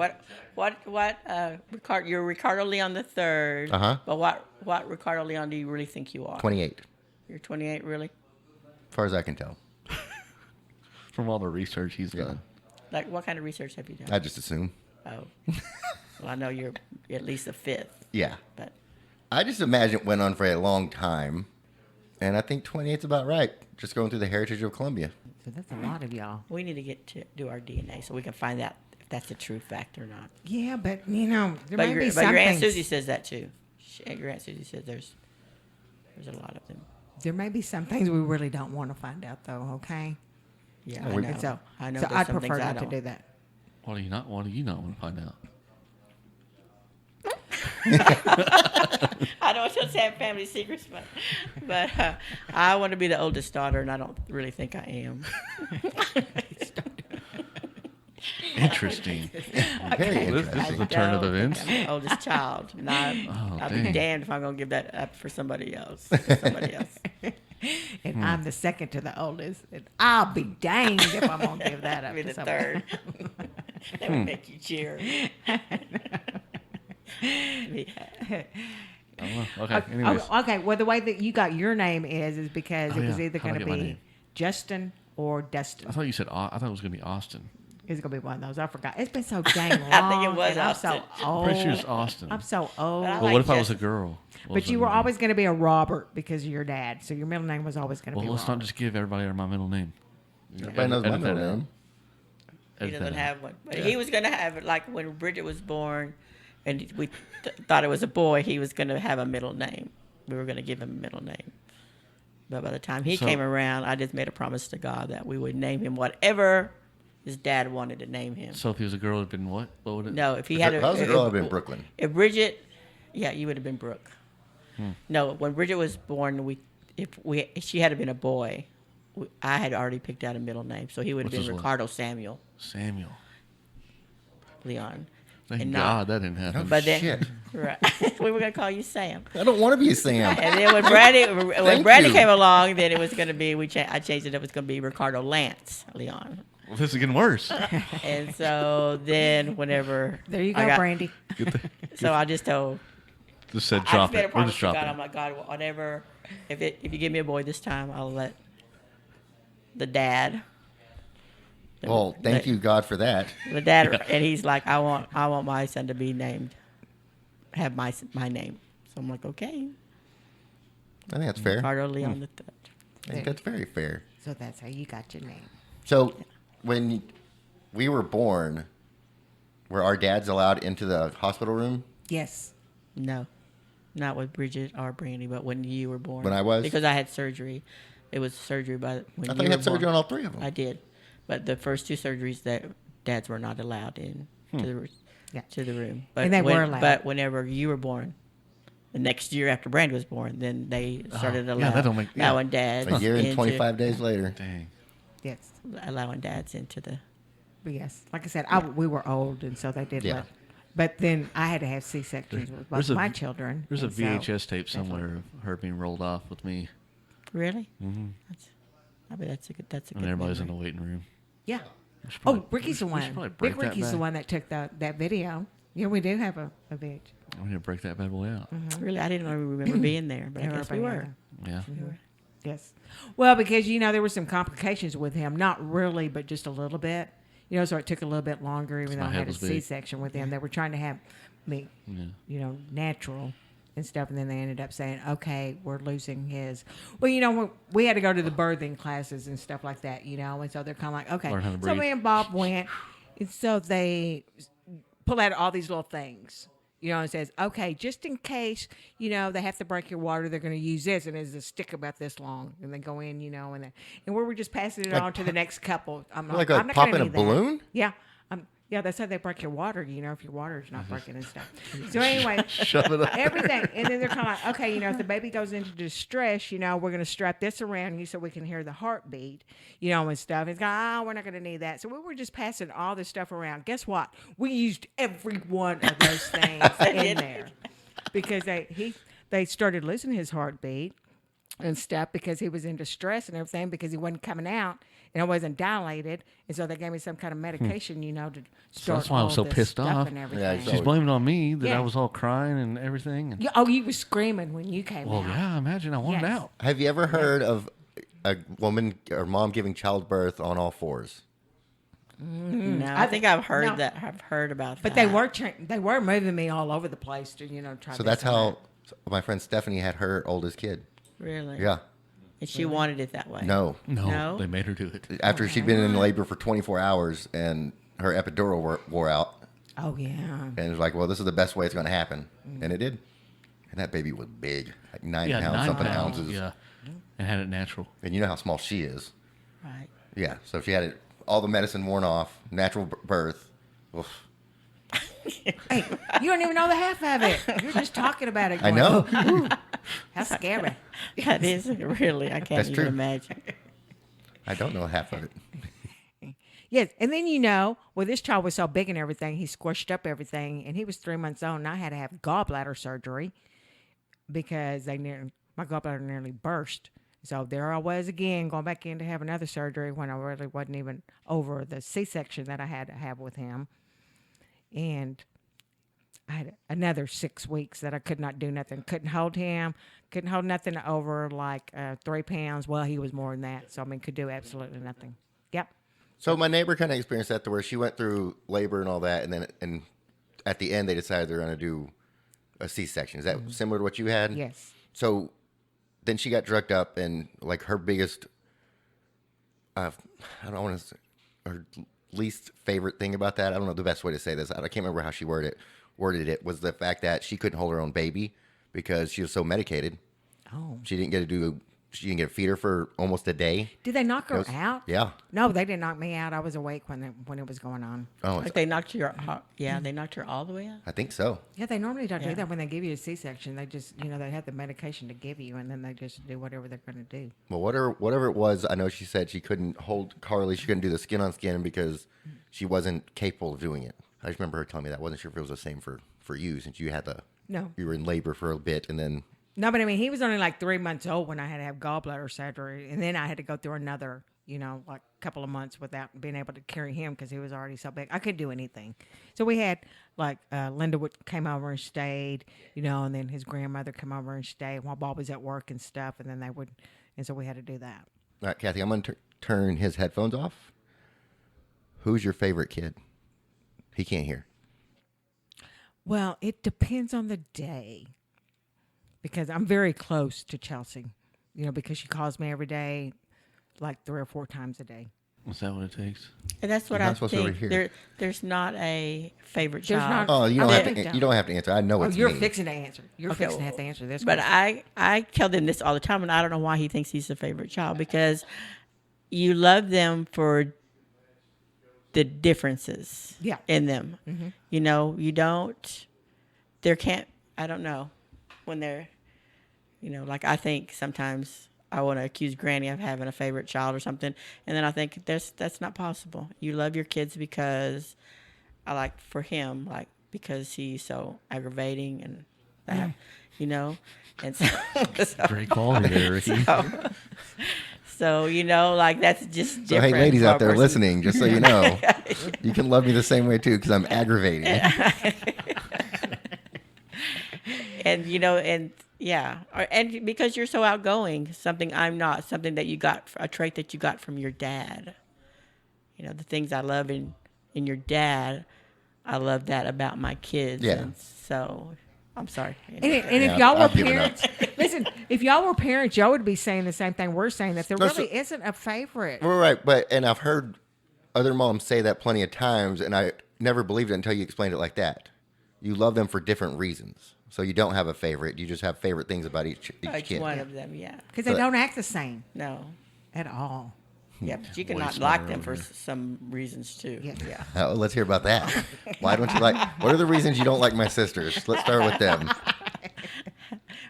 H: you're Ricardo Leon the third.
D: Uh-huh.
H: But what Ricardo Leon do you really think you are?
D: 28,
H: You're 28, really?
D: as far as I can tell.
E: From all the research he's
D: Yeah.
E: done.
H: Like, what kind of research have you done?
D: I just assume.
H: Oh. Well, I know you're at least a fifth,
D: Yeah.
H: but
D: I just imagine it went on for a long time. And I think 28's about right. Just going through the heritage of Columbia.
L: So that's a lot of y'all.
H: we need to get to do our DNA so we can find out if that's a true fact or not.
L: Yeah, but, there
H: But
L: may
H: your,
L: be
H: but
L: some
H: your Aunt
L: things.
H: Susie says that too. Your Aunt Susie says there's a lot of them.
L: There may be some things we really don't want to find out, though, okay?
H: Yeah,
D: we-
H: I know.
L: So,
H: I know.
L: so
H: there's
L: I'd
H: some
L: prefer
H: things I
L: not to
H: don't.
L: do that.
E: What do you not want to find out?
H: I don't just have family secrets, but I want to be the oldest daughter, and I don't really think I am.
E: Interesting.
D: Very
E: This
D: interesting.
E: is the turn of
H: Don't
E: events.
H: think I'm the oldest child. And I'll be
E: dang.
H: damned if I'm going to give that up for somebody else.
L: And I'm the second to the oldest. And I'll be danged if I'm going to give that up
H: I'll be
L: to
H: the
L: somebody.
H: third. That would make you cheer.
E: Okay. Anyways.
L: Okay, well, the way that you got your name is because
E: Oh,
L: it was
E: yeah.
L: either
E: How'd I
L: going to
E: get my
L: be
E: name?
L: Justin or Dustin.
E: I thought you said. I thought it was gonna be Austin.
L: It's going to be one of those. I forgot. It's been so dang long.
H: I think it was
L: and I'm so
H: Austin.
L: old.
E: Pretty sure it's Austin.
L: I'm so old.
H: But I
E: Well,
H: like
E: what if I was a
H: Justin.
E: girl? What
L: But
E: was
L: you
E: my
L: were
E: middle
L: always going to be a Robert because of your dad. So your middle name was always going to
E: name?
L: be
E: Well, let's
L: Robert.
E: not just give everybody my middle name.
D: Everybody knows my
E: Edit
D: middle
E: that out.
D: name.
H: He
E: Edit
H: doesn't
E: that out.
H: have one. But he was going to have it like when Bridget was born and we thought it was a boy, he was going to have a middle name. We were going to give him a middle name. But by the time he
E: So-
H: came around, I just made a promise to God that we would name him whatever his dad wanted to name him.
E: So if he was a girl, it'd been what? What would it?
H: No, if he
D: If
H: had
D: I was a girl, I'd been Brooklyn.
H: If Bridget, yeah, you would have been Brooke. No, when Bridget was born, if she had been a boy, I had already picked out a middle name, so he would have
E: Which
H: been
E: is what?
H: Ricardo Samuel
E: Samuel.
H: Leon.
E: Thank
H: And
E: God that didn't happen.
H: But then,
D: Shit.
H: right, we were gonna call you Sam.
D: I don't want to be Sam.
H: And then when Brandy
D: Thank you.
H: came along, then it was gonna be I changed it up. It was gonna be Ricardo Lance Leon.
E: Well, this is getting worse.
H: And so then whenever
L: There you
H: I
L: go,
H: got-
L: Brandy.
H: So I just told.
E: Just said
H: I
E: drop
H: just made a
E: it. We'll
H: promise
E: just
H: to
E: drop
H: God.
E: it.
H: I'm like, God, whatever. If you give me a boy this time, I'll let the dad.
D: Well, thank you, God, for that.
H: The dad, and he's like, I want my son to be named, have my name. So I'm like, okay.
D: I think that's fair.
H: Ricardo Leon the Third.
D: I think that's very fair.
L: So that's how you got your name.
D: So when we were born, were our dads allowed into the hospital room?
L: Yes.
H: No, not with Bridget or Brandy, but when you were born.
D: When I was?
H: Because I had surgery. It was surgery when
D: I
H: you
D: thought
H: were
D: you had surgery
H: born.
D: on all three of them.
H: I did, but the first two surgeries that dads were not allowed in to the room. But
L: And they were allowed.
H: But whenever you were born, the next year after Brandy was born, then they started
E: that don't make- yeah.
H: allowing dads
D: A year and
H: into-
D: 25 days later.
E: Dang.
L: Yes.
H: allowing dads into the.
L: But yes. Like I said, we were old, and so they did
D: Yeah.
L: let. But then I had to have C-sections with both
E: There's a-
L: my children.
E: There's a
L: and so-
E: VHS tape somewhere of her being rolled off with me,
H: Really? Mm-hmm. I mean, that's a good. That's a
E: and
H: good.
E: everybody's in
H: memory.
E: the waiting room.
L: Yeah.
E: We should
L: Oh,
E: probably-
L: Ricky's the
E: we should probably
L: one.
E: break
L: Big
E: that
L: Ricky's the
E: back.
L: one that took that video. Yeah, we do have a VH.
E: We need to break that bad boy out.
H: Really, I didn't remember being there, but I guess we were.
E: Yeah.
L: Yes. Well, because, there were some complications with him. Not really, but just a little bit. So it took a little bit longer, even though
E: my
L: I
E: head
L: had a
E: was big.
L: C-section with him. They were trying to have me, natural and stuff. And then they ended up saying, okay, we're losing his. Well, we had to go to the birthing classes and stuff like that, And so they're kind of like, okay.
E: Learn how to
L: So
E: breathe.
L: me and Bob went. And so they pull out all these little things. And says, okay, just in case, they have to break your water, they're going to use this, and it's a stick about this long, and they go in, and we were just passing it
D: Like
L: on to the next couple. I'm
D: Like
L: I'm not
D: popping
L: gonna
D: a
L: need that.
D: balloon?
L: Yeah, yeah, that's how they break your water. If your water's not breaking and stuff. So anyway,
E: Shove it up.
L: everything, and then they're kind of like, okay, if the baby goes into distress, we're going to strap this around you so we can hear the heartbeat, and stuff. It's going, we're not going to need that. So we were just passing all this stuff around. Guess what? We used every one of those things in there because they started losing his heartbeat and stuff because he was in distress and everything because he wasn't coming out and it wasn't dilated, and so they gave me some kind of medication, to start.
E: So that's why I was
L: all
E: so
L: this
E: pissed
L: stuff
E: off.
L: and
D: Yeah,
L: everything.
D: so-
E: She's blaming it on me that
L: Yeah.
E: I was all crying and everything. And,
L: Yeah, oh, you were screaming when you came
E: well,
L: out.
E: yeah, imagine I wanted
L: Yes.
E: out.
D: Have you ever heard of a woman or mom giving childbirth on all fours?
H: No, I think I've heard
L: no.
H: that. I've heard about
L: But
H: that.
L: they were moving me all over the place to try.
D: So
L: this
D: that's
L: and
D: how my friend Stephanie had her oldest kid.
H: Really.
D: Yeah.
H: And she wanted it that way.
D: No.
H: No?
E: They made her do it.
D: After she'd been in labor for 24 hours and her epidural wore out,
L: that. Oh yeah.
D: and it was like, well, this is the best way it's going to happen. And it did. And that baby was big, like 9
E: Yeah,
D: pounds,
E: 9
D: something
E: pounds.
D: ounces.
E: Yeah, and had it natural.
D: And you know how small she is.
H: Right.
D: Yeah. So if she had all the medicine worn off, natural birth. Oof.
L: Hey, you don't even know the half of it. You're just talking about it.
D: I
L: Going,
D: know.
L: "Ooh, how scary."
H: That is really. I can't
D: That's
H: even
D: true.
H: imagine.
D: I don't know half of it.
L: Yes, and then well, this child was so big and everything, he squished up everything, and he was 3 months old, and I had to have gallbladder surgery because my gallbladder nearly burst. So there I was again, going back in to have another surgery when I really wasn't even over the C-section that I had to have with him, and I had another 6 weeks that I could not do nothing, couldn't hold him, couldn't hold nothing over like 3 pounds. Well, he was more than that, so could do absolutely nothing. Yep.
D: So my neighbor kind of experienced that to where she went through labor and all that, and then at the end they decided they're going to do a C-section. Is that similar to what you had?
L: Yes.
D: So then she got drugged up, and like her biggest, I don't want to say, her least favorite thing about that, I don't know the best way to say this. I can't remember how she worded it, was the fact that she couldn't hold her own baby because she was so medicated.
L: Oh.
D: She didn't get to do she didn't get a feeder for almost a day.
L: Did they knock her
D: was-
L: out?
D: Yeah.
L: No, they didn't knock me out. I was awake when it was going on.
D: Oh,
H: Like they knocked her, they knocked her all the way out.
D: I think so.
L: Yeah, they normally don't
H: Yeah.
L: do that when they give you a C-section. They just, they have the medication to give you, and then they just do whatever they're going to do.
D: Well, whatever it was, I know she said she couldn't hold Carly. She couldn't do the skin on skin because she wasn't capable of doing it. I just remember her telling me that. I wasn't sure if it was the same for you since you had
L: No.
D: you were in labor for a bit and then.
L: No, but I mean, he was only like 3 months old when I had to have gallbladder surgery, and then I had to go through another, like couple of months without being able to carry him because he was already so big. I couldn't do anything. So we had like Linda came over and stayed, and then his grandmother came over and stayed while Bob was at work and stuff, and then and so we had to do that.
D: All right, Kathy, I'm going to turn his headphones off. Who's your favorite kid? He can't hear.
L: Well, it depends on the day because I'm very close to Chelsea, because she calls me every day, like 3 or 4 times a day.
E: Is that what it takes?
H: And that's what
D: You're
H: I
D: not supposed to
H: think.
D: overhear.
H: There's not a favorite
L: There's
H: child.
L: not-
D: Oh, you don't
L: I
D: have
L: think
D: to.
L: so.
D: You don't have to answer. I know it's
L: You're
D: me.
L: fixing to answer. You're
H: Okay,
L: fixing to have to answer this
H: But
L: question.
H: I tell them this all the time, and I don't know why he thinks he's the favorite child because you love them for the differences
L: Yeah.
H: in them.
L: Mm-hmm.
H: You don't. I don't know when they're. Like I think sometimes I want to accuse Granny of having a favorite child or something, and then I think that's not possible. You love your kids because I like for him, like because he's so aggravating and that, and so
E: Great quality there, Ricky.
H: So like that's just
D: So,
H: different.
D: hey, ladies
H: for a
D: out there
H: person.
D: listening, just so you know, you can love me the same way too because I'm aggravating.
H: And and because you're so outgoing, something I'm not, something that you got, a trait that you got from your dad. The things I love in your dad, I love that about my kids.
D: Yeah.
H: And so, I'm sorry.
L: And if
D: Yeah,
L: y'all were
D: I've given up.
L: parents, listen, if y'all were parents, y'all would be saying the same thing we're saying, that there
D: No,
L: really
D: so-
L: isn't a favorite.
D: Well, right, and I've heard other moms say that plenty of times, and I never believed it until you explained it like that. You love them for different reasons, so you don't have a favorite. You just have favorite things about each
H: Each
D: kid.
H: one of them, yeah.
L: Because they
D: But-
L: don't act the same
H: No.
L: at all.
H: Yeah, but you can
E: Way
H: not
E: smarter
H: like them
E: over
H: for
E: here.
H: some reasons too.
L: Yeah.
D: Oh, let's hear about that. Why don't you like? What are the reasons you don't like my sisters? Let's start with them.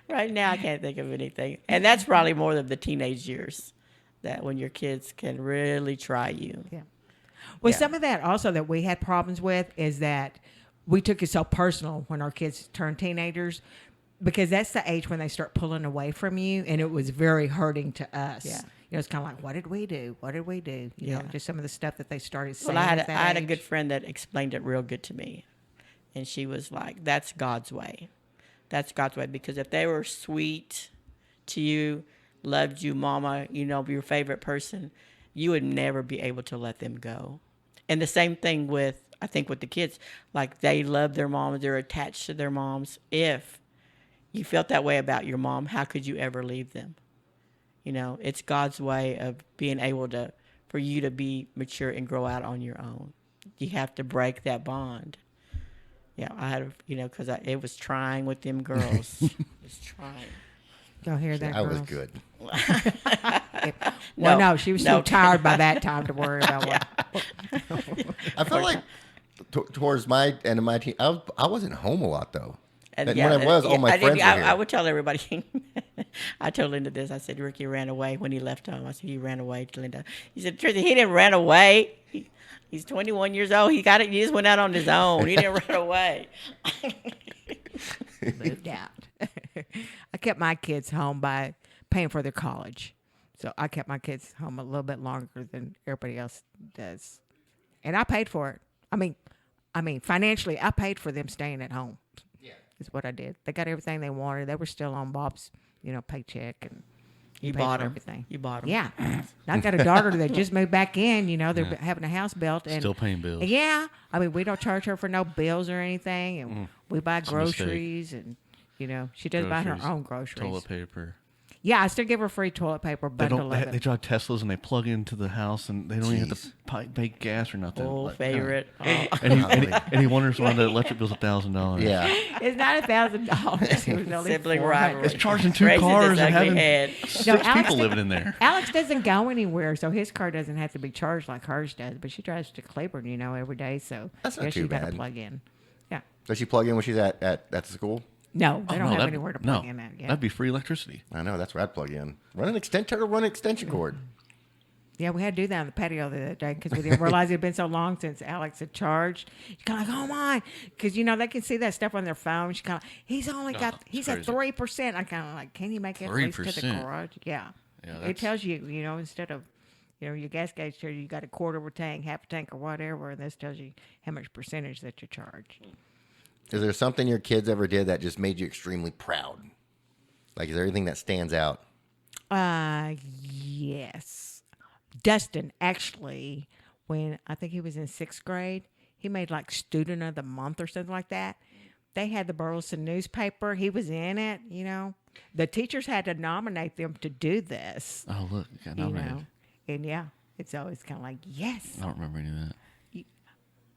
H: Right now, I can't think of anything. And that's probably more of the teenage years, that when your kids can really try you.
L: Yeah. Well,
H: Yeah.
L: some of that also that we had problems with is that we took it so personal when our kids turned teenagers, because that's the age when they start pulling away from you, and it was very hurting to us.
H: Yeah.
L: It's kind of like, what did we do? What did we do? You know,
H: Yeah.
L: just some of the stuff that they started saying.
H: Well, I
L: at that
H: had a
L: age.
H: good friend that explained it real good to me. And she was like, that's God's way. That's God's way. Because if they were sweet to you, loved you, mama, your favorite person, you would never be able to let them go. And the same thing with, I think, with the kids. Like, they love their moms. They're attached to their moms. If you felt that way about your mom, how could you ever leave them? It's God's way of being able for you to be mature and grow out on your own. You have to break that bond. Yeah, I had, because it was trying with them girls. It was trying.
L: Y'all hear that?
D: I was
L: girls?
D: good.
L: Well, no, she was so tired by that time to worry about what.
D: I felt like towards my end of my team, I wasn't home a lot though.
H: And
D: when I was, all my friends were here.
H: I would tell everybody. I told Linda this. I said, Ricky ran away when he left home. I said, he ran away to Linda. He said, Trisha, he didn't run away. He's 21 years old. He got it. He just went out on his own. He didn't run away.
L: Moved out. I kept my kids home by paying for their college. So I kept my kids home a little bit longer than everybody else does. And I paid for it. I mean, financially, I paid for them staying at home. Yeah. Is what I did. They got everything they wanted. They were still on Bob's, paycheck, and
H: You
L: paid
H: bought
L: for
H: them.
L: everything.
H: You bought them.
L: Yeah. I got a daughter that just moved back in. They're having a house built. And
E: Still paying bills.
L: yeah. We don't charge her for no bills or anything. And we buy
E: It's a mistake.
L: groceries. And, she does buy her
E: Groceries,
L: own groceries.
E: Toilet paper.
L: Yeah, I still give her free toilet paper bundle of
E: They
L: it.
E: drive Teslas and they plug into the house and they don't even have to pay gas or nothing.
H: Old favorite.
E: And he wonders why the electric bill's $1,000.
D: Yeah.
L: It's not $1,000. It was only
H: Sibling
L: $400.
H: rivalry.
E: It's charging 2
H: Raises
E: cars
H: his
E: and
H: ugly
E: having
H: head.
E: 6 people living in there.
L: Alex doesn't go anywhere, so his car doesn't have to be charged like hers does. But she drives to Cleburne, every day. So
D: That's not too
L: she's got to
D: bad.
L: plug in. Yeah.
D: Does she plug in when she's at the school?
L: No, they
E: Oh,
L: don't
E: no,
L: have
E: that'd-
L: anywhere to
E: no,
L: plug in at. Yeah.
E: That'd be free electricity.
D: I know. That's where I'd plug in. Run an extension cord.
L: Yeah, we had to do that on the patio the other day because we didn't realize it had been so long since Alex had charged. You're kind of like, oh my, because they can see that stuff on their phone. She's kind of, he's at 3%. I kind of like, can you make it at least to the
E: 3%?
L: garage? Yeah,
E: Yeah,
L: it
E: that's-
L: tells you, instead of, your gas gauge tells you got a quarter of a tank, half a tank, or whatever, and this tells you how much percentage that you're charged.
D: Is there something your kids ever did that just made you extremely proud? Like, is there anything that stands out?
L: Yes. Dustin, actually, when I think he was in 6th grade, he made like Student of the Month or something like that. They had the Burleson newspaper. He was in it, The teachers had to nominate them to do this.
E: Oh, look. You got nominated.
L: And yeah, it's always kind of like, yes.
E: I don't remember any of that.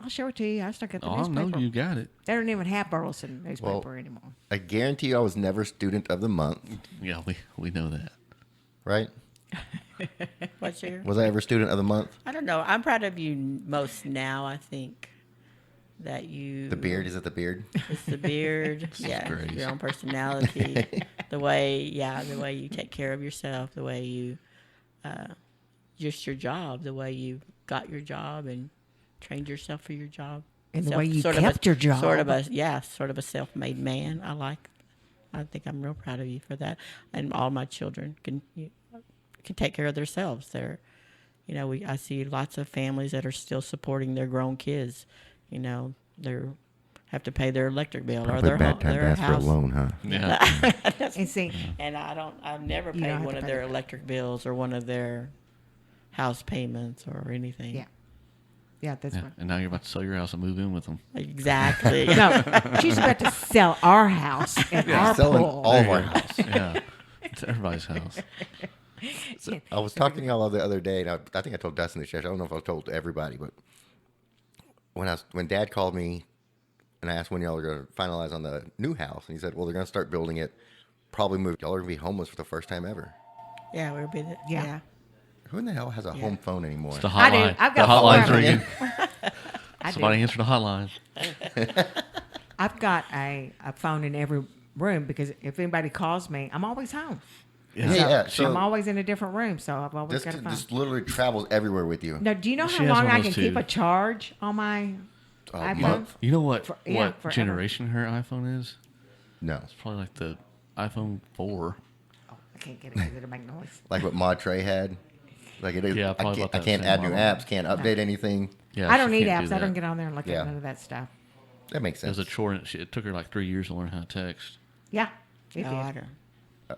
L: I'll show it to you. I still got the
E: Oh,
L: newspaper.
E: no, you got it.
L: They don't even have Burleson newspaper anymore.
D: I guarantee you I was never Student of the Month,
E: Yeah, we know that.
D: right?
H: What's your?
D: Was I ever Student of the Month?
H: I don't know. I'm proud of you most now. I think that you.
D: The beard? Is it the beard?
H: It's the beard. Yeah,
E: crazy.
H: your own personality. the way you take care of yourself. The way you, just your job. The way you got your job and trained yourself for your job.
L: And the way you kept your job.
H: Sort of a self-made man. I think I'm real proud of you for that. And all my children can take care of themselves. I see lots of families that are still supporting their grown kids. They have to pay their electric bill or their
D: bad time to ask for a
H: house.
D: loan, huh?
E: Yeah.
L: And see,
H: And I've never
L: You don't
H: paid
L: have
H: one
L: to
H: of
L: pay
H: their
L: that.
H: electric bills or one of their house payments or anything.
L: Yeah. Yeah, that's right.
E: And now you're about to sell your house and move in with them.
H: Exactly.
L: No, she's about to sell our house and our
D: Selling
L: pool.
D: all of our house.
E: Yeah. It's everybody's house.
D: So I was talking to y'all the other day, and I think I told Dustin this. I don't know if I told everybody, but when Dad called me and I asked when y'all are going to finalize on the new house, and he said, "Well, they're going to start building it. Probably move. Y'all are going to be homeless for the first time ever."
H: Yeah, we'll be
L: Yeah.
D: Who in the hell has a home phone anymore?
E: It's the
L: I do.
E: hotline.
L: I've
E: The
L: got
E: hotline's
L: four.
E: ringing.
L: I do.
E: Somebody answer the hotline.
L: I've got a phone in every room because if anybody calls me, I'm always home.
D: Yeah.
L: So I'm
D: So
L: always in a different room, so I've always
D: this
L: got a phone.
D: this literally travels everywhere with you.
L: Now, do you know
E: She
L: how
E: has
L: long
E: one
L: I
E: of
L: can
E: those
L: keep
E: too.
L: a charge on my
D: A
L: iPhone?
D: month?
E: You know what?
L: Yeah,
E: what
L: forever.
E: generation her iPhone is?
D: No.
E: It's probably like the iPhone 4.
L: Oh, I can't get it because it'll make noise.
D: Like what Mod Trey had. Like it is.
E: Yeah,
D: I
E: probably
D: can't,
E: about
D: I
E: that
D: can't
E: same
D: add new
E: model.
D: apps. Can't update anything.
E: Yeah,
L: I don't
E: she
L: need
E: can't
L: apps.
E: do
L: I don't
E: that.
L: get on there and look
D: Yeah.
L: at none of that stuff.
D: That makes
E: It was
D: sense.
E: a chore. And it took her like 3 years to learn how to text.
L: Yeah, it
H: No,
L: did.
H: I don't.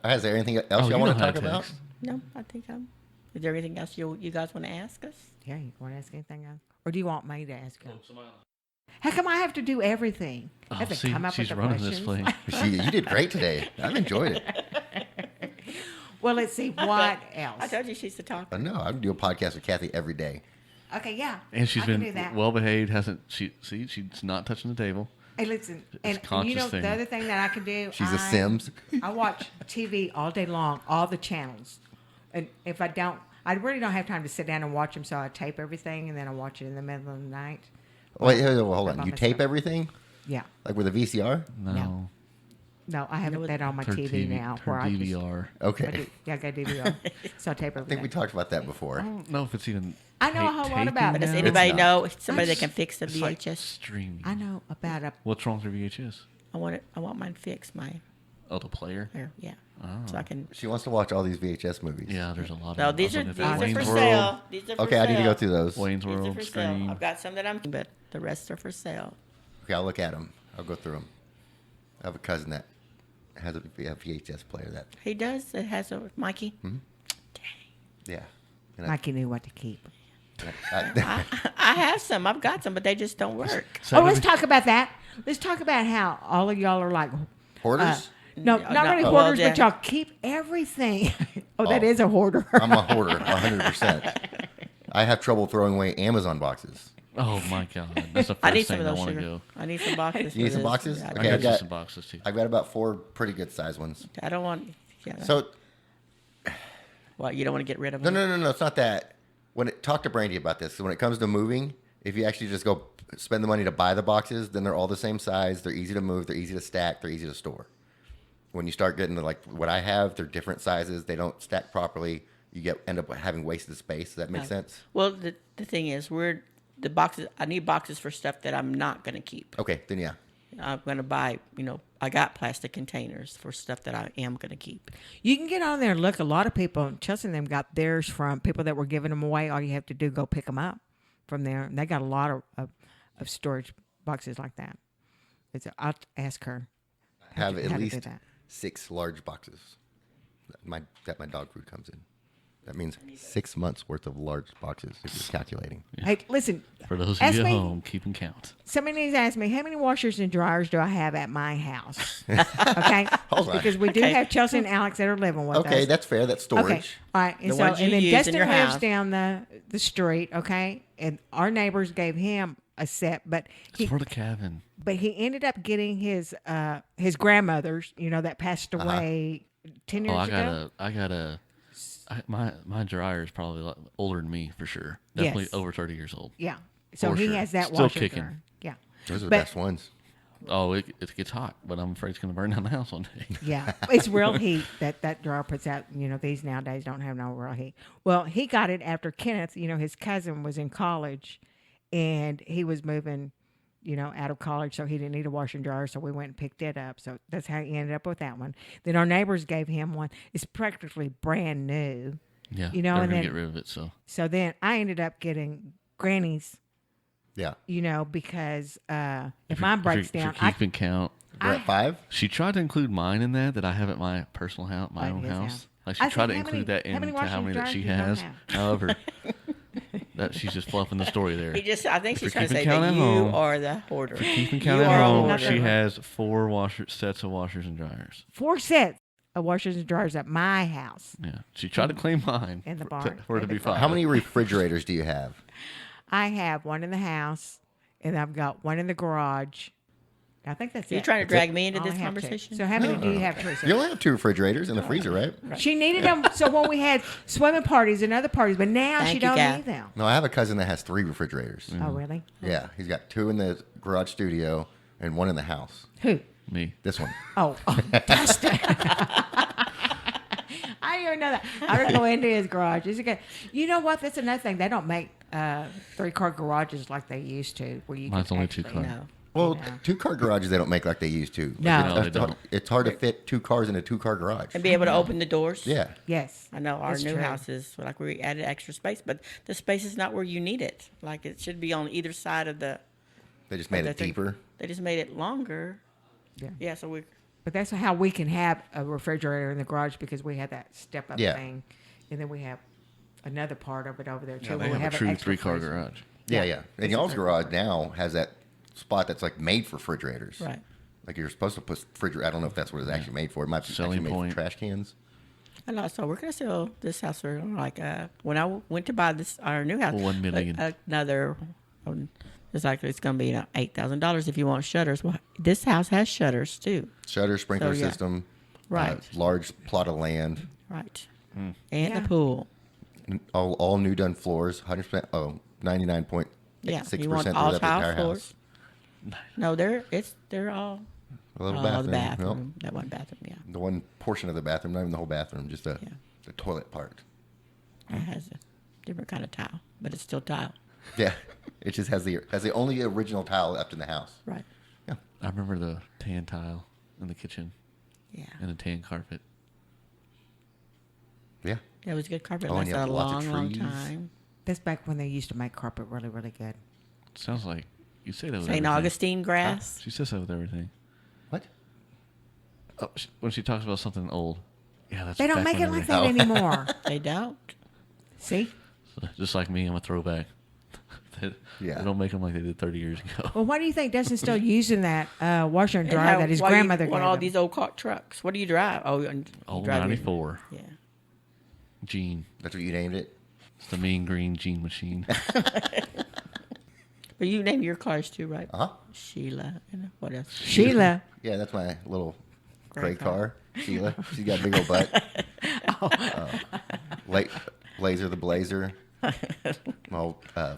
D: Is there anything else
E: Oh,
D: y'all
E: you
D: want
E: know
D: to
E: how
D: talk
E: to
D: about?
E: text.
H: No, I think I'm. Is there anything else you guys want to ask us?
L: Yeah, you want to ask anything else? Or do you want me to ask you? How come I have to do everything? I
E: Oh,
L: have to
E: see,
L: come up
E: she's
L: with the
E: running this
L: questions.
E: place.
D: You did great today. I've enjoyed it.
L: Well, let's see. What else?
H: I told you she's the talker.
D: No, I can do a podcast with Kathy every day.
L: Okay, yeah.
E: And she's
L: I can do
E: been
L: that.
E: well behaved. She's not touching the table.
L: Hey, listen,
E: It's
L: and
E: a conscious
L: you know
E: thing.
L: the other thing that I can do?
D: She's a Sims.
L: I watch TV all day long, all the channels. And if I don't, I really don't have time to sit down and watch them, so I tape everything and then I watch it in the middle of the night.
D: Wait, hold on.
L: By
D: You
L: myself.
D: tape everything?
L: Yeah.
D: Like with a VCR?
E: No.
L: No, I have it that on my
E: Her
L: TV now.
E: Her
L: where I just,
E: DVR.
D: Okay.
L: I got DVR. So I tape
D: I
L: everything.
D: think we talked about that before.
E: I don't know if it's even.
L: I know a whole lot about
H: But
L: it.
H: does
E: now.
H: anybody
D: It's
H: know somebody that can fix the
E: It's like
H: VHS?
E: streaming.
L: I know about a.
E: What's wrong with her VHS?
H: I want mine fixed. My
E: Oh, the player.
H: yeah.
E: Oh.
H: So I can.
D: She wants to watch all these VHS movies.
E: Yeah, there's a lot of.
H: No,
E: them.
H: these
E: I
H: are
E: was
H: these
E: looking
H: are
E: at
H: for
E: Wayne's World.
H: sale. These are for
D: Okay, I need to go
H: sale.
D: through those.
E: Wayne's
H: These are
E: World
H: for sale.
E: Scream.
H: I've got some that I'm, but the rest are for sale.
D: Okay, I'll look at them. I'll go through them. I have a cousin that has a VHS player that,
H: He does. It has a Mikey.
D: yeah. And
L: Mikey knew what to keep.
H: I have some. I've got some, but they just don't work.
E: So
L: Oh, let's
E: everybody-
L: talk about that. Let's talk about how all of y'all are like
D: Hoarders?
L: No, not really
H: well,
L: hoarders, but y'all keep everything. That is a hoarder.
D: I'm a hoarder, 100%. I have trouble throwing away Amazon boxes.
E: Oh my god, that's the
H: I need
E: first
H: some
E: thing
H: of
E: I
H: those
E: want to
H: sugar.
E: go.
H: I need some boxes.
D: You need
H: for
D: some
H: this.
D: boxes?
H: Yeah,
D: Okay,
E: I
D: I've
E: got
D: got
E: some boxes too.
D: I've got about 4 pretty good sized ones.
H: I don't want. Yeah.
D: So
H: Well, you don't want to get rid of them.
D: no, it's not that. Talk to Brandy about this. When it comes to moving, if you actually just go spend the money to buy the boxes, then they're all the same size. They're easy to move. They're easy to stack. They're easy to store. When you start getting to like what I have, they're different sizes. They don't stack properly. You end up having wasted space. Does that make sense?
H: Well, the thing is, the boxes. I need boxes for stuff that I'm not going to keep.
D: Okay, then yeah.
H: I'm going to buy. I got plastic containers for stuff that I am going to keep.
L: You can get on there and look. A lot of people, Chelsea and them got theirs from people that were giving them away. All you have to do go pick them up from there. And they got a lot of storage boxes like that. I'll ask her.
D: I have
L: how
D: at
L: to do
D: least
L: that.
D: 6 large boxes that my dog food comes in. That means 6 months worth of large boxes if you're calculating.
L: Hey, listen.
E: For those of
L: ask
E: you at
L: me-
E: home, keep them count.
L: Somebody needs to ask me, how many washers and dryers do I have at my house? Okay?
D: Hold on.
L: Because we do have Chelsea and Alex that are living with us.
D: Okay, that's fair. That's storage.
L: Okay. All right. And
H: The
L: so,
H: ones you
L: and then
H: use in
L: Dustin
H: your
L: lives
H: house.
L: down the street, okay? And our neighbors gave him a set, but
E: It's for the cabin.
L: he ended up getting his grandmother's, that passed away 10 years ago.
E: My dryer is probably a lot older than me for sure. Definitely
L: Yes.
E: over 30 years old.
L: Yeah. So
E: For
L: he
E: sure.
L: has that
E: Still
L: washer
E: kicking.
L: dryer. Yeah.
D: Those are the
L: But-
D: best ones.
E: Oh, it gets hot, but I'm afraid it's going to burn down the house one day.
L: Yeah, it's real heat that dryer puts out. These nowadays don't have no real heat. Well, he got it after Kenneth. His cousin was in college, and he was moving, out of college, so he didn't need a washer and dryer. So we went and picked it up. So that's how he ended up with that one. Then our neighbors gave him one. It's practically brand new.
E: Yeah,
L: they're
E: they're
L: and
E: going to
L: then
E: get rid of it.
L: so then I ended up getting Granny's.
D: Yeah.
L: Because if mine breaks down,
E: If you're keeping count.
D: We're at 5?
E: She tried to include mine in that I have at my personal house, my
L: Oh,
E: own
L: his
E: house.
L: house.
E: Like
L: I
E: she tried
L: said,
E: to
L: how many-
E: include that
L: how many
E: into how
L: washers
E: many
L: and
E: that
L: dryers
E: she
L: do you don't
E: has.
L: have?
E: However, that she's just fluffing the story there.
H: I think
E: If
H: she's
E: you're
H: trying to say
E: keeping count
H: that
E: at
H: you
E: home-
H: are the hoarder.
E: Keeping
H: You
E: count at
H: are a
E: home,
H: hoarder.
E: she has 4 sets of washers and dryers.
L: 4 sets of washers and dryers at my house.
E: Yeah, she tried to claim mine
L: In the
E: for
L: barn.
E: it to
L: In
E: be
L: the
E: fine.
D: How many refrigerators do you have?
L: I have one in the house, and I've got one in the garage. I think that's
H: You're
L: it.
H: trying to drag me into
L: I
H: this
L: only have two.
H: conversation?
L: So how many do you have, Teresa?
D: You only have 2 refrigerators in the freezer, right?
L: She needed them. So when we had swimming parties and other parties, but now
H: Thank
L: she
H: you,
L: don't
H: Kat.
L: need them.
D: No, I have a cousin that has 3 refrigerators.
L: Oh, really?
D: Yeah, he's got 2 in the garage studio and 1 in the house.
L: Who?
E: Me.
D: This one.
L: Oh, Dustin. I didn't even know that. I don't go into his garage. It's okay. You know what? That's another thing. They don't make 3-car garages like they used to, where you
E: Mine's
L: can
E: only
L: actually,
E: 2-car.
H: No.
D: Well,
L: Yeah.
D: 2-car garages they don't make like they used to.
L: No.
E: No, they don't.
D: It's hard to fit 2 cars in a 2-car garage.
H: And be able to open the doors.
D: Yeah.
L: Yes.
H: I know our
L: That's
H: new
L: true.
H: house is like we added extra space, but the space is not where you need it. Like it should be on either side of the.
D: They just made
H: the
D: it
H: thing.
D: deeper.
H: They just made it longer.
L: Yeah.
H: Yeah. So we.
L: But that's how we can have a refrigerator in the garage because we had that step up
D: Yeah.
L: thing, and then we have another part of it over there too.
E: Yeah,
L: where
E: they
L: we
E: have a
L: an
E: true
L: extra
E: 3-car
L: freezer.
E: garage.
D: Yeah. And y'all's garage now has that spot that's like made for refrigerators.
H: Right.
D: Like you're supposed to put refrigerator. I don't know if that's what it's actually made for. It might be
E: Selling
D: actually made
E: point.
D: for trash cans.
H: I know. So we're gonna sell this house for like when I went to buy our new house.
E: $1 million.
H: Another. It's gonna be $8,000 if you want shutters. Well, this house has shutters too.
D: Shutter sprinkler
H: So, yeah.
D: system.
H: Right.
D: Large plot of land.
H: Right.
E: Hmm.
H: And
L: Yeah.
H: the pool.
D: All new done floors. 100%. Oh, 99.6%
H: Yeah.
D: of
H: You want
D: the
H: all
D: entire
H: tile
D: house.
H: floors? No, they're all.
D: A little
H: The
D: bathroom.
H: bathroom. That one bathroom. Yeah.
D: The one portion of the bathroom, not even the whole bathroom, just the
H: Yeah.
D: toilet part.
H: It has a different kind of tile, but it's still tile.
D: Yeah, it just has the only original tile left in the house.
H: Right.
E: I remember the tan tile in the kitchen
H: Yeah.
E: and the tan carpet.
D: Yeah,
H: It was good carpet.
D: Oh, and
H: Lasted
D: you
H: a
D: have lots
H: long,
D: of
H: long
D: trees.
H: time.
L: That's back when they used to make carpet really, really good.
E: Sounds like you say that with
H: St.
E: everything.
H: Augustine grass.
E: She says that with everything.
D: what?
E: Oh, when she talks about something old, yeah, that's
L: They don't
E: back
L: make it
E: when
L: like
E: everything-
L: that anymore.
H: They don't.
L: See?
E: Just like me, I'm a throwback. They don't make them like they did 30 years ago.
L: Well, why do you think Dustin's still using that washer and
H: And
L: dryer that his
H: why
L: grandmother
H: you
L: gave
H: want all
L: him?
H: these old cart trucks? What do you drive? Oh, you drive
E: 94.
H: Yeah.
E: Gene.
D: That's what you named it?
E: It's the mean green Gene machine.
H: But you name your cars too, right?
D: Uh-huh.
H: Sheila. And what else?
L: Sheila.
D: Yeah, that's my little gray
H: Great car.
D: car. Sheila. She's got a big old butt. Blazer the Blazer. My old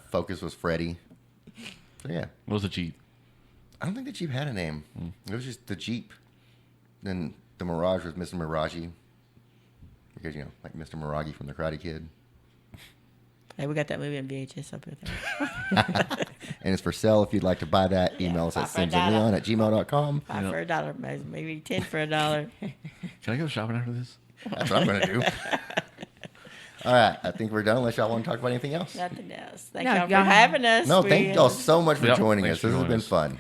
D: Focus was Freddie. So, yeah.
E: What was a Jeep?
D: I don't think the Jeep had a name. It was just the Jeep. Then the Mirage was Mr. Mirage. Because, like Mr. Mirage from The Karate Kid.
H: Hey, we got that movie on VHS up there.
D: And it's for sale. If you'd like to buy that, email us at simsandleon@gmail.com.
H: $5 for $1, maybe 10 for $1.
E: Can I go shopping after this?
D: That's what I'm going to do. All right. I think we're done unless y'all want to talk about anything else.
H: Nothing else. Thank
L: No,
H: y'all for
L: y'all-
H: having us.
D: No, thank y'all so much for
E: Yep,
D: joining
E: thanks
D: us.
E: for
D: This has
E: joining
D: been
E: us.
D: fun.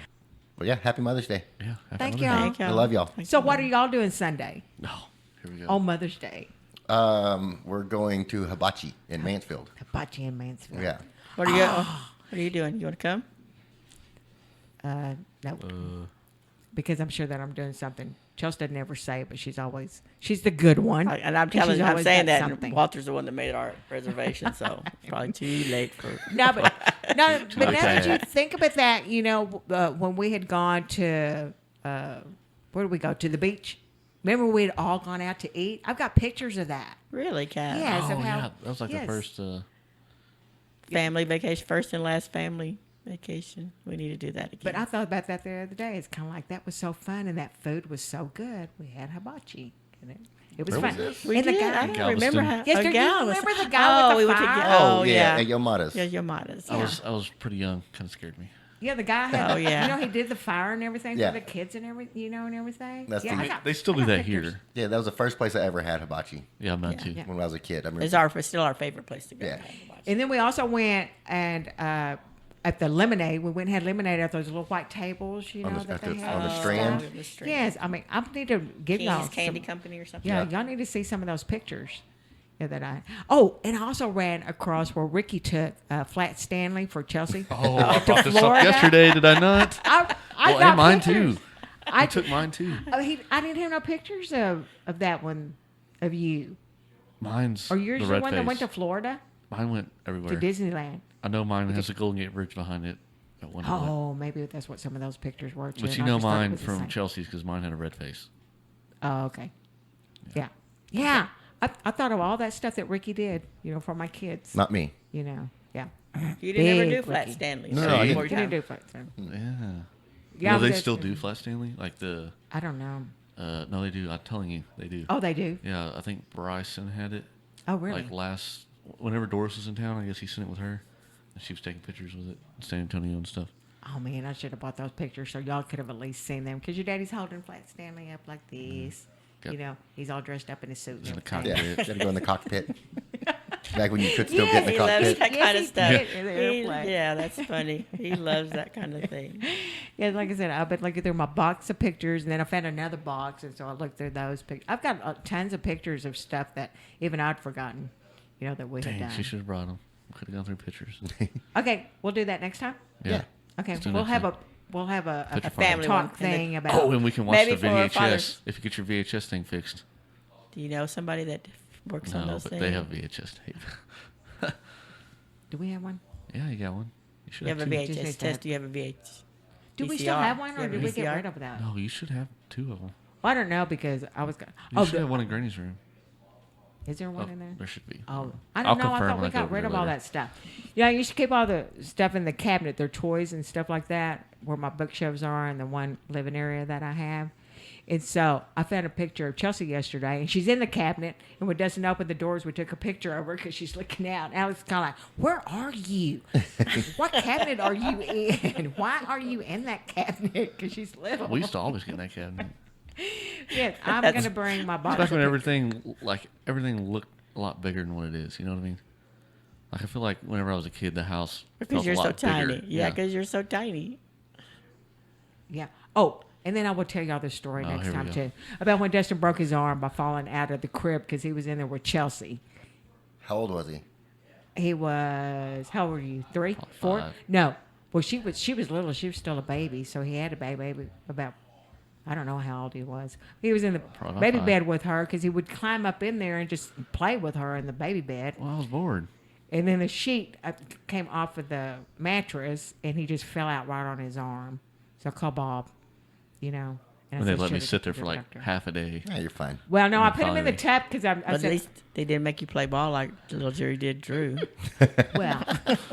D: Well, yeah, happy Mother's Day.
E: Yeah.
L: Thank
E: you.
L: y'all.
H: Thank y'all.
D: I love y'all.
L: So what are y'all doing Sunday
E: No. Here we go.
L: on Mother's Day?
D: We're going to Hibachi in Mansfield.
L: Hibachi in Mansfield.
D: Yeah.
H: What are you doing? You want to come?
L: No. Because I'm sure that I'm doing something. Chelsea doesn't ever say it, but she's the good one.
H: And I'm
L: she's
H: I'm
L: always
H: saying
L: got
H: that.
L: something.
H: And Walter's the one that made our reservation, so it's probably too late for.
L: No, but now that you
E: Okay.
L: think about that, when we had gone to where did we go to the beach? Remember we had all gone out to eat. I've got pictures of that.
H: Really, Kat?
L: Yes,
E: Oh,
L: of how,
E: yeah. That was like
L: yes.
E: the first.
H: Family vacation, first and last family vacation. We need to do that again.
L: But I thought about that the other day. It's kind of like that was so fun, and that food was so good. We had hibachi, and it was
D: Where
L: fun.
D: was this?
H: we
L: And the
H: did.
L: guy-
H: I don't
E: Galveston.
H: remember how.
L: Yes,
H: oh,
L: do you
H: Galveston.
L: remember the guy with the
H: we went to
L: fire?
H: Oh, yeah.
D: At Yomada's.
H: Yeah, Yomada's.
E: I was pretty young. Kind of scared me.
L: Yeah, the guy had.
H: Oh, yeah.
L: He did the fire and everything
D: Yeah.
L: for the kids and everything. And everything.
D: That's
L: yeah,
D: the-
L: I got-
E: They still
L: I
E: do
L: got
E: that
L: pictures.
E: here.
D: Yeah, that was the first place I ever had hibachi
E: Yeah, mine too.
L: yeah.
D: when I was a kid. I remember.
H: It's still our favorite place to go.
D: Yeah.
L: And then we also went and at the lemonade, we went and had lemonade at those little white tables,
D: On the-
L: that
D: at
L: they
D: the-
L: have.
D: on the
L: and
D: Strand?
L: stuff.
H: The Strand.
L: Yes, I mean, I need to give y'all
H: King's Candy
L: some,
H: Company or something.
L: Yeah, y'all need to see some of those pictures. Yeah, that I. Oh, and I also ran across where Ricky took Flat Stanley for Chelsea.
E: Oh, I brought this up
L: Florida.
E: yesterday. Did I not?
L: I
E: Well,
L: got
E: and mine
L: pictures.
E: too.
L: I
E: I took mine too.
L: I didn't have no pictures of that one, of you.
E: Mine's
L: Or yours
E: the
L: the
E: red
L: one
E: face.
L: that went to Florida,
E: Mine went
L: to
E: everywhere.
L: Disneyland.
E: I know mine has a Golden Gate Bridge behind it. At one point.
L: Oh, maybe that's what some of those pictures were. Too,
E: But
L: and
E: you
L: I
E: know
L: just thought it
E: mine
L: was the
E: from
L: same.
E: Chelsea's because mine had a red face.
L: Oh, okay. Yeah. Yeah. I thought of all that stuff that Ricky did, for my kids.
D: Not me.
L: Yeah.
H: You didn't ever
L: Big
H: do Flat
L: Ricky.
H: Stanley.
D: No,
H: so
D: no, I
H: you
D: didn't.
H: were
L: You didn't
H: down.
L: do Flat Stanley.
E: Yeah.
L: Yeah,
E: No, they
L: but-
E: still do Flat Stanley. Like the.
L: I don't know.
E: No, they do. I'm telling you, they do.
L: Oh, they do?
E: Yeah, I think Bryson had it.
L: Oh, really?
E: Like whenever Doris was in town, I guess he sent it with her, and she was taking pictures with it in San Antonio and stuff.
L: Oh, man, I should have bought those pictures so y'all could have at least seen them. Because your daddy's holding Flat Stanley up like this.
E: Yep.
L: He's all dressed up in his suit.
E: In the
L: and everything.
E: cockpit.
D: Yeah, gotta go in the cockpit. Back when you could still get in the
H: He loves
D: cockpit.
H: that kind of
L: Yes,
H: stuff.
L: he did. In the airplane.
H: Yeah, that's funny. He loves that kind of thing.
L: Yeah, like I said, I've been looking through my box of pictures, and then I found another box, and so I looked through those pictures. I've got tons of pictures of stuff that even I'd forgotten, that we had
E: Dang,
L: done.
E: she should have brought them. Could have gone through pictures.
L: Okay, we'll do that next time.
D: Yeah.
L: Okay,
E: Let's do
L: we'll
E: next
L: have
E: time.
L: a
E: Picture
H: family
L: talk
H: one, and
L: thing
H: then-
L: about.
E: Oh, and we can watch
H: Maybe
E: the
H: for our
E: VHS
H: fathers.
E: if you get your VHS thing fixed.
H: Do you know somebody that works on
E: No,
H: those
E: but
H: things?
E: they have VHS tape.
L: Do we have one?
E: Yeah, you got one. You should
H: You have a
E: two.
L: Just
H: VHS
L: needs to
H: test.
L: have-
H: Do you have a VHS?
L: Do we still
H: VCR?
L: have one,
H: You
L: or
H: have a
L: did we get
H: VCR?
L: rid of that?
E: No, you should have two of them.
L: Well, I don't know because I was going.
E: You should have one in Granny's room.
L: Is there one
E: Oh,
L: in there?
E: there should be.
L: Oh, I
E: I'll
L: don't know. I
E: confirm
L: thought
E: when
L: we
E: I go
L: got
E: over
L: rid
E: there
L: of all
E: later.
L: that stuff. Yeah, I used to keep all the stuff in the cabinet, their toys and stuff like that, where my bookshelves are in the one living area that I have. And so I found a picture of Chelsea yesterday, and she's in the cabinet. And when Dustin opened the doors, we took a picture of her because she's looking out. And I was kind of like, "Where are you? What cabinet are you in? Why are you in that cabinet?" Because she's little.
E: We used to always get in that cabinet.
L: Yes, I'm going to bring my box.
E: It's back
L: of
E: when
L: pictures.
E: everything looked a lot bigger than what it is. You know what I mean? Like I feel like whenever I was a kid, the house
H: Because
E: felt
H: you're
E: a
H: so
E: lot
H: tiny.
E: bigger.
H: Yeah, because you're so tiny.
L: Yeah. Oh, and then I will tell y'all the story
E: Oh,
L: next
E: here we
L: time
E: go.
L: too about when Dustin broke his arm by falling out of the crib because he was in there with Chelsea.
D: How old was he?
L: He was, how old were you? 3, 4?
E: 5.
L: No. Well, she was little. She was still a baby, so he had a baby about, I don't know how old he was. He was in the
E: Probably
L: baby
E: 5.
L: bed with her because he would climb up in there and just play with her in the baby bed.
E: Well, I was bored.
L: And then the sheet came off of the mattress, and he just fell out right on his arm. So I called Bob, you know. And I
E: They
L: said,
E: let me
L: "Should've
E: sit there
L: took
E: for
L: the
E: like
L: doctor."
E: half a day.
D: Yeah, you're fine.
L: Well, no, I
E: And
L: put him in the
E: finally-
L: tub because I
H: But at
L: said,
H: least they didn't make you play ball like little Jerry did Drew.
L: well,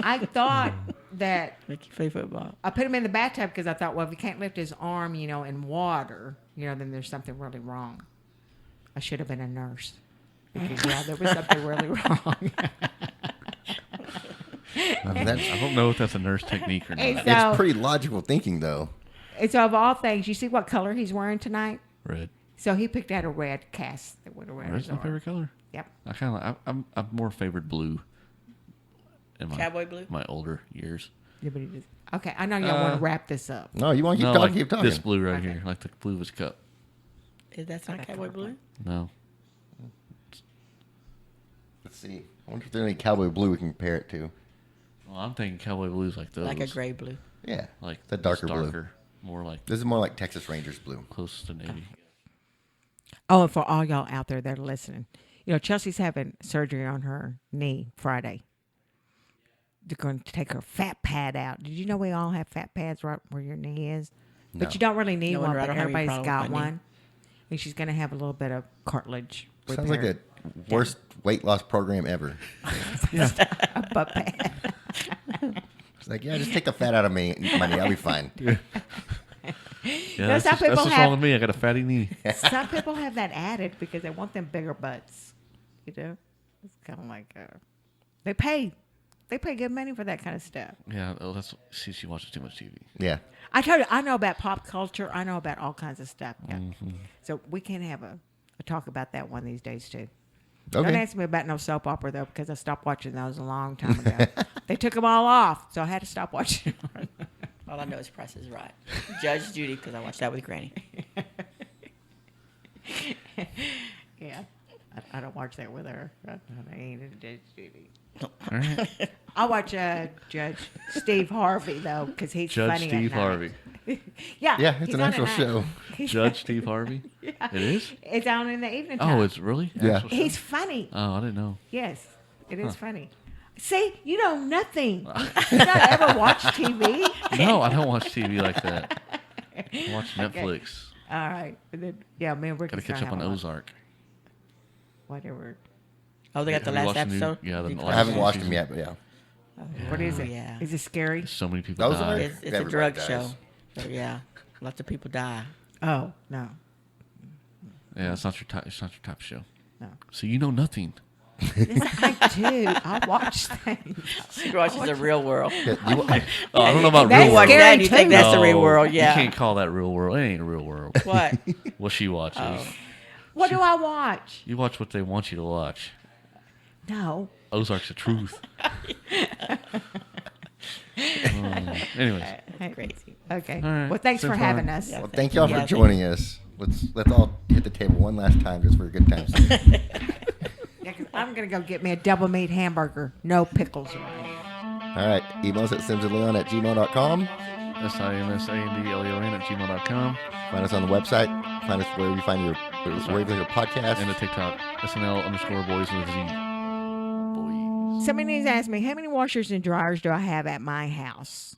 L: I thought that
H: Make you play football.
L: I put him in the bathtub because I thought, well, if he can't lift his arm, you know, in water, you know, then there's something really wrong. I should have been a nurse. Because, yeah, there was something really wrong.
E: I don't know if that's a nurse technique or not.
L: Hey,
D: It's pretty logical thinking, though.
L: And so, of all things, you see what color he's wearing tonight?
E: Red.
L: So he picked out a red cast that went around
E: Red's
L: his
E: my
L: arm.
E: favorite color.
L: Yep.
E: I kind of I'm more favored blue. In my,
H: Cowboy blue?
E: My older years.
L: Yeah, but he just, okay, I know y'all want to wrap this up.
D: No, you want to keep
E: No,
D: talking?
E: like
D: Keep talking.
E: this blue right
L: Okay.
E: here, like the blue of his cup.
H: Is that not cowboy blue?
E: No.
D: Let's see. I wonder if there's any cowboy blue we can compare it to.
E: Well, I'm thinking cowboy blues like those.
H: Like a gray blue.
D: Yeah,
E: Like
D: the darker blue.
E: darker, more like
D: This is more like Texas Rangers blue.
E: close to navy.
L: Oh, and for all y'all out there that are listening, you know, Chelsea's having surgery on her knee Friday. They're going to take her fat pad out. Did you know we all have fat pads right where your knee is?
D: No.
L: But you don't really need
H: No
L: one,
H: wonder I
L: but
H: don't have any
L: everybody's
H: problem
L: got
H: with my knee.
L: one. And she's going to have a little bit of cartilage.
D: Sounds like
L: repair.
D: the worst weight loss program ever.
L: A butt pad.
D: It's like, yeah, just take the fat out of me, money. I'll be fine.
E: Yeah,
L: No,
E: that's,
L: some
E: just,
L: people
E: that's what's
L: have-
E: wrong with me. I got a fatty knee.
L: Some people have that added because they want them bigger butts. You know? It's kind of like, they pay good money for that kind of stuff.
E: Yeah, oh, that's she watches too much TV.
D: Yeah.
L: I told you, I know about pop culture. I know about all kinds of stuff. Yeah.
E: Mm-hmm.
L: So we can have a talk about that one these days too. Don't
D: Okay.
L: ask me about no soap opera though, because I stopped watching those a long time ago. They took them all off, so I had to stop watching them.
H: All I know is Price is Right. Judge Judy, because I watched that with Granny.
L: Yeah, I don't watch that with her. I ain't into Judge Judy.
E: All right.
L: I watch Judge Steve Harvey though, because he's
E: Judge
L: funny.
E: Steve
L: at night.
E: Harvey.
L: Yeah,
D: Yeah, it's
L: he's
D: an
L: on
D: actual
L: at
D: show.
L: night.
E: Judge Steve Harvey. It is.
L: It's on in the evening time.
E: Oh, it's really.
D: Yeah.
E: Actual show?
L: He's funny.
E: Oh, I didn't know.
L: Yes, it is funny. See, you know nothing. You don't ever watch TV.
E: No, I don't watch TV like that. I watch Netflix.
L: All right. And then, yeah, man, we're
E: Got to catch up on Ozark.
L: Whatever.
H: Oh, they got the
E: Have you
H: last
E: watched the new-
H: episode?
E: yeah, the
H: You-
E: last
D: I haven't
E: new
D: watched
E: season.
D: them yet, but yeah.
L: What is it?
H: Yeah.
L: Is it scary?
E: So many people
D: Ozark?
E: die.
H: It's a
D: Everybody
H: drug
D: dies.
H: show. So, yeah. Lots of people die.
L: Oh, no.
E: Yeah, it's not your type. It's not your type of show.
L: No.
E: So you know nothing.
L: Yes, I do. I watch things.
H: She watches the real world.
D: Yeah,
E: Oh, I don't know about
L: That's
E: real
H: You watch
E: world.
H: that and you
L: scary,
H: think
L: too.
H: that's the real
E: No,
H: world. Yeah.
E: You can't call that real world. It ain't real world.
H: What?
E: What she watches.
H: Oh.
L: What do I watch?
E: You watch what they want you to watch.
L: No.
E: Ozark's the truth. Anyways,
H: Crazy.
L: Okay.
E: All right.
L: Well, thanks for
E: Since
L: having
E: we're-
L: us.
H: Yeah.
D: Well, thank y'all
H: Yeah,
D: for joining us. Let's all hit the table one last time just for a good time.
L: Yeah, 'cause I'm going to go get me a double meat hamburger. No pickles.
D: All right. Emails at simsandleon@gmail.com.
E: SIMSANDLEON@gmail.com.
D: Find us on the website. Find us wherever you find your podcast.
E: And the TikTok. SNL_boys with Z. Boys.
L: Somebody needs to ask me, how many washers and dryers do I have at my house?